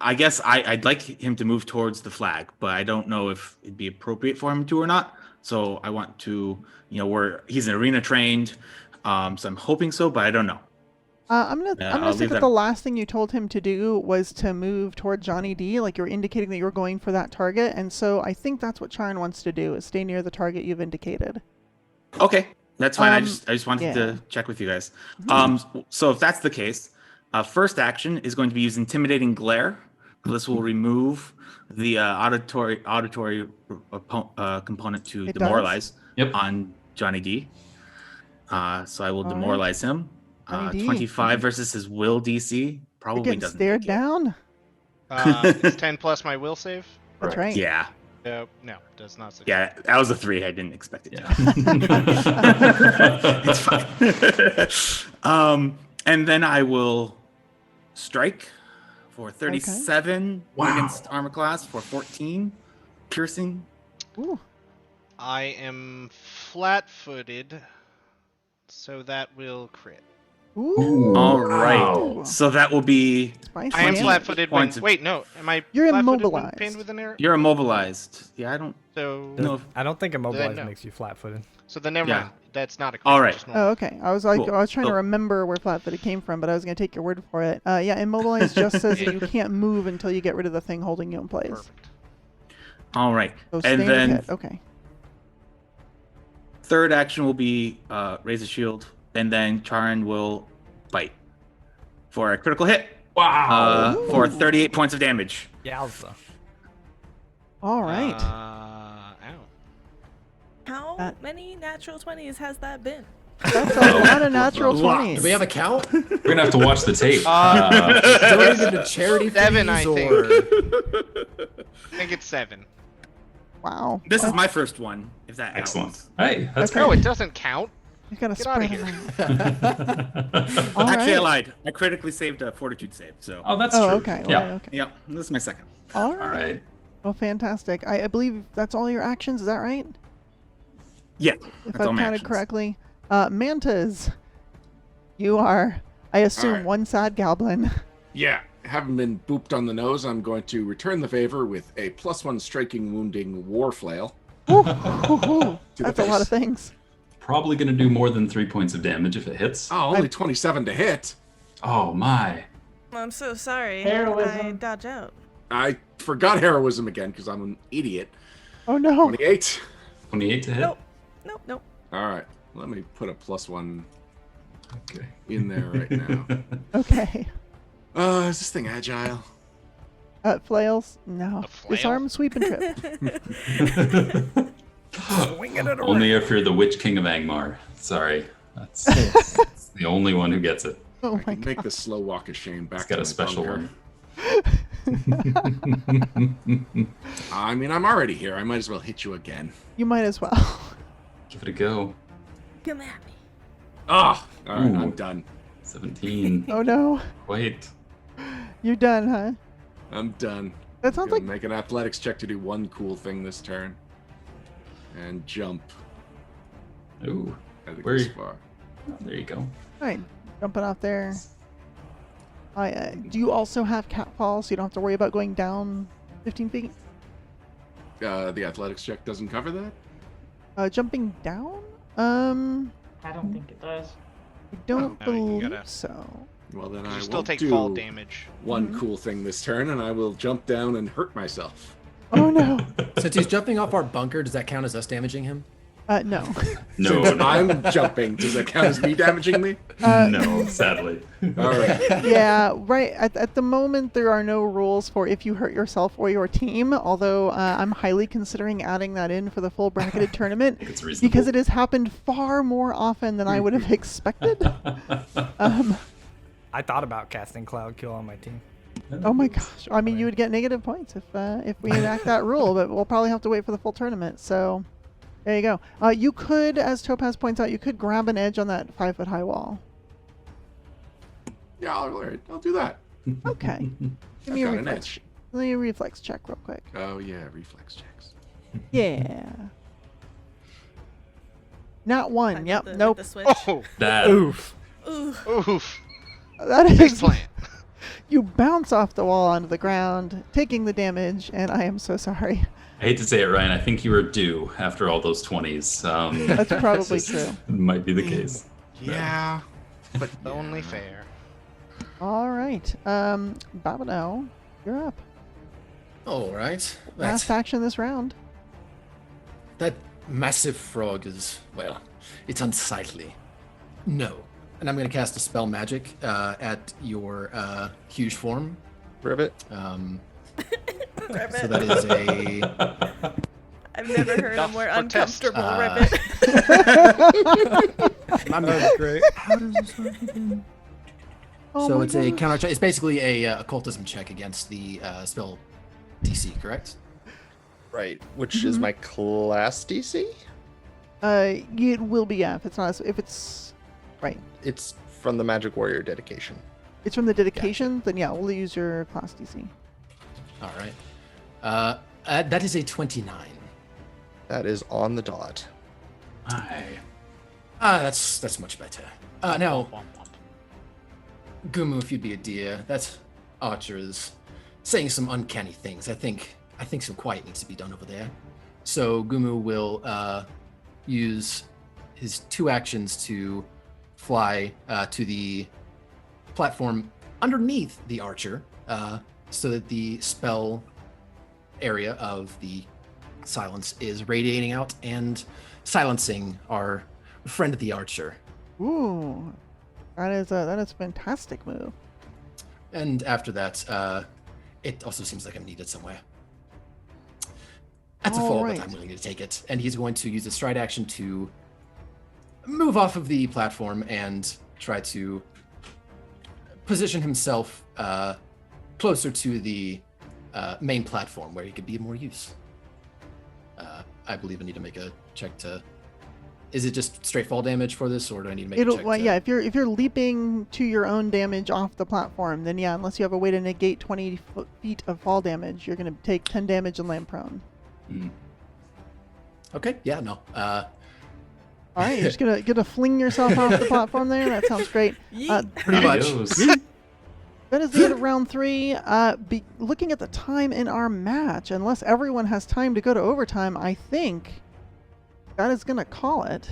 [SPEAKER 10] I guess I'd like him to move towards the flag, but I don't know if it'd be appropriate for him to or not. So I want to, where he's an arena trained, so I'm hoping so, but I don't know.
[SPEAKER 1] I'm gonna say that the last thing you told him to do was to move toward Johnny D, like you're indicating that you're going for that target, and so I think that's what Charin wants to do, is stay near the target you've indicated.
[SPEAKER 10] Okay, that's fine. I just wanted to check with you guys. So if that's the case, first action is going to be use Intimidating Glare. This will remove the auditory component to demoralize on Johnny D. So I will demoralize him. 25 versus his will DC probably doesn't.
[SPEAKER 1] Stared down.
[SPEAKER 4] It's 10 plus my will save.
[SPEAKER 1] That's right.
[SPEAKER 10] Yeah.
[SPEAKER 4] No, does not succeed.
[SPEAKER 10] Yeah, that was a 3. I didn't expect it. It's fine. And then I will strike for 37 against armor class for 14 piercing.
[SPEAKER 1] Ooh.
[SPEAKER 4] I am flat-footed, so that will crit.
[SPEAKER 1] Ooh.
[SPEAKER 10] All right. So that will be.
[SPEAKER 1] Spicy.
[SPEAKER 4] I am flat-footed when. Wait, no. Am I?
[SPEAKER 1] You're
[SPEAKER 4] flat-footed
[SPEAKER 1] immobilized.
[SPEAKER 4] when pinned with an arrow?
[SPEAKER 10] You're immobilized. Yeah, I don't.
[SPEAKER 4] So.
[SPEAKER 10] No.
[SPEAKER 5] I don't think immobilized
[SPEAKER 4] no.
[SPEAKER 5] makes you flat-footed.
[SPEAKER 4] So then never mind. That's not a crit.
[SPEAKER 10] All right.
[SPEAKER 4] just normal.
[SPEAKER 1] Oh, okay. I was like,
[SPEAKER 10] Cool.
[SPEAKER 1] I was trying to remember where flat-footed came from, but I was going to take your word for it. Yeah, immobilized just says that you can't move until you get rid of the thing holding you in place.
[SPEAKER 4] Perfect.
[SPEAKER 10] All right.
[SPEAKER 1] So
[SPEAKER 10] And then
[SPEAKER 1] hit. Okay.
[SPEAKER 10] third action will be raise a shield, and then Charin will bite for a critical hit.
[SPEAKER 2] Wow.
[SPEAKER 10] For 38 points of damage.
[SPEAKER 5] Yowza.
[SPEAKER 1] All right.
[SPEAKER 4] Ow.
[SPEAKER 3] How many natural 20s has that been?
[SPEAKER 1] That's a lot of natural 20s.
[SPEAKER 6] Do we have a count?
[SPEAKER 2] We're gonna have to watch the tape.
[SPEAKER 6] Donated to charity
[SPEAKER 4] 7, I
[SPEAKER 6] fees,
[SPEAKER 4] think.
[SPEAKER 6] or
[SPEAKER 4] I think it's 7.
[SPEAKER 1] Wow.
[SPEAKER 10] This is my first one, if that
[SPEAKER 2] Excellent.
[SPEAKER 10] counts.
[SPEAKER 2] Hey, that's
[SPEAKER 1] Okay.
[SPEAKER 4] No,
[SPEAKER 2] great.
[SPEAKER 4] it doesn't count.
[SPEAKER 1] You gotta
[SPEAKER 4] Get outta
[SPEAKER 1] spread
[SPEAKER 4] here.
[SPEAKER 1] them out. All
[SPEAKER 10] Actually, I
[SPEAKER 1] right.
[SPEAKER 10] lied. I critically saved a fortitude save, so.
[SPEAKER 2] Oh, that's
[SPEAKER 1] Oh,
[SPEAKER 2] true.
[SPEAKER 1] okay.
[SPEAKER 2] Yeah.
[SPEAKER 1] Well, okay.
[SPEAKER 10] Yeah, this is my second.
[SPEAKER 1] All right.
[SPEAKER 2] All right.
[SPEAKER 1] Well, fantastic. I believe that's all your actions. Is that right?
[SPEAKER 10] Yeah,
[SPEAKER 1] If
[SPEAKER 10] that's all
[SPEAKER 1] I've
[SPEAKER 10] my
[SPEAKER 1] counted
[SPEAKER 10] actions.
[SPEAKER 1] correctly. Mantas, you are, I assume,
[SPEAKER 7] right.
[SPEAKER 1] one sad goblin.
[SPEAKER 7] Yeah, having been booped on the nose, I'm going to return the favor with a +1 striking, wounding war flail.
[SPEAKER 1] Ooh, ooh, ooh.
[SPEAKER 7] the
[SPEAKER 1] That's a lot of
[SPEAKER 7] face.
[SPEAKER 1] things.
[SPEAKER 2] Probably gonna do more than 3 points of damage if it hits.
[SPEAKER 7] Oh, only 27 to hit.
[SPEAKER 2] Oh my.
[SPEAKER 3] I'm so sorry.
[SPEAKER 8] Heroism.
[SPEAKER 3] I dodge out.
[SPEAKER 7] I forgot heroism again because I'm an idiot.
[SPEAKER 1] Oh no.
[SPEAKER 7] 28.
[SPEAKER 2] 28 to hit.
[SPEAKER 3] Nope.
[SPEAKER 7] All right, let me put a +1 in there right now.
[SPEAKER 1] Okay.
[SPEAKER 7] Is this thing agile?
[SPEAKER 1] Flails? No.
[SPEAKER 4] A flail?
[SPEAKER 1] Disarm, sweep, and trip.
[SPEAKER 2] Only if you're the Witch King of Angmar. Sorry. That's the only one who gets it.
[SPEAKER 1] Oh
[SPEAKER 7] I
[SPEAKER 1] my
[SPEAKER 7] can make the slow walk of shame back
[SPEAKER 2] It's got
[SPEAKER 7] to
[SPEAKER 2] a
[SPEAKER 7] my
[SPEAKER 2] special
[SPEAKER 7] bunker.
[SPEAKER 2] one.
[SPEAKER 7] I mean, I'm already here. I might as well hit you again.
[SPEAKER 1] You might as well.
[SPEAKER 2] Give it a go.
[SPEAKER 3] Come at me.
[SPEAKER 7] Ah! All right,
[SPEAKER 2] Ooh.
[SPEAKER 7] I'm done.
[SPEAKER 2] 17.
[SPEAKER 1] Oh no.
[SPEAKER 2] Wait.
[SPEAKER 1] You're done, huh?
[SPEAKER 7] I'm done.
[SPEAKER 1] That sounds
[SPEAKER 7] Gonna
[SPEAKER 1] like
[SPEAKER 7] make an athletics check to do one cool thing this turn. And jump.
[SPEAKER 2] Ooh.
[SPEAKER 7] I think
[SPEAKER 2] Where
[SPEAKER 7] this
[SPEAKER 2] you-
[SPEAKER 7] far.
[SPEAKER 2] Oh, there you go.
[SPEAKER 1] all right. Jumping off there. Do you also have catfall, so you don't have to worry about going down 15 feet?
[SPEAKER 7] The athletics check doesn't cover that?
[SPEAKER 1] Jumping down?
[SPEAKER 8] I don't think it does.
[SPEAKER 1] I don't
[SPEAKER 4] No, you
[SPEAKER 1] believe
[SPEAKER 4] gotta-
[SPEAKER 1] so.
[SPEAKER 7] Well, then
[SPEAKER 4] You
[SPEAKER 7] I
[SPEAKER 4] still
[SPEAKER 7] won't
[SPEAKER 4] take
[SPEAKER 7] do
[SPEAKER 4] fall damage.
[SPEAKER 7] one cool thing this turn, and I will jump down and hurt myself.
[SPEAKER 1] Oh no.
[SPEAKER 6] since he's jumping off our bunker, does that count as us damaging him?
[SPEAKER 1] No.
[SPEAKER 2] No,
[SPEAKER 7] Since
[SPEAKER 2] no.
[SPEAKER 7] I'm jumping, does that count as me damaging me?
[SPEAKER 2] No, sadly.
[SPEAKER 7] All right.
[SPEAKER 1] Yeah, right. At the moment, there are no rules for if you hurt yourself or your team, although I'm highly considering adding that in for the full bracketed tournament
[SPEAKER 2] It's reasonable.
[SPEAKER 1] because it has happened far more often than I would have expected.
[SPEAKER 5] I thought about casting Cloud Kill on my team.
[SPEAKER 1] Oh my gosh. I mean, you would get negative points if we enact that rule, but we'll probably have to wait for the full tournament. So there you go. You could, as Topaz points out, you could grab an edge on that 5-foot-high wall.
[SPEAKER 7] Yeah, all right. I'll do that.
[SPEAKER 1] Okay. Give me
[SPEAKER 7] I've
[SPEAKER 1] a
[SPEAKER 7] got an
[SPEAKER 1] reflex.
[SPEAKER 7] edge.
[SPEAKER 1] Give me a reflex check real quick.
[SPEAKER 7] Oh, yeah, reflex checks.
[SPEAKER 1] Yeah. Not one. Yep.
[SPEAKER 3] With
[SPEAKER 1] Nope.
[SPEAKER 3] the switch.
[SPEAKER 4] Oh,
[SPEAKER 2] That.
[SPEAKER 5] Oof.
[SPEAKER 3] Ooh.
[SPEAKER 4] oof.
[SPEAKER 1] That
[SPEAKER 4] Face
[SPEAKER 1] is.
[SPEAKER 4] plant.
[SPEAKER 1] You bounce off the wall onto the ground, taking the damage, and I am so sorry.
[SPEAKER 2] I hate to say it, Ryan. I think you were due after all those 20s.
[SPEAKER 1] That's probably
[SPEAKER 2] this
[SPEAKER 1] true.
[SPEAKER 2] Might be the case.
[SPEAKER 7] Yeah, but
[SPEAKER 4] Only fair.
[SPEAKER 1] All right. Babano, you're up.
[SPEAKER 6] All right.
[SPEAKER 1] Last action this round.
[SPEAKER 6] That massive frog is, well, it's unsightly. No. And I'm going to cast a spell magic at your huge form.
[SPEAKER 11] Ribbit.
[SPEAKER 3] Ribbit.
[SPEAKER 6] So that is a...
[SPEAKER 3] I've never heard a
[SPEAKER 4] Duff
[SPEAKER 3] more
[SPEAKER 4] for test.
[SPEAKER 3] uncomfortable ribbit.
[SPEAKER 6] I'm
[SPEAKER 5] Great.
[SPEAKER 6] How does this work again?
[SPEAKER 1] Oh
[SPEAKER 6] So
[SPEAKER 1] my
[SPEAKER 6] it's a
[SPEAKER 1] gosh.
[SPEAKER 6] counter. It's basically a occultism check against the spell DC, correct?
[SPEAKER 11] Right. Which is my class DC?
[SPEAKER 1] It will be, yeah, if it's not, if it's, right.
[SPEAKER 11] It's from the Magic Warrior dedication.
[SPEAKER 1] It's from the dedication, then yeah, we'll use your class DC.
[SPEAKER 6] All right. That is a 29.
[SPEAKER 11] That is on the dot.
[SPEAKER 2] Hi.
[SPEAKER 6] That's much better. Now, Gumu, if you'd be a dear, that archer is saying some uncanny things. I think some quiet needs to be done over there. So Gumu will use his 2 actions to fly to the platform underneath the archer, so that the spell area of the silence is radiating out and silencing our friend the archer.
[SPEAKER 1] Ooh, that is a fantastic move.
[SPEAKER 6] And after that, it also seems like I'm needed somewhere. That's a
[SPEAKER 1] All
[SPEAKER 6] fall,
[SPEAKER 1] right.
[SPEAKER 6] but I'm willing to take it. And he's going to use a stride action to move off of the platform and try to position himself closer to the main platform where he could be of more use. I believe I need to make a check to... Is it just straight fall damage for this, or do I need to make a check
[SPEAKER 1] Well,
[SPEAKER 6] to...
[SPEAKER 1] yeah, if you're leaping to your own damage off the platform, then yeah, unless you have a way to negate 20 feet of fall damage, you're going to take 10 damage and land prone.
[SPEAKER 6] Okay, yeah, no.
[SPEAKER 1] All right, you're just gonna fling yourself off the platform there. That sounds great.
[SPEAKER 6] Pretty much.
[SPEAKER 1] That is the end of round 3. Looking at the time in our match, unless everyone has time to go to overtime, I think that is gonna call it.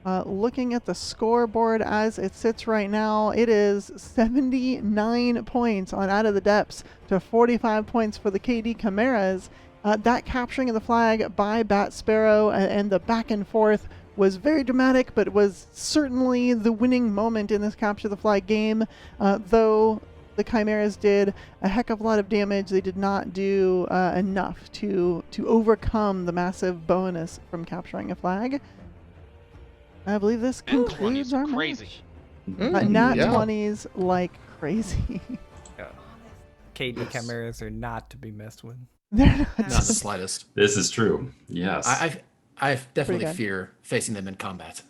[SPEAKER 1] Looking at the scoreboard as it sits right now, it is 79 points on Out of the Deppths to 45 points for the KD Chimeras. That capturing of the flag by Bat Sparrow and the back and forth was very dramatic, but was certainly the winning moment in this capture the flag game. Though the Chimeras did a heck of a lot of damage, they did not do enough to overcome the massive bonus from capturing a flag. I believe this concludes our
[SPEAKER 4] Crazy.
[SPEAKER 1] match. Nat
[SPEAKER 11] yeah.
[SPEAKER 1] 20s like crazy.
[SPEAKER 5] KD Chimeras are not to be messed with.
[SPEAKER 1] They're not
[SPEAKER 6] Not the slightest.
[SPEAKER 2] This is true. Yes.
[SPEAKER 6] I definitely
[SPEAKER 1] good.
[SPEAKER 6] fear facing them in combat.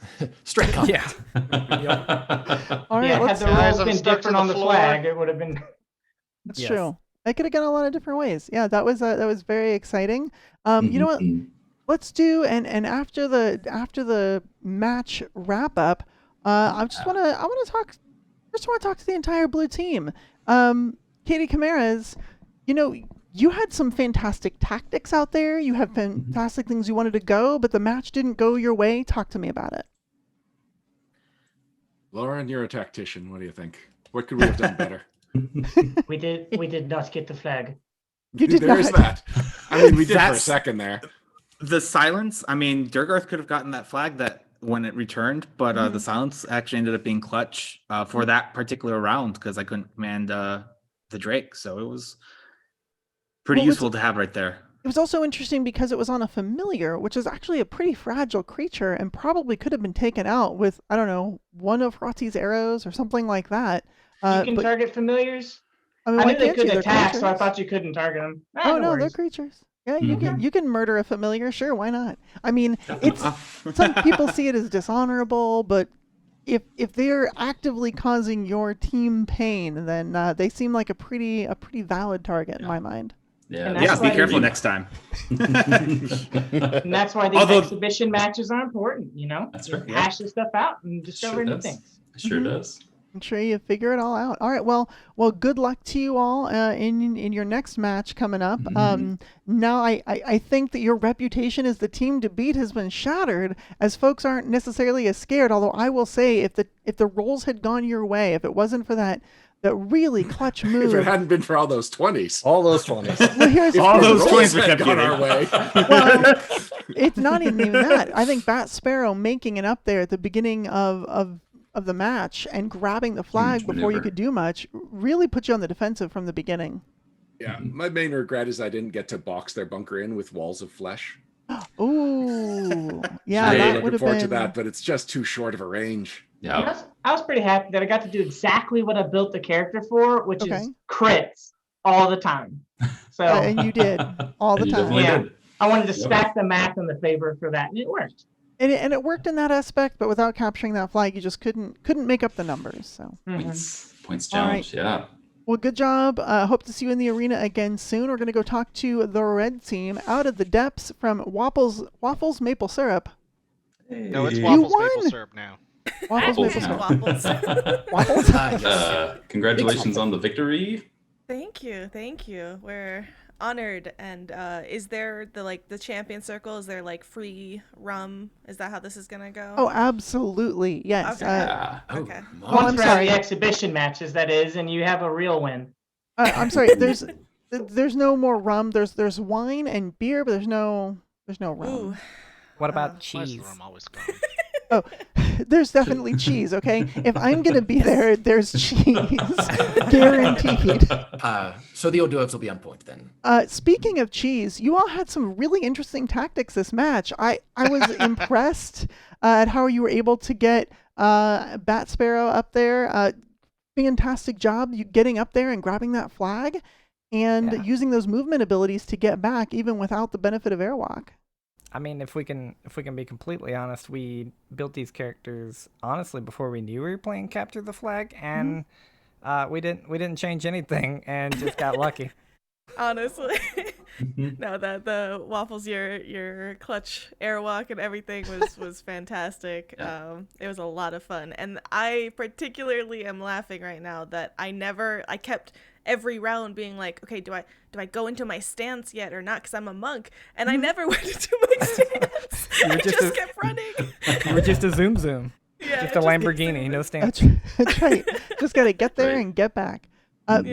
[SPEAKER 6] Straight combat.
[SPEAKER 5] Yeah.
[SPEAKER 1] All right,
[SPEAKER 8] Yeah, had
[SPEAKER 1] let's
[SPEAKER 8] the
[SPEAKER 4] Guys,
[SPEAKER 8] rules
[SPEAKER 4] I'm
[SPEAKER 8] been
[SPEAKER 4] stuck to
[SPEAKER 8] different
[SPEAKER 4] the
[SPEAKER 8] on the
[SPEAKER 4] floor.
[SPEAKER 8] flag, it would have been.
[SPEAKER 1] It's
[SPEAKER 5] Yes.
[SPEAKER 1] true. I could have gone a lot of different ways. Yeah, that was very exciting. You know what? Let's do and after the match wrap up, I want to talk to the entire blue team. Katie Chimeras, you had some fantastic tactics out there. You have fantastic things you wanted to go, but the match didn't go your way. Talk to me about it.
[SPEAKER 7] Lauren, you're a tactician. What do you think? What could we have done better?
[SPEAKER 8] We did not get the flag.
[SPEAKER 1] You did
[SPEAKER 7] There's
[SPEAKER 1] not.
[SPEAKER 7] that. I mean, we did for a
[SPEAKER 10] That's-
[SPEAKER 7] second there.
[SPEAKER 10] The silence. I mean, Durgarth could have gotten that flag that when it returned, but the silence actually ended up being clutch for that particular round because I couldn't command the Drake, so it was pretty useful to have right there.
[SPEAKER 1] It was also interesting because it was on a familiar, which is actually a pretty fragile creature and probably could have been taken out with, I don't know, one of Hrothgar's arrows or something like that.
[SPEAKER 8] You can target familiars?
[SPEAKER 1] I mean,
[SPEAKER 8] I
[SPEAKER 1] why
[SPEAKER 8] knew they
[SPEAKER 1] can't you?
[SPEAKER 8] could
[SPEAKER 1] They're
[SPEAKER 8] attack, so I
[SPEAKER 1] creatures.
[SPEAKER 8] thought you couldn't target them.
[SPEAKER 1] Oh, no, they're creatures. Yeah, you can murder a familiar, sure, why not? I mean, it's some people see it as dishonorable, but if they're actively causing your team pain, then they seem like a pretty valid target in my mind.
[SPEAKER 10] Yeah, be careful next time.
[SPEAKER 8] And that's why these exhibition matches are important, you know?
[SPEAKER 2] That's right.
[SPEAKER 8] Hash this stuff out and discover new things.
[SPEAKER 2] It sure does.
[SPEAKER 1] I'm sure you figure it all out. All right, well, good luck to you all in your next match coming up. Now, I think that your reputation as the team to beat has been shattered, as folks aren't necessarily as scared. Although I will say, if the rolls had gone your way, if it wasn't for that really clutch move.
[SPEAKER 7] If it hadn't been for all those 20s.
[SPEAKER 11] All those 20s.
[SPEAKER 1] Well,
[SPEAKER 10] all those 20s
[SPEAKER 7] had gone our way.
[SPEAKER 1] Well, it's not even that. I think Bat Sparrow making it up there at the beginning of the match and grabbing the flag before you could do much really put you on the defensive from the beginning.
[SPEAKER 7] Yeah, my main regret is I didn't get to box their bunker in with walls of flesh.
[SPEAKER 1] Ooh, yeah,
[SPEAKER 7] I'm
[SPEAKER 1] that would
[SPEAKER 7] looking
[SPEAKER 1] have
[SPEAKER 7] forward
[SPEAKER 1] been
[SPEAKER 7] to that, but it's just too short of a range.
[SPEAKER 2] Yeah.
[SPEAKER 8] I was pretty happy that I got to do exactly what I built the character for, which
[SPEAKER 1] Okay.
[SPEAKER 8] is crits all the time. So
[SPEAKER 1] and you did all the
[SPEAKER 2] You
[SPEAKER 1] time.
[SPEAKER 2] definitely
[SPEAKER 8] Yeah.
[SPEAKER 2] did.
[SPEAKER 8] I wanted to stack the math in the favor for that, and it worked.
[SPEAKER 1] And it worked in that aspect, but without capturing that flag, you just couldn't make up the numbers. So
[SPEAKER 2] Points
[SPEAKER 1] All right.
[SPEAKER 2] challenge. Yeah.
[SPEAKER 1] well, good job. Hope to see you in the arena again soon. We're gonna go talk to the red team out of the depths from Waffles Maple Syrup.
[SPEAKER 4] No, it's
[SPEAKER 2] Hey.
[SPEAKER 4] Waffles
[SPEAKER 1] won!
[SPEAKER 4] Maple Syrup now.
[SPEAKER 1] Waffles Maple
[SPEAKER 2] Waffles
[SPEAKER 1] Syrup.
[SPEAKER 3] Waffles.
[SPEAKER 1] Waffles.
[SPEAKER 2] Congratulations on the victory.
[SPEAKER 3] Thank you. We're honored. And is there the champion circle? Is there free rum? Is that how this is gonna go?
[SPEAKER 1] Oh, absolutely. Yes.
[SPEAKER 3] Okay.
[SPEAKER 2] Okay.
[SPEAKER 1] Oh, I'm
[SPEAKER 8] Once we're at
[SPEAKER 1] sorry.
[SPEAKER 8] the exhibition matches, that is, and you have a real win.
[SPEAKER 1] I'm sorry. There's no more rum. There's wine and beer, but there's no rum.
[SPEAKER 3] Ooh.
[SPEAKER 5] What about
[SPEAKER 4] Why is
[SPEAKER 5] cheese?
[SPEAKER 4] the rum always gone?
[SPEAKER 1] Oh, there's definitely cheese. Okay, if I'm gonna be there, there's cheese, guaranteed.
[SPEAKER 6] So the hors d'oeuvres will be on point then.
[SPEAKER 1] Speaking of cheese, you all had some really interesting tactics this match. I was impressed at how you were able to get Bat Sparrow up there. Fantastic job you getting up there and grabbing that flag, and using those movement abilities to get back even without the benefit of airwalk.
[SPEAKER 5] I mean, if we can be completely honest, we built these characters honestly before we knew we were playing Capture the Flag, and we didn't change anything and just got lucky.
[SPEAKER 3] Honestly. No, the Waffles, your clutch airwalk and everything was fantastic. It was a lot of fun, and I particularly am laughing right now that I kept every round being like, okay, do I go into my stance yet or not? Because I'm a monk, and I never went into my stance. I just kept running.
[SPEAKER 5] You were just a zoom.
[SPEAKER 3] Yeah,
[SPEAKER 5] Just a Lamborghini, no stance.
[SPEAKER 1] That's right. Just gotta get there
[SPEAKER 2] Right.
[SPEAKER 1] and get back. But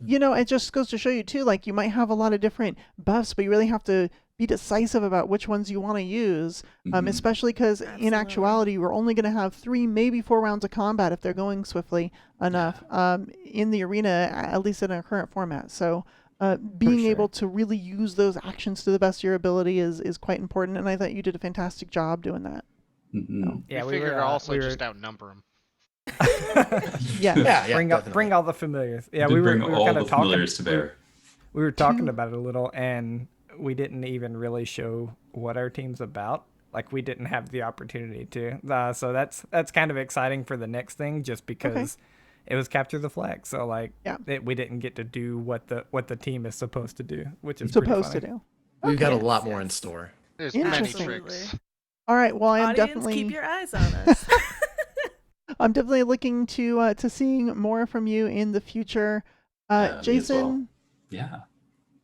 [SPEAKER 1] you know, it just goes to show you too, like you might have a lot of different buffs, but you really have to be decisive about which ones you want to use, especially because in actuality, we're only going to have 3, maybe 4 rounds of combat if they're going swiftly enough in the arena, at least in our current format. So being able to really use those actions to the best of your ability is quite important, and I thought you did a fantastic job doing that.
[SPEAKER 5] Yeah,
[SPEAKER 4] we figured also just outnumber them.
[SPEAKER 1] Yeah.
[SPEAKER 5] Bring all the familiars. Yeah,
[SPEAKER 2] Did
[SPEAKER 5] we were
[SPEAKER 2] bring all
[SPEAKER 5] kind
[SPEAKER 2] the
[SPEAKER 5] of talking.
[SPEAKER 2] familiars to bear.
[SPEAKER 5] We were talking about it a little, and we didn't even really show what our team's about. Like, we didn't have the opportunity to. So that's kind of exciting for the next thing, just because it was Capture the Flag. So we didn't get to do what the team is supposed to do, which is
[SPEAKER 1] supposed to
[SPEAKER 5] pretty funny.
[SPEAKER 1] do.
[SPEAKER 6] We've got a lot more in store.
[SPEAKER 4] There's many
[SPEAKER 1] Interesting.
[SPEAKER 4] tricks.
[SPEAKER 1] All right. Well, I am
[SPEAKER 3] Audience,
[SPEAKER 1] definitely
[SPEAKER 3] keep your eyes on us.
[SPEAKER 1] I'm definitely looking to seeing more from you in the future.
[SPEAKER 2] Me as
[SPEAKER 1] Jason,
[SPEAKER 2] well. Yeah.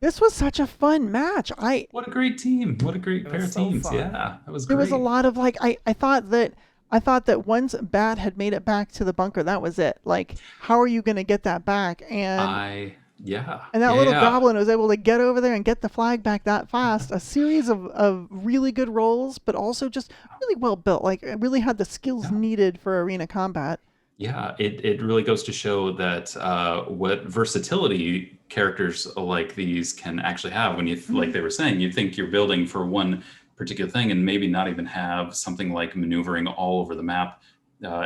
[SPEAKER 1] this was such a fun match.
[SPEAKER 2] What a great team. What a great pair of
[SPEAKER 5] so
[SPEAKER 2] teams.
[SPEAKER 5] fun.
[SPEAKER 2] Yeah. That was
[SPEAKER 1] There
[SPEAKER 2] great.
[SPEAKER 1] was a lot of I thought that once Bat had made it back to the bunker, that was it. Like, how are you going to get that back? And
[SPEAKER 2] I Yeah.
[SPEAKER 1] And that little
[SPEAKER 2] Yeah.
[SPEAKER 1] goblin was able to get over there and get the flag back that fast. A series of really good rolls, but also just really well built. Like, it really had the skills needed for arena combat.
[SPEAKER 2] Yeah, it really goes to show that what versatility characters like these can actually have. When you, like they were saying, you think you're building for one particular thing and maybe not even have something like maneuvering all over the map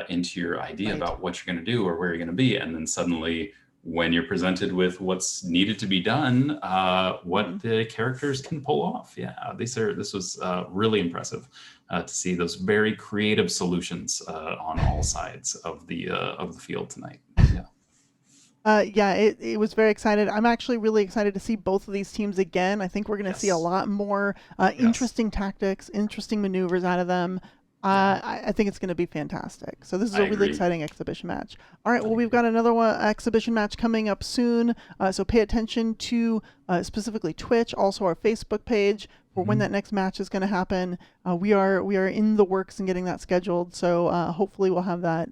[SPEAKER 2] into your idea about what you're going to do or where you're going to be. And then suddenly, when you're presented with what's needed to be done, what the characters can pull off. Yeah, this was really impressive to see those very creative solutions on all sides of the field tonight. Yeah.
[SPEAKER 1] It was very excited. I'm actually really excited to see both of these teams again. I think we're going to see a lot more interesting tactics, interesting maneuvers out of them. I think it's going to be fantastic. So this is a really exciting exhibition match. All right, well, we've got another exhibition match coming up soon. So pay attention to specifically Twitch, also our Facebook page for when that next match is going to happen. We are in the works and getting that scheduled. So hopefully we'll have that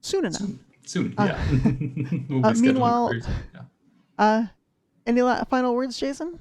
[SPEAKER 1] soon enough.
[SPEAKER 2] Soon, yeah. We'll
[SPEAKER 1] meanwhile, any final words, Jason?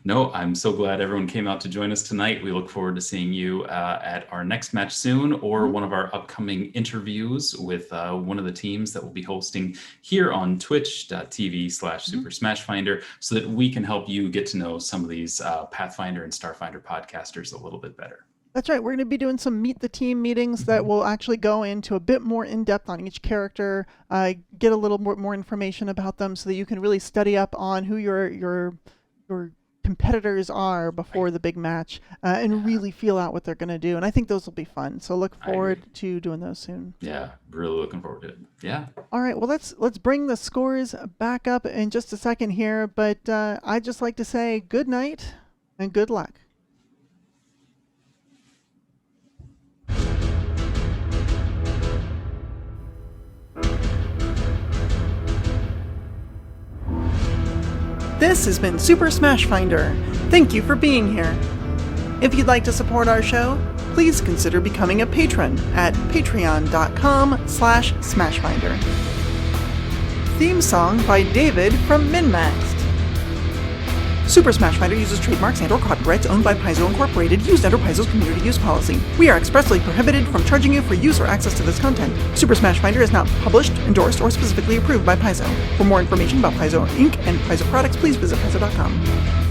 [SPEAKER 2] No, I'm so glad everyone came out to join us tonight. We look forward to seeing you at our next match soon, or one of our upcoming interviews with one of the teams that we'll be hosting here on twitch.tv/Super Smash Finder, so that we can help you get to know some of these Pathfinder and Starfinder podcasters a little bit better.
[SPEAKER 1] That's right. We're going to be doing some Meet the Team meetings that will actually go into a bit more in-depth on each character, get a little more information about them so that you can really study up on who your competitors are before the big match and really feel out what they're going to do. And I think those will be fun. So look forward to doing those soon.
[SPEAKER 2] Yeah, really looking forward to it. Yeah.
[SPEAKER 1] All right. Well, let's bring the scores back up in just a second here. But I'd just like to say good night and good luck. This has been Super Smash Finder. Thank you for being here. If you'd like to support our show, please consider becoming a patron at patreon.com/smashfinder. Theme song by David from MinMaxed. Super Smash Finder uses trademarks and/or copyrights owned by Paizo Incorporated, used under Paizo's community use policy. We are expressly prohibited from charging you for use or access to this content. Super Smash Finder is not published, endorsed, or specifically approved by Paizo. For more information about Paizo Inc. and Paizo products, please visit paizo.com.